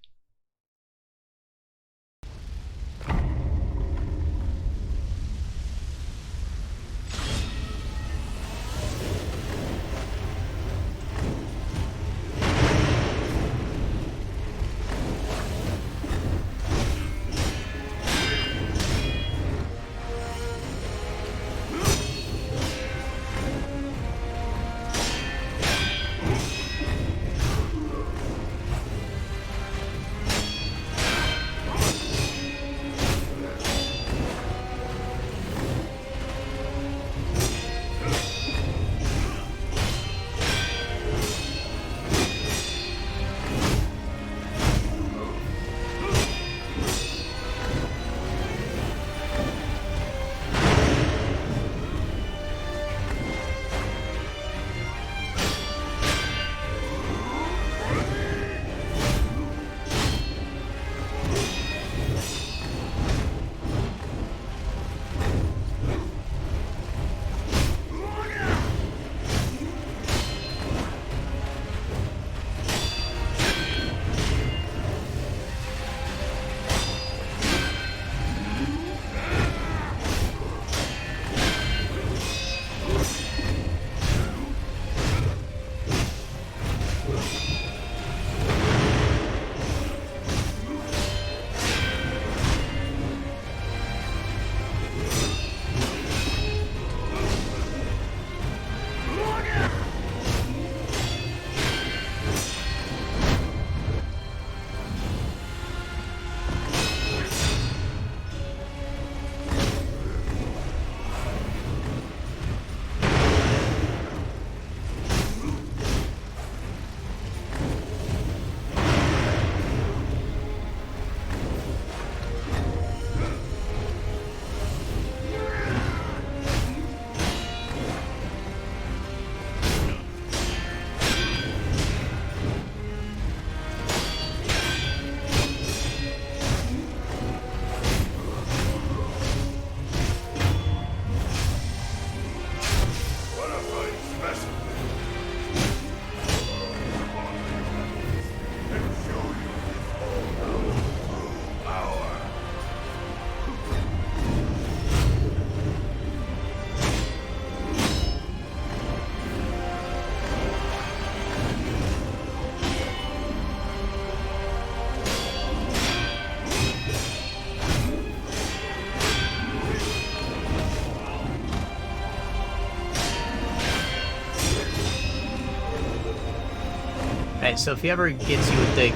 Alright, so if he ever gets you with the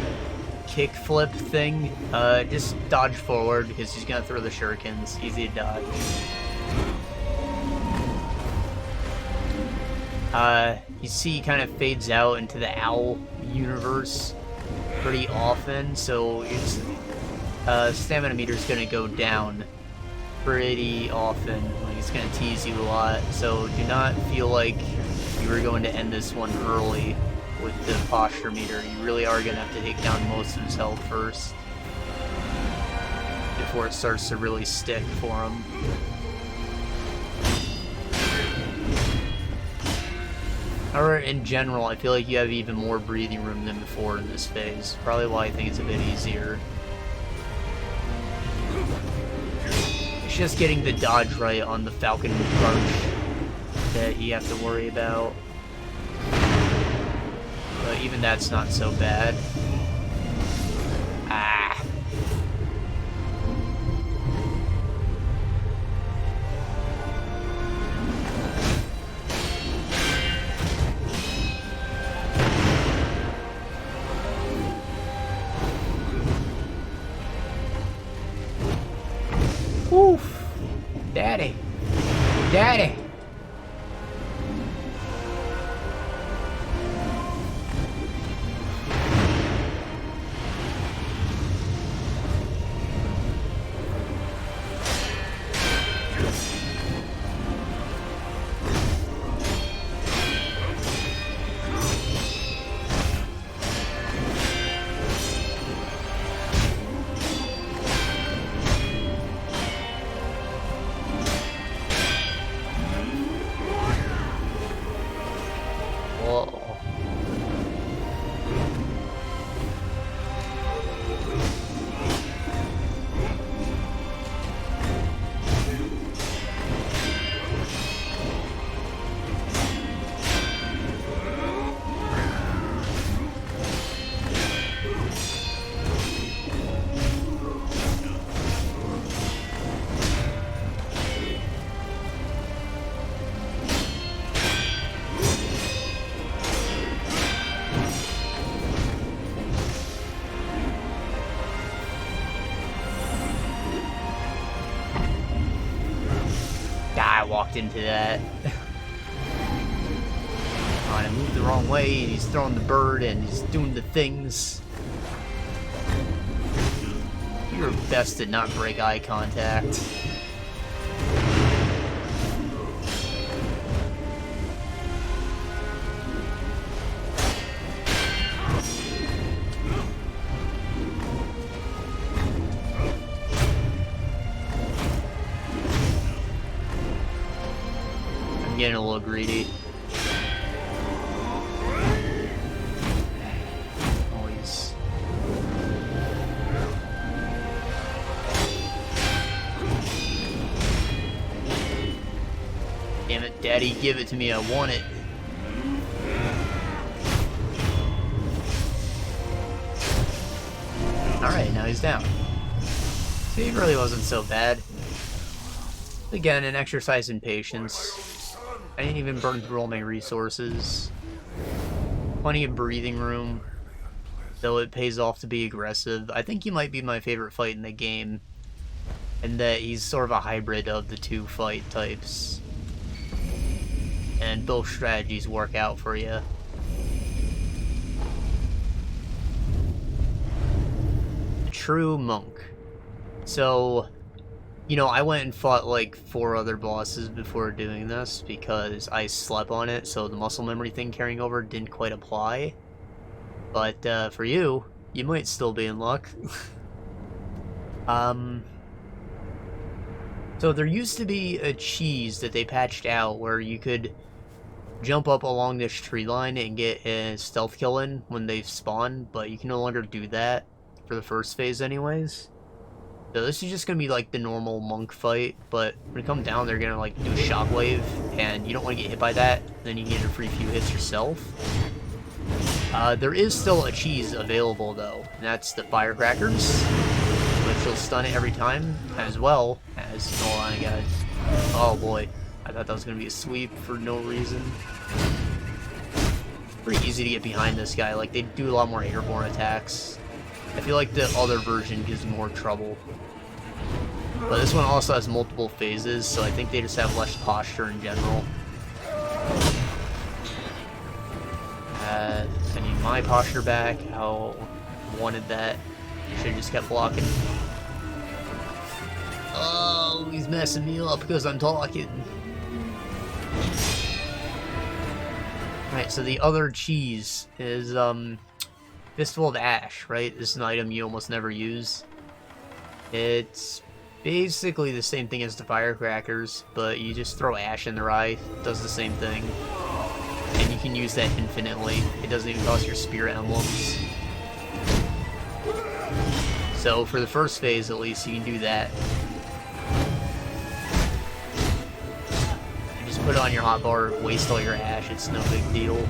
kick flip thing, just dodge forward because he's gonna throw the shurikens. Easy to dodge. You see he kind of fades out into the owl universe pretty often, so its stamina meter's gonna go down pretty often. Like, it's gonna tease you a lot, so do not feel like you were going to end this one early with the posture meter. You really are gonna have to take down most of his health first before it starts to really stick for him. However, in general, I feel like you have even more breathing room than before in this phase. Probably why I think it's a bit easier. It's just getting the dodge right on the Falcon Crunch that you have to worry about. But even that's not so bad. Ah. Oof. Daddy. Daddy. I walked into that. I moved the wrong way, and he's throwing the bird, and he's doing the things. You're best to not break eye contact. Getting a little greedy. Always. Damn it, Daddy, give it to me. I want it. Alright, now he's down. See, it really wasn't so bad. Again, an exercise in patience. I didn't even burn through all my resources. Plenty of breathing room, though it pays off to be aggressive. I think he might be my favorite fight in the game, and that he's sort of a hybrid of the two fight types. And both strategies work out for you. A true monk. So, you know, I went and fought like 4 other bosses before doing this because I slept on it, so the muscle memory thing carrying over didn't quite apply. But for you, you might still be in luck. So there used to be a cheese that they patched out where you could jump up along this tree line and get a stealth kill in when they spawn, but you can no longer do that for the first phase anyways. So this is just gonna be like the normal monk fight, but when you come down, they're gonna like do a shockwave, and you don't want to get hit by that. Then you get a free few hits yourself. There is still a cheese available though, and that's the firecrackers, which will stun it every time, as well as. Hold on, guys. Oh boy, I thought that was gonna be a sweep for no reason. pretty easy to get behind this guy. Like, they do a lot more airborne attacks. I feel like the other version gives more trouble. But this one also has multiple phases, so I think they just have less posture in general. I need my posture back. How wanted that. Should've just kept blocking. Oh, he's messing me up because I'm talking. Alright, so the other cheese is, Fistful of Ash, right? This is an item you almost never use. It's basically the same thing as the firecrackers, but you just throw ash in their eye. It does the same thing. And you can use that infinitely. It doesn't even cost your spirit emblems. So for the first phase, at least, you can do that. You just put it on your hotbar, waste all your ash, it's no big deal.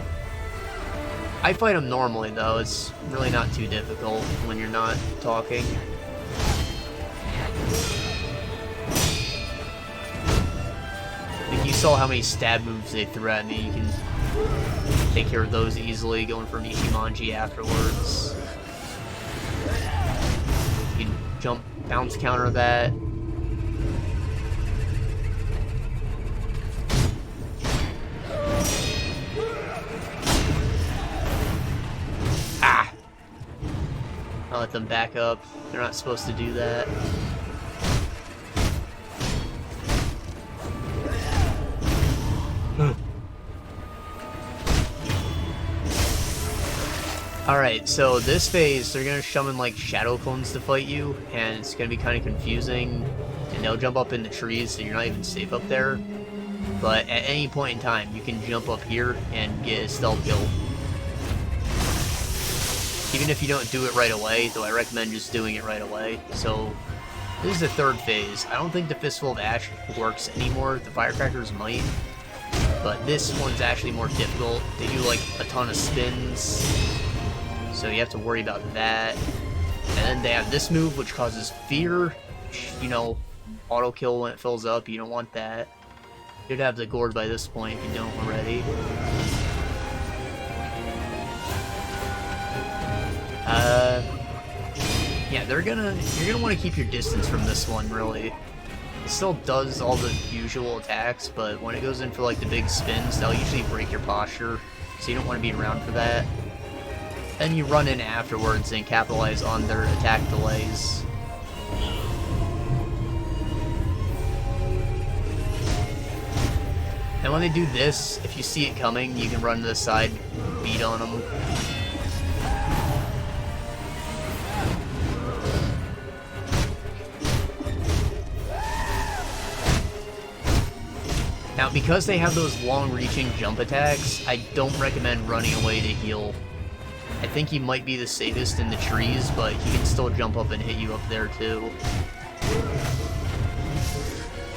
I fight him normally, though. It's really not too difficult when you're not talking. I think you saw how many stab moves they threw at me. You can take care of those easily, going for an Ichimonji afterwards. You can jump, bounce counter that. I'll let them back up. They're not supposed to do that. Alright, so this phase, they're gonna summon like shadow clones to fight you, and it's gonna be kind of confusing, and they'll jump up in the trees, so you're not even safe up there. But at any point in time, you can jump up here and get a stealth kill. Even if you don't do it right away, though I recommend just doing it right away. So, this is the third phase. I don't think the Fistful of Ash works anymore. The firecrackers might. But this one's actually more difficult. They do like a ton of spins. So you have to worry about that. And then they have this move, which causes fear. You know, auto kill when it fills up. You don't want that. You should have the gourd by this point if you don't already. Yeah, you're gonna want to keep your distance from this one, really. It still does all the usual attacks, but when it goes in for like the big spins, they'll usually break your posture, so you don't want to be around for that. Then you run in afterwards and capitalize on their attack delays. And when they do this, if you see it coming, you can run to the side, beat on them. Now, because they have those long-reaching jump attacks, I don't recommend running away to heal. I think he might be the safest in the trees, but he can still jump up and hit you up there, too.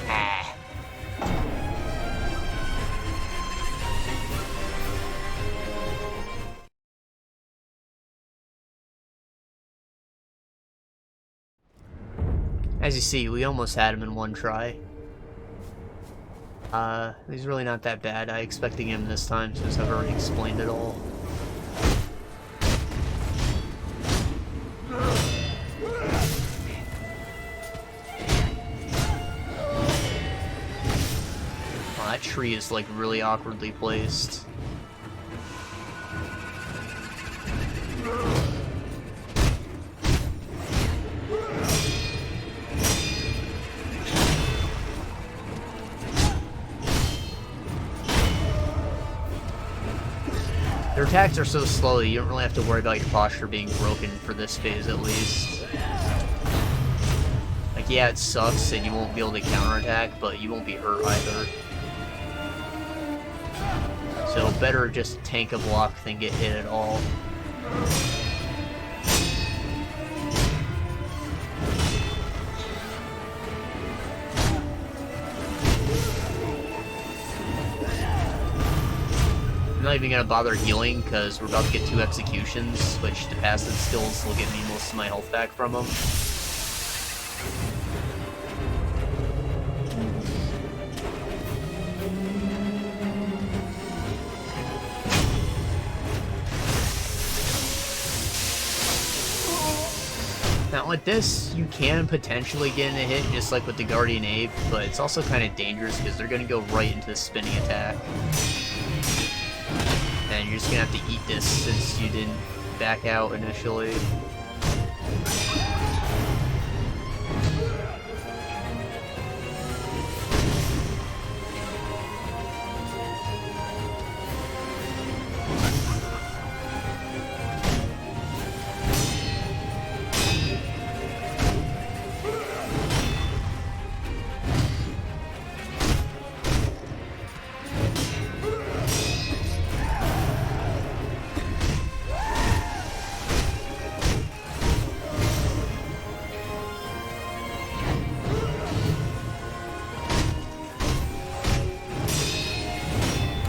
Ah. As you see, we almost had him in one try. He's really not that bad. I expected him this time since I've already explained it all. Oh, that tree is like really awkwardly placed. Their attacks are so slow that you don't really have to worry about your posture being broken for this phase, at least. Like, yeah, it sucks and you won't be able to counterattack, but you won't be hurt either. So, better just tank a block than get hit at all. I'm not even gonna bother healing because we're about to get 2 executions, which the passive skills will give me most of my health back from them. Now with this, you can potentially get in a hit, just like with the Guardian Ape, but it's also kind of dangerous because they're going to go right into the spinning attack. And you're just going to have to eat this since you didn't back out initially.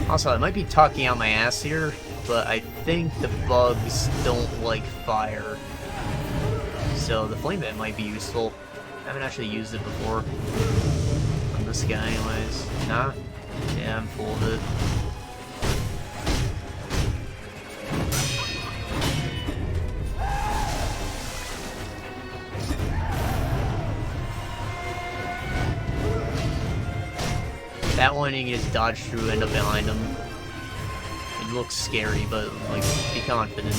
Also, I might be talking out my ass here, but I think the bugs don't like fire. So the flame bit might be useful. I haven't actually used it before. On this guy anyways. Nah? Yeah, I'm full of it. That one you can just dodge through, end up behind him. It looks scary, but like, be confident.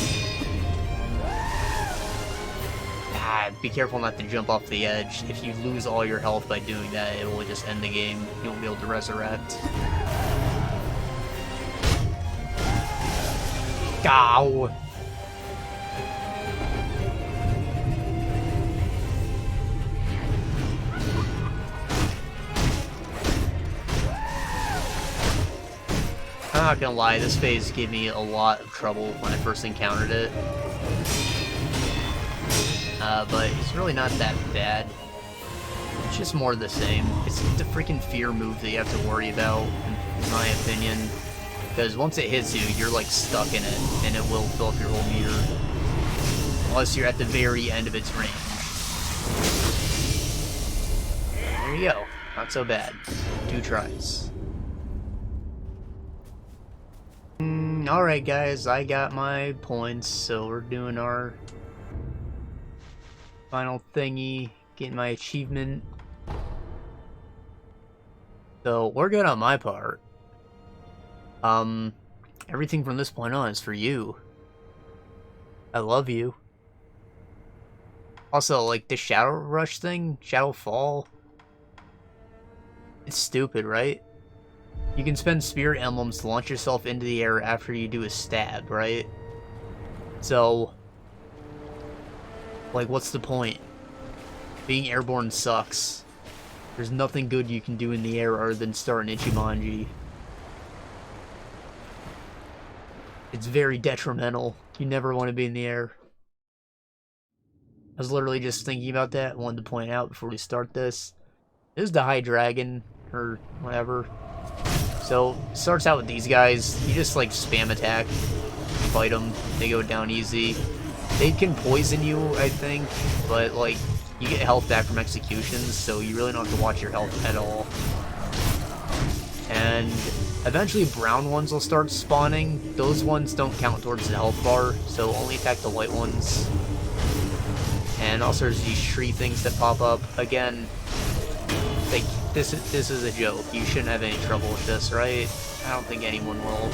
Be careful not to jump off the edge. If you lose all your health by doing that, it will just end the game. You won't be able to resurrect. Ow! I'm not gonna lie, this phase gave me a lot of trouble when I first encountered it. But it's really not that bad. It's just more the same. It's the freaking fear move that you have to worry about, in my opinion. Because once it hits you, you're like stuck in it, and it will fill up your whole meter. Unless you're at the very end of its range. There you go. Not so bad. 2 tries. Alright guys, I got my points, so we're doing our final thingy, getting my achievement. So, we're good on my part. Everything from this point on is for you. I love you. Also, like, the Shadow Rush thing, Shadow Fall, it's stupid, right? You can spend Spirit Emblems to launch yourself into the air after you do a stab, right? So, like, what's the point? Being airborne sucks. There's nothing good you can do in the air other than start an Ichimonji. It's very detrimental. You never want to be in the air. I was literally just thinking about that. I wanted to point out before we start this. This is the High Dragon, or whatever. So, it starts out with these guys. You just, like, spam attack. Fight them. They go down easy. They can poison you, I think, but, like, you get health back from executions, so you really don't have to watch your health at all. And eventually brown ones will start spawning. Those ones don't count towards the health bar, so only attack the white ones. And also there's these tree things that pop up. Again, like, this is a joke. You shouldn't have any trouble with this, right? I don't think anyone will.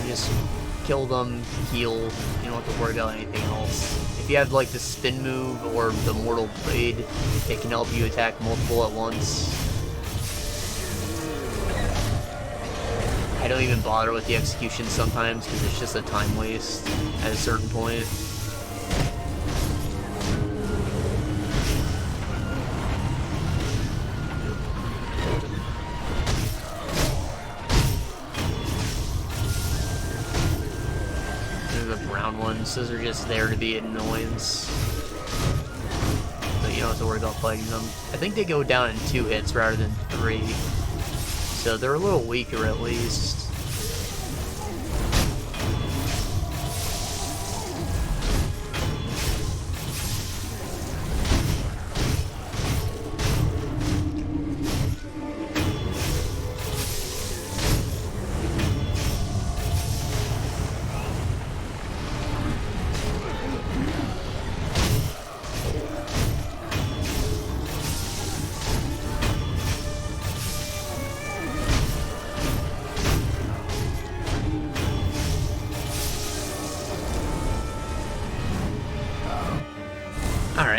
You just kill them, heal, you don't have to worry about anything else. If you have like the spin move or the Mortal Blade, it can help you attack multiple at once. I don't even bother with the execution sometimes because it's just a time waste at a certain point. Ones. Those are just there to be an annoyance. But you don't have to worry about fighting them. I think they go down in 2 hits rather than 3. So they're a little weaker at least.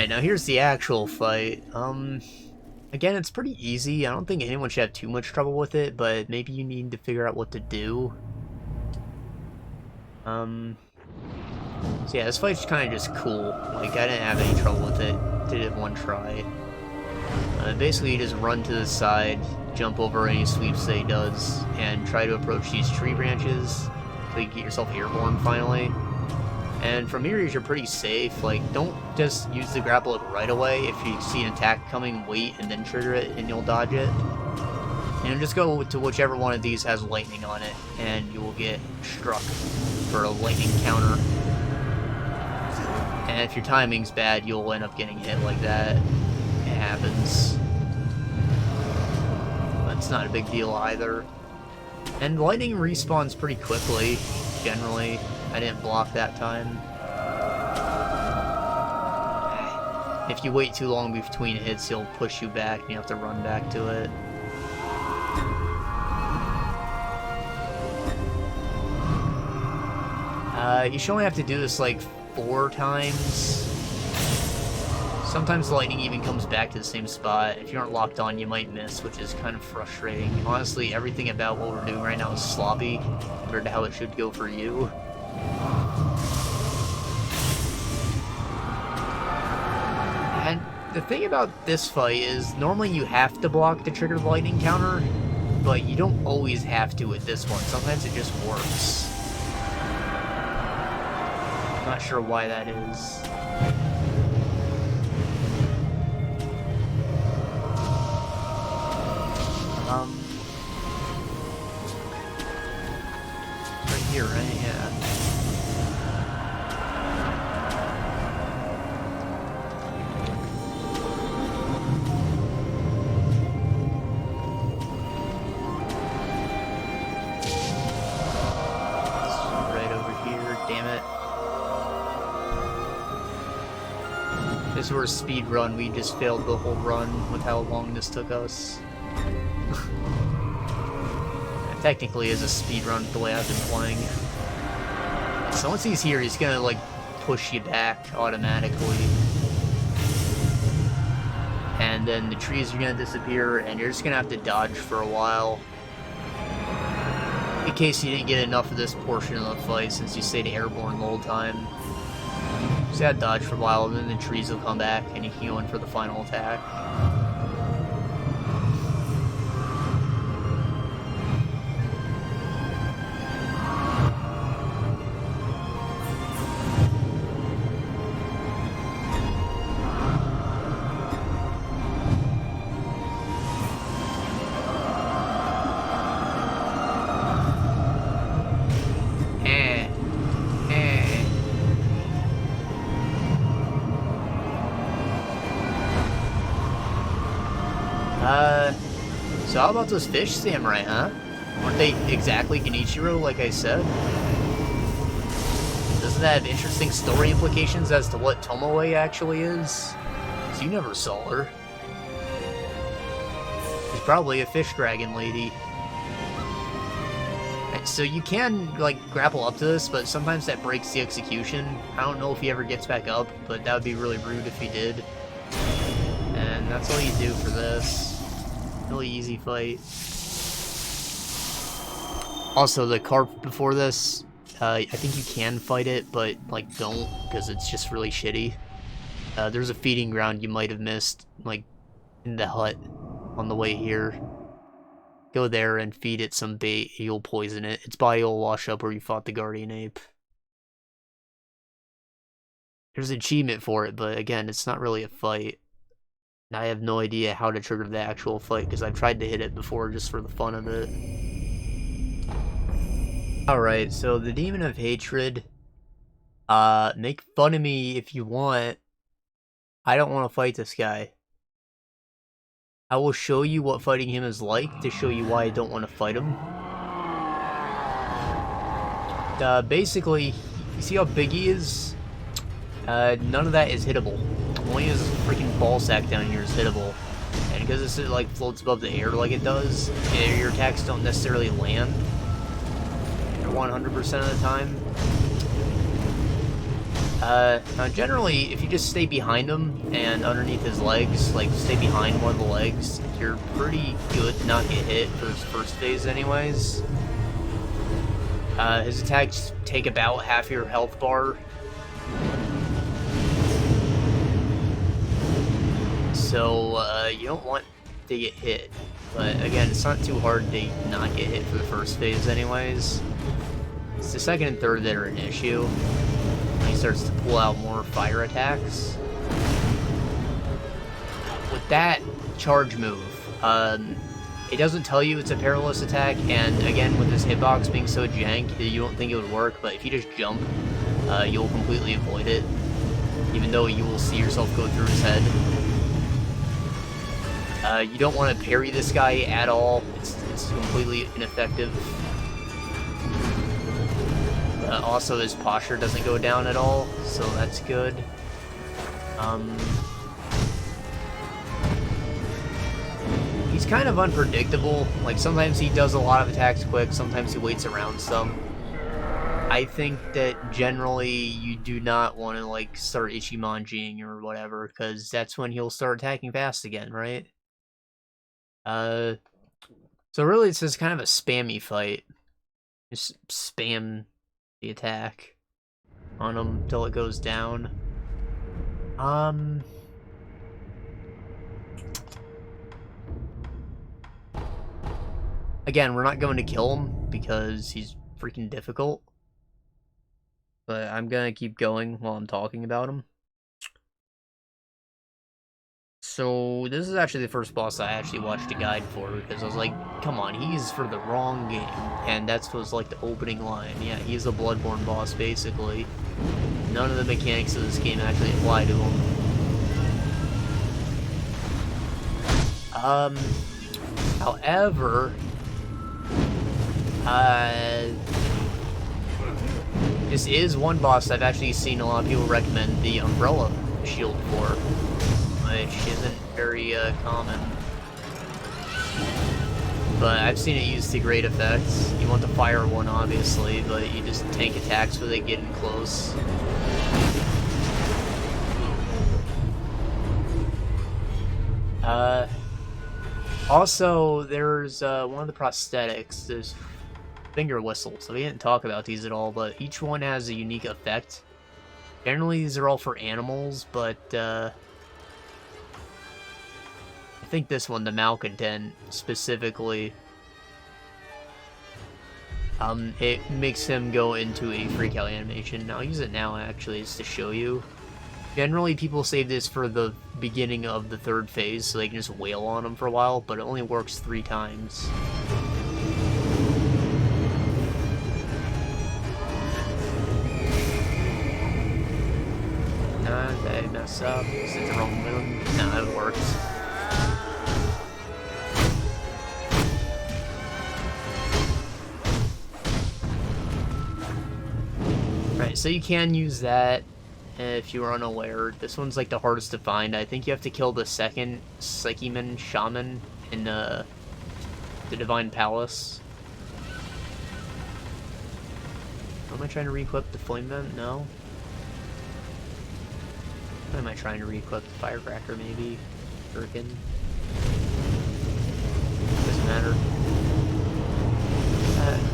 Alright, now here's the actual fight. Again, it's pretty easy. I don't think anyone should have too much trouble with it, but maybe you need to figure out what to do. So yeah, this fight's kind of just cool. Like, I didn't have any trouble with it. Did it one try. Basically, you just run to the side, jump over any sweeps that he does, and try to approach these tree branches so you get yourself airborne finally. And from here, you're pretty safe. Like, don't just use the grapple hook right away. If you see an attack coming, wait and then trigger it, and you'll dodge it. And just go to whichever one of these has lightning on it, and you will get struck for a lightning counter. And if your timing's bad, you'll end up getting hit like that. It happens. But it's not a big deal either. And lightning respawns pretty quickly, generally. I didn't block that time. If you wait too long between hits, he'll push you back and you have to run back to it. You should only have to do this like 4 times. Sometimes lightning even comes back to the same spot. If you aren't locked on, you might miss, which is kind of frustrating. Honestly, everything about what we're doing right now is sloppy compared to how it should go for you. And the thing about this fight is, normally you have to block to trigger the lightning counter, but you don't always have to with this one. Sometimes it just works. I'm not sure why that is. Right here, right? Yeah. This were a speed run, we just failed the whole run with how long this took us. It technically is a speed run the way I've been playing. So once he's here, he's gonna like push you back automatically. And then the trees are gonna disappear and you're just gonna have to dodge for a while. In case you didn't get enough of this portion of the fight since you stayed airborne the whole time. Just gotta dodge for a while, and then the trees will come back, and you can go in for the final attack. So how about those fish samurai, huh? Weren't they exactly Genichiro, like I said? Doesn't that have interesting story implications as to what Tomoe actually is? Because you never saw her. She's probably a fish dragon lady. So you can, like, grapple up to this, but sometimes that breaks the execution. I don't know if he ever gets back up, but that would be really rude if he did. And that's all you do for this. Really easy fight. Also, the carp before this, I think you can fight it, but, like, don't, because it's just really shitty. There's a feeding ground you might have missed, like, in the hut on the way here. Go there and feed it some bait, you'll poison it. Its body will wash up where you fought the guardian ape. There's an achievement for it, but again, it's not really a fight. I have no idea how to trigger the actual fight because I've tried to hit it before just for the fun of it. Alright, so the Demon of Hatred. Make fun of me if you want. I don't want to fight this guy. I will show you what fighting him is like to show you why I don't want to fight him. Basically, you see how big he is? None of that is hittable. Only his freaking ball sack down here is hittable. And because this like floats above the air like it does, your attacks don't necessarily land 100% of the time. Now generally, if you just stay behind him and underneath his legs, like stay behind one of the legs, you're pretty good to not get hit for his first phase anyways. His attacks take about half your health bar. So, you don't want to get hit. But again, it's not too hard to not get hit for the first phase anyways. It's the second and third that are an issue. He starts to pull out more fire attacks. With that charge move, it doesn't tell you it's a perilous attack, and again, with this hitbox being so jank, you don't think it would work, but if you just jump, you'll completely avoid it, even though you will see yourself go through his head. You don't want to parry this guy at all, it's completely ineffective. Also, his posture doesn't go down at all, so that's good. He's kind of unpredictable. Like, sometimes he does a lot of attacks quick, sometimes he waits around some. I think that generally you do not want to, like, start Ichimonjiing or whatever, because that's when he'll start attacking fast again, right? So really it's just kind of a spammy fight. Just spam the attack on him until it goes down. Again, we're not going to kill him because he's freaking difficult. But I'm gonna keep going while I'm talking about him. So, this is actually the first boss I actually watched a guide for, because I was like, come on, he's for the wrong game. And that was like the opening line. Yeah, he's a Bloodborne boss, basically. None of the mechanics of this game actually apply to him. However, this is one boss I've actually seen a lot of people recommend the Umbrella Shield for, which isn't very common. But I've seen it used to great effect. You want the fire one, obviously, but you just tank attacks with it getting close. Also, there's one of the prosthetics, this finger whistle. So we didn't talk about these at all, but each one has a unique effect. Generally, these are all for animals, but I think this one, the malcontent, specifically, it makes him go into a freak out animation. I'll use it now, actually, just to show you. Generally, people save this for the beginning of the third phase, so they can just wail on him for a while, but it only works 3 times. Did I mess up? Is it the wrong moon? No, it worked. Right, so you can use that if you are unaware. This one's like the hardest to find. I think you have to kill the second Shichimen shaman in the Divine Palace. Am I trying to re-equip the Flame Vent? No. What am I trying to re-equip? The Firecracker, maybe? Gherkin? Doesn't matter.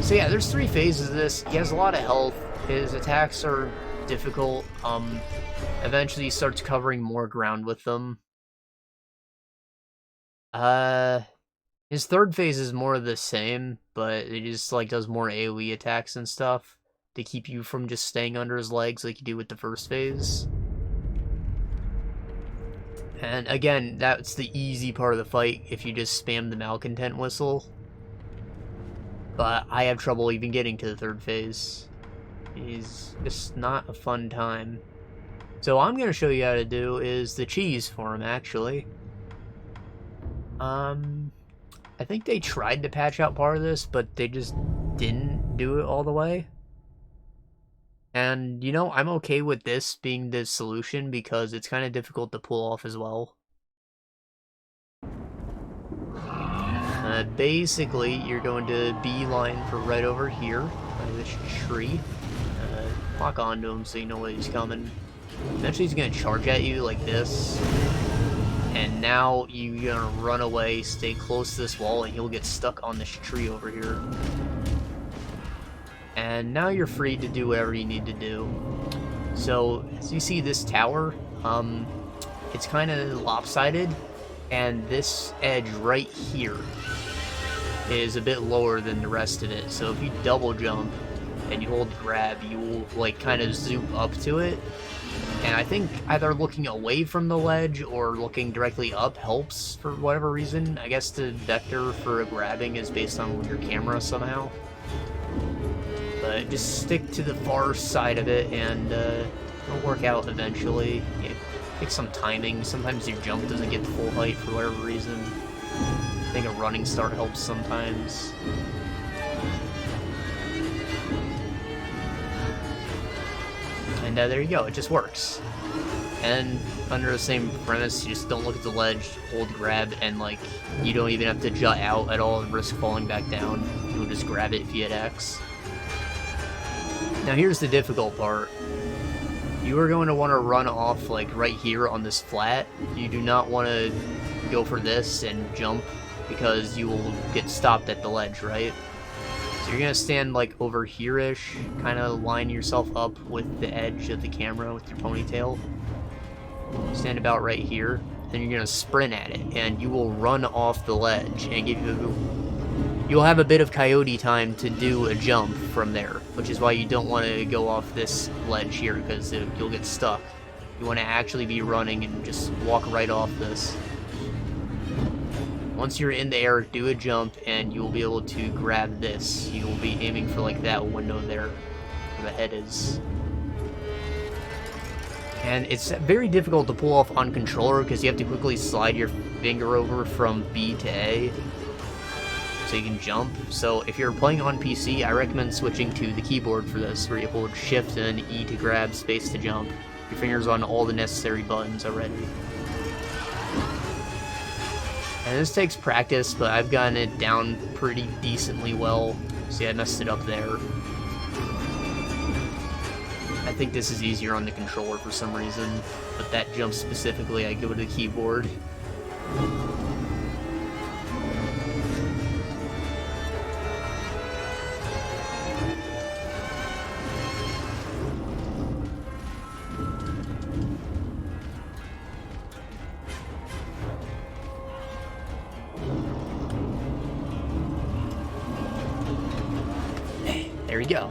So yeah, there's 3 phases of this. He has a lot of health. His attacks are difficult. Eventually he starts covering more ground with them. His third phase is more of the same, but it just like does more AoE attacks and stuff to keep you from just staying under his legs like you do with the first phase. And again, that's the easy part of the fight if you just spam the malcontent whistle. But I have trouble even getting to the third phase. He's just not a fun time. So what I'm going to show you how to do is the cheese for him, actually. I think they tried to patch out part of this, but they just didn't do it all the way. And, you know, I'm okay with this being the solution because it's kind of difficult to pull off as well. Basically, you're going to beeline for right over here by this tree. lock onto him so you know when he's coming. Eventually he's gonna charge at you like this. And now you're gonna run away, stay close to this wall, and he'll get stuck on this tree over here. And now you're free to do whatever you need to do. So, as you see this tower, it's kind of lopsided, and this edge right here is a bit lower than the rest of it. So if you double jump and you hold grab, you will like kind of zoom up to it. And I think either looking away from the ledge or looking directly up helps for whatever reason. I guess the vector for grabbing is based on your camera somehow. But just stick to the far side of it and it'll work out eventually. Yeah, take some timing. Sometimes your jump doesn't get the full height for whatever reason. I think a running start helps sometimes. And there you go, it just works. And under the same premise, you just don't look at the ledge, hold grab, and like, you don't even have to jut out at all and risk falling back down. You'll just grab it if you hit X. Now here's the difficult part. You are going to want to run off like right here on this flat. You do not want to go for this and jump because you will get stopped at the ledge, right? So you're going to stand like over here-ish, kind of line yourself up with the edge of the camera with your ponytail. Stand about right here. Then you're going to sprint at it, and you will run off the ledge and give you... You'll have a bit of coyote time to do a jump from there, which is why you don't want to go off this ledge here, because you'll get stuck. You want to actually be running and just walk right off this. Once you're in the air, do a jump, and you'll be able to grab this. You'll be aiming for like that window there, where the head is. And it's very difficult to pull off on controller, because you have to quickly slide your finger over from B to A, so you can jump. So if you're playing on PC, I recommend switching to the keyboard for this, where you hold shift and E to grab, space to jump. Your finger's on all the necessary buttons already. And this takes practice, but I've gotten it down pretty decently well. See, I messed it up there. I think this is easier on the controller for some reason, but that jump specifically, I go to the keyboard. There we go.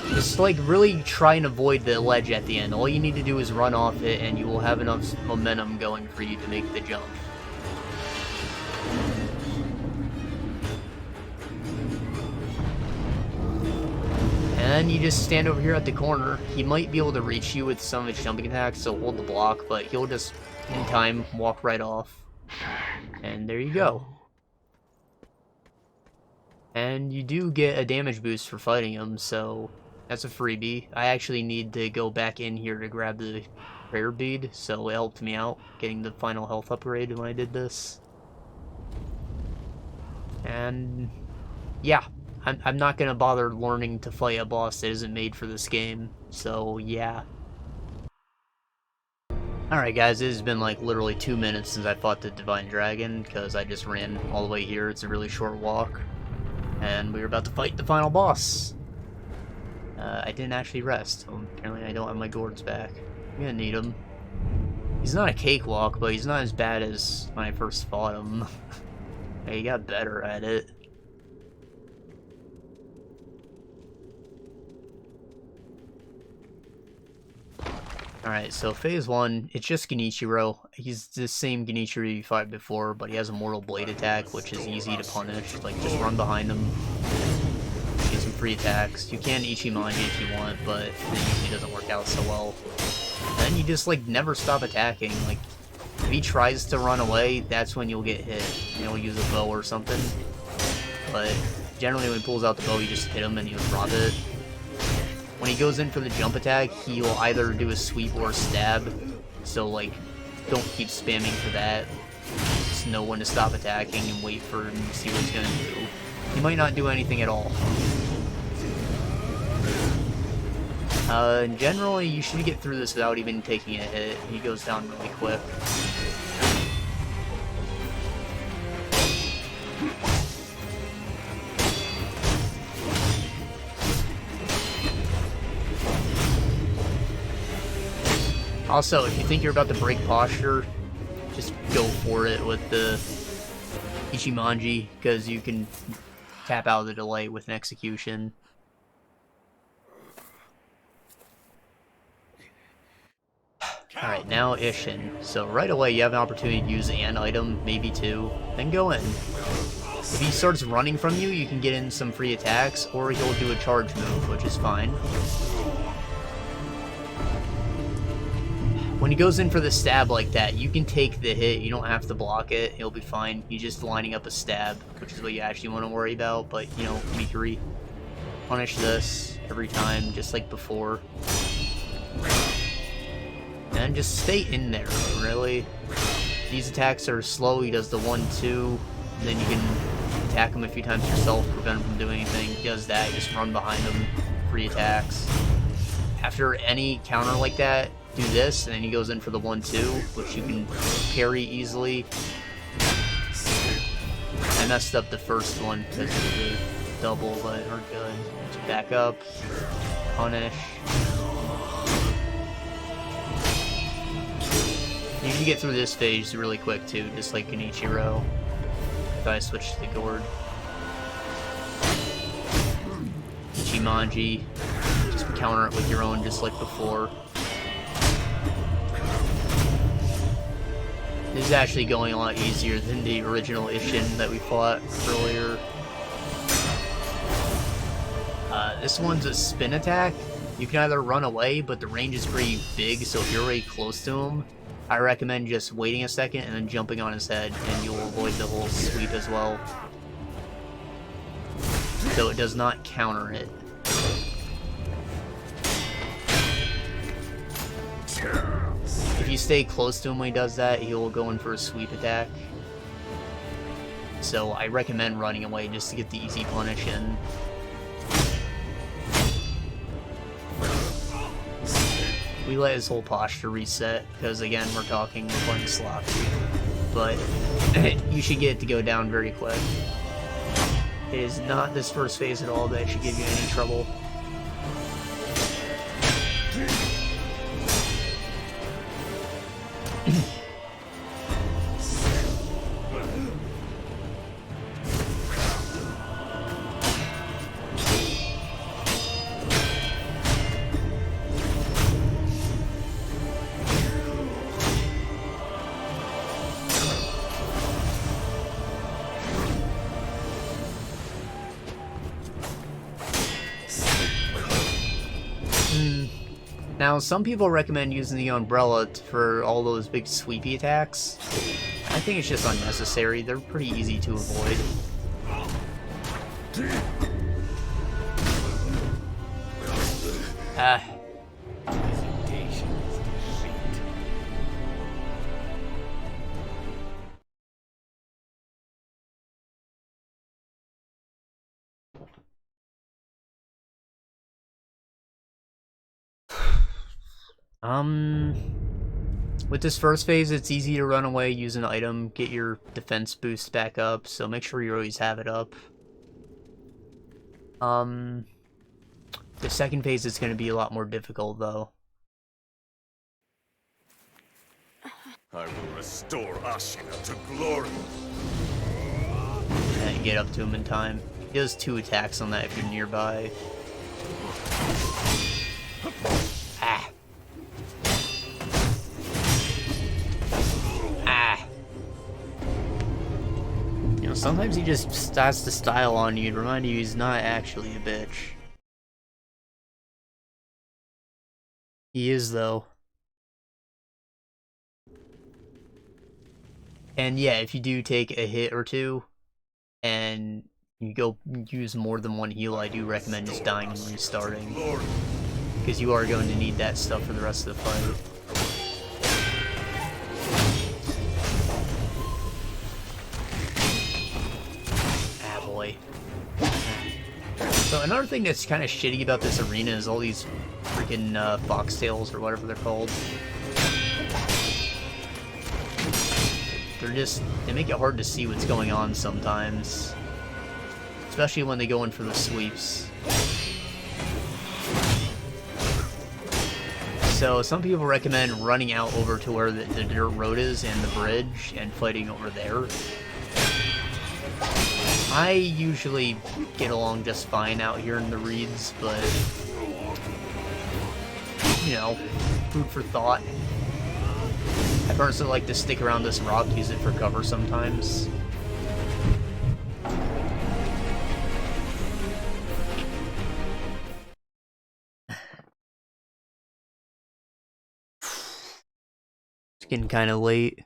Just like really try and avoid the ledge at the end. All you need to do is run off it and you will have enough momentum going for you to make the jump. And you just stand over here at the corner. He might be able to reach you with some of his jumping attacks, so hold the block, but he'll just, in time, walk right off. And there you go. And you do get a damage boost for fighting him, so that's a freebie. I actually need to go back in here to grab the prayer bead, so it helped me out getting the final health upgrade when I did this. And yeah, I'm not going to bother learning to fight a boss that isn't made for this game, so yeah. Alright guys, it has been like literally 2 minutes since I fought the Divine Dragon, because I just ran all the way here. It's a really short walk. And we were about to fight the final boss. I didn't actually rest. So apparently I don't have my gourds back. I'm gonna need him. He's not a cakewalk, but he's not as bad as when I first fought him. He got better at it. Alright, so phase 1, it's just Genichiro. He's the same Genichiro you fought before, but he has a Mortal Blade attack, which is easy to punish. Like, just run behind him, get some free attacks. You can Ichimonji if you want, but it usually doesn't work out so well. And then you just, like, never stop attacking. Like, if he tries to run away, that's when you'll get hit. You know, use a bow or something. But generally when he pulls out the bow, you just hit him and he'll drop it. When he goes in for the jump attack, he'll either do a sweep or a stab. So, like, don't keep spamming for that. Just know when to stop attacking and wait for him to see what he's gonna do. He might not do anything at all. Generally, you should get through this without even taking a hit. He goes down really quick. Also, if you think you're about to break posture, just go for it with the Ichimonji, because you can tap out of the delay with an execution. Alright, now Isshin. So right away you have an opportunity to use an item, maybe two, then go in. If he starts running from you, you can get in some free attacks, or he'll do a charge move, which is fine. When he goes in for the stab like that, you can take the hit, you don't have to block it, he'll be fine. He's just lining up a stab, which is what you actually want to worry about, but, you know, Mikiri, punish this every time, just like before. And just stay in there, really. These attacks are slow, he does the 1-2, then you can attack him a few times yourself, prevent him from doing anything. He does that, you just run behind him, free attacks. After any counter like that, do this, and then he goes in for the 1-2, which you can parry easily. I messed up the first one because of the double, but we're good. Just back up, punish. You can get through this phase really quick too, just like Genichiro. If I switch to the gourd. Ichimonji, just counter it with your own just like before. This is actually going a lot easier than the original Isshin that we fought earlier. This one's a spin attack. You can either run away, but the range is pretty big, so if you're already close to him, I recommend just waiting a second and then jumping on his head, and you'll avoid the whole sweep as well. So it does not counter it. If you stay close to him when he does that, he'll go in for a sweep attack. So I recommend running away just to get the easy punish in. We let his whole posture reset, because again, we're talking one sloppy. But you should get it to go down very quick. It is not this first phase at all that should give you any trouble. Now, some people recommend using the umbrella for all those big sweepy attacks. I think it's just unnecessary. They're pretty easy to avoid. With this first phase, it's easy to run away, use an item, get your defense boost back up, so make sure you always have it up. The second phase is going to be a lot more difficult, though.
I will restore Ashina to glory.
And get up to him in time. He does 2 attacks on that if you're nearby. Ah. You know, sometimes he just starts to style on you to remind you he's not actually a bitch. He is, though. And yeah, if you do take a hit or two, and you go use more than one heal, I do recommend just dying and restarting. Because you are going to need that stuff for the rest of the fight. So another thing that's kind of shitty about this arena is all these freaking foxtails or whatever they're called. They make it hard to see what's going on sometimes. Especially when they go in for the sweeps. So some people recommend running out over to where the dirt road is and the bridge and fighting over there. I usually get along just fine out here in the reeds, but, you know, food for thought. I personally like to stick around this rock, use it for cover sometimes. It's getting kind of late.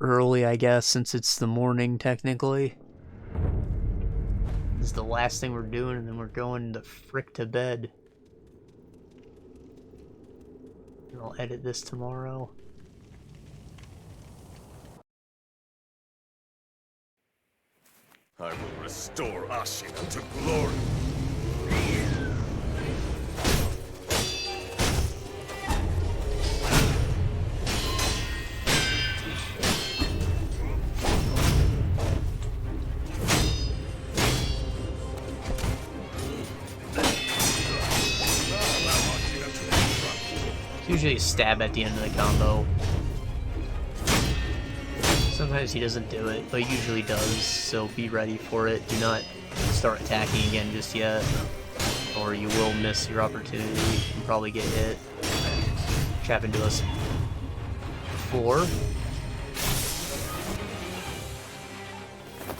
Early, I guess, since it's the morning, technically. This is the last thing we're doing, and then we're going the frick to bed. And I'll edit this tomorrow.
I will restore Ashina to glory.
Usually a stab at the end of the combo. Sometimes he doesn't do it, but he usually does, so be ready for it. Do not start attacking again just yet, or you will miss your opportunity and probably get hit. Which happened to us before.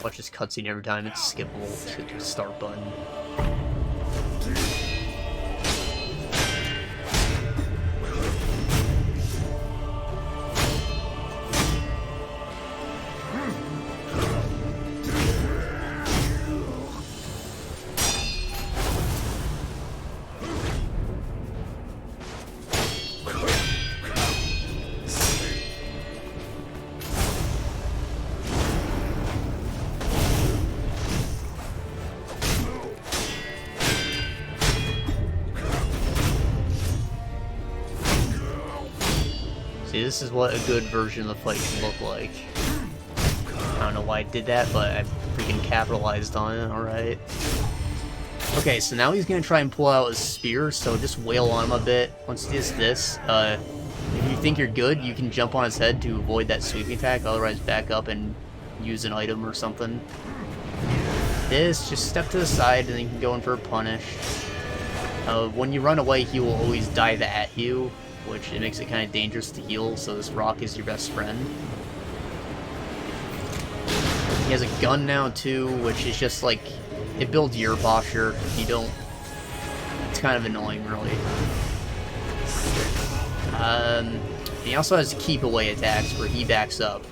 Watch this cutscene every time, it's skippable. Hit the start button. See, this is what a good version of the fight should look like. I don't know why I did that, but I freaking capitalized on it, alright. Okay, so now he's gonna try and pull out his spear, so just wail on him a bit. Once he does this, if you think you're good, you can jump on his head to avoid that sweeping attack, otherwise back up and use an item or something. This, just step to the side and then you can go in for a punish. When you run away, he will always dive at you, which it makes it kind of dangerous to heal, so this rock is your best friend. He has a gun now too, which is just like, it builds your posture. You don't, it's kind of annoying really. He also has keep away attacks where he backs up.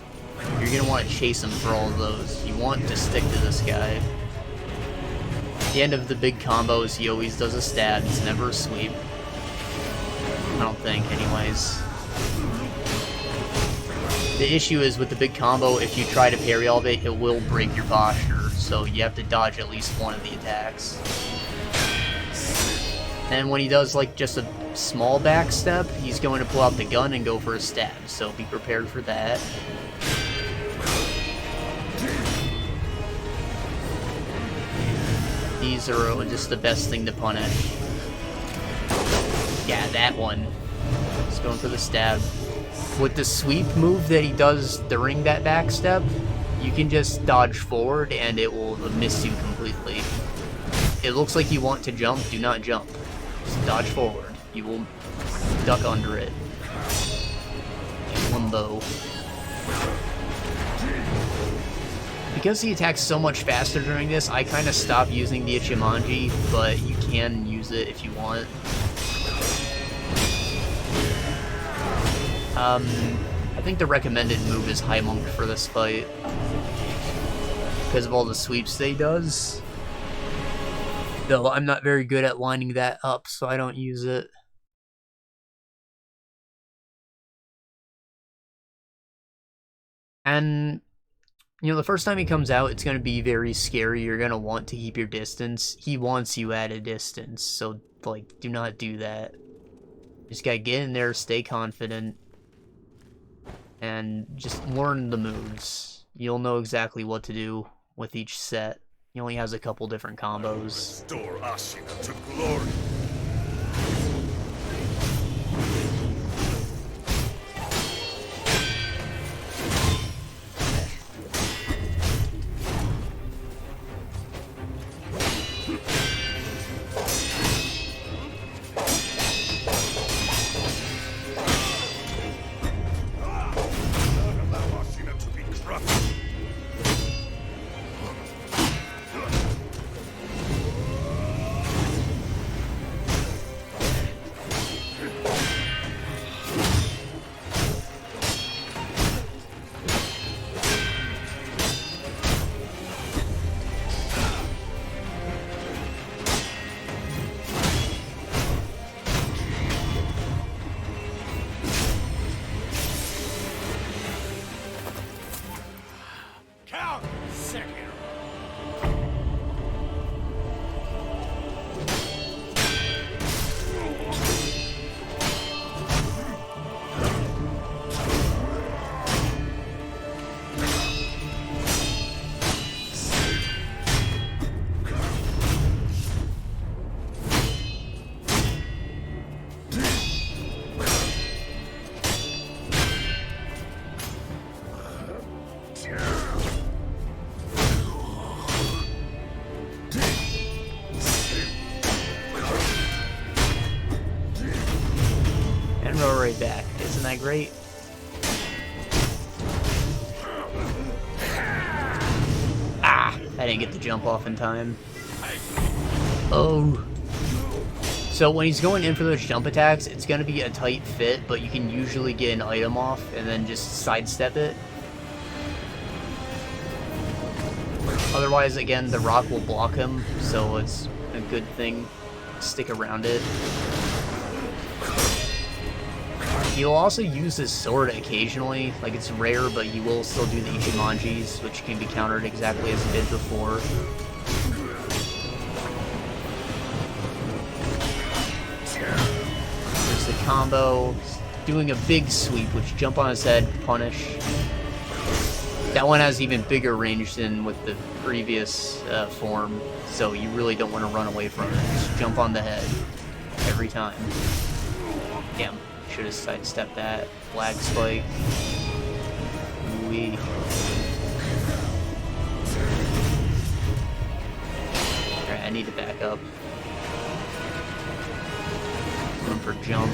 You're going to want to chase him for all of those. You want to stick to this guy. At the end of the big combos, he always does a stab, it's never a sweep. I don't think, anyways. The issue is with the big combo, if you try to parry all of it, it will break your posture, so you have to dodge at least one of the attacks. And when he does like just a small back step, he's going to pull out the gun and go for a stab, so be prepared for that. These are just the best thing to punish. Yeah, that one. Just going for the stab. With the sweep move that he does during that back step, you can just dodge forward and it will miss you completely. It looks like you want to jump, do not jump. Just dodge forward. You will duck under it. Limbo. Because he attacks so much faster during this, I kind of stopped using the Ichimonji, but you can use it if you want. I think the recommended move is High Monk for this fight. Because of all the sweeps that he does. Though I'm not very good at lining that up, so I don't use it. And You know, the first time he comes out, it's going to be very scary. You're going to want to keep your distance. He wants you at a distance, so, like, do not do that. Just gotta get in there, stay confident, and just learn the moves. You'll know exactly what to do with each set. He only has a couple different combos.
Restore Ashina to glory. Sekiro.
And roll right back. Isn't that great? Ah! I didn't get the jump off in time. Oh. So when he's going in for those jump attacks, it's going to be a tight fit, but you can usually get an item off and then just sidestep it. Otherwise, again, the rock will block him, so it's a good thing to stick around it. He'll also use his sword occasionally, like it's rare, but he will still do the Ichimonjis, which can be countered exactly as he did before. There's the combo, doing a big sweep, which jump on his head, punish. That one has even bigger range than with the previous form, so you really don't want to run away from it. Just jump on the head every time. Damn. Should have sidestepped that. Flag spike. Wee. Alright, I need to back up. Room for jump.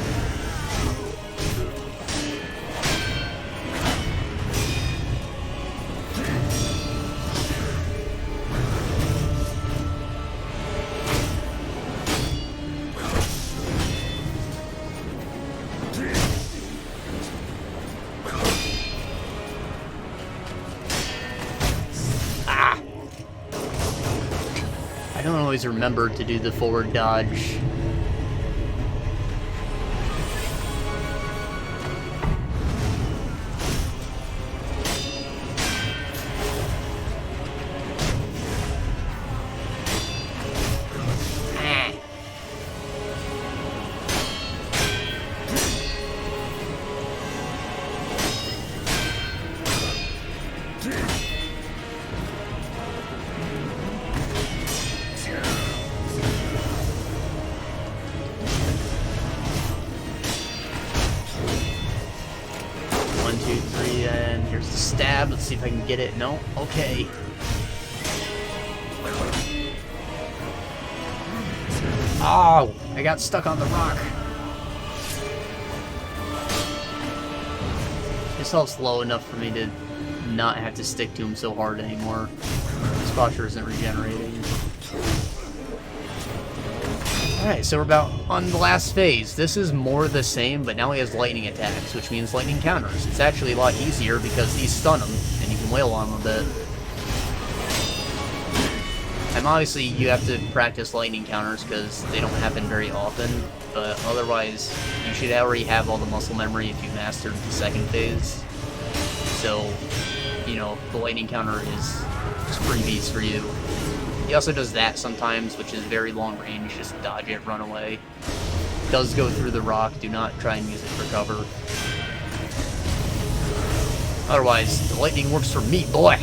I don't always remember to do the forward dodge. Let's see if I can get it. No? Okay. Oh! I got stuck on the rock. This helps low enough for me to not have to stick to him so hard anymore. His posture isn't regenerating. Alright, so we're about on the last phase. This is more the same, but now he has lightning attacks, which means lightning counters. It's actually a lot easier because these stun him, and you can wail on him a bit. And obviously, you have to practice lightning counters because they don't happen very often, but otherwise, you should already have all the muscle memory if you mastered the second phase. So, you know, the lightning counter is just freebies for you. He also does that sometimes, which is very long range, just dodge it, run away. Does go through the rock, do not try and use it for cover. Otherwise, the lightning works for me, boy!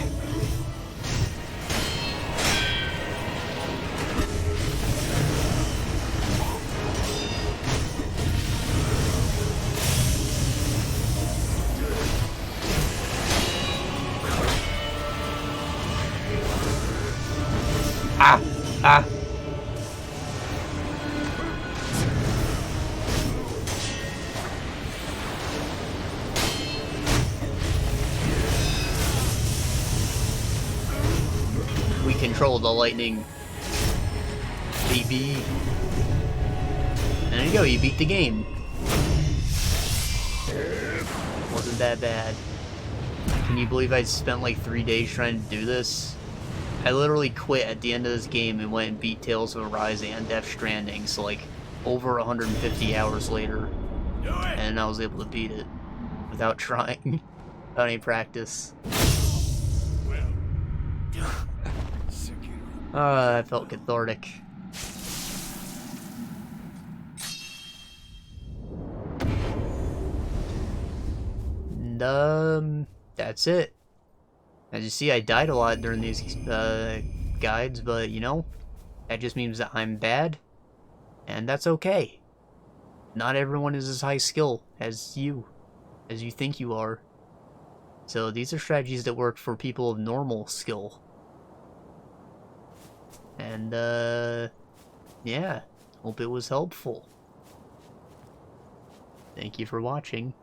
Ah! Ah! We control the lightning, baby. And there you go, you beat the game. Wasn't that bad. Can you believe I spent like 3 days trying to do this? I literally quit at the end of this game and went and beat Tales of Arise and Death Stranding, so like over 150 hours later. And I was able to beat it without trying, without any practice. I felt cathartic. And, that's it. As you see, I died a lot during these guides, but you know, that just means that I'm bad, and that's okay. Not everyone is as high skill as you think you are. So these are strategies that work for people of normal skill. And, yeah, hope it was helpful. Thank you for watching.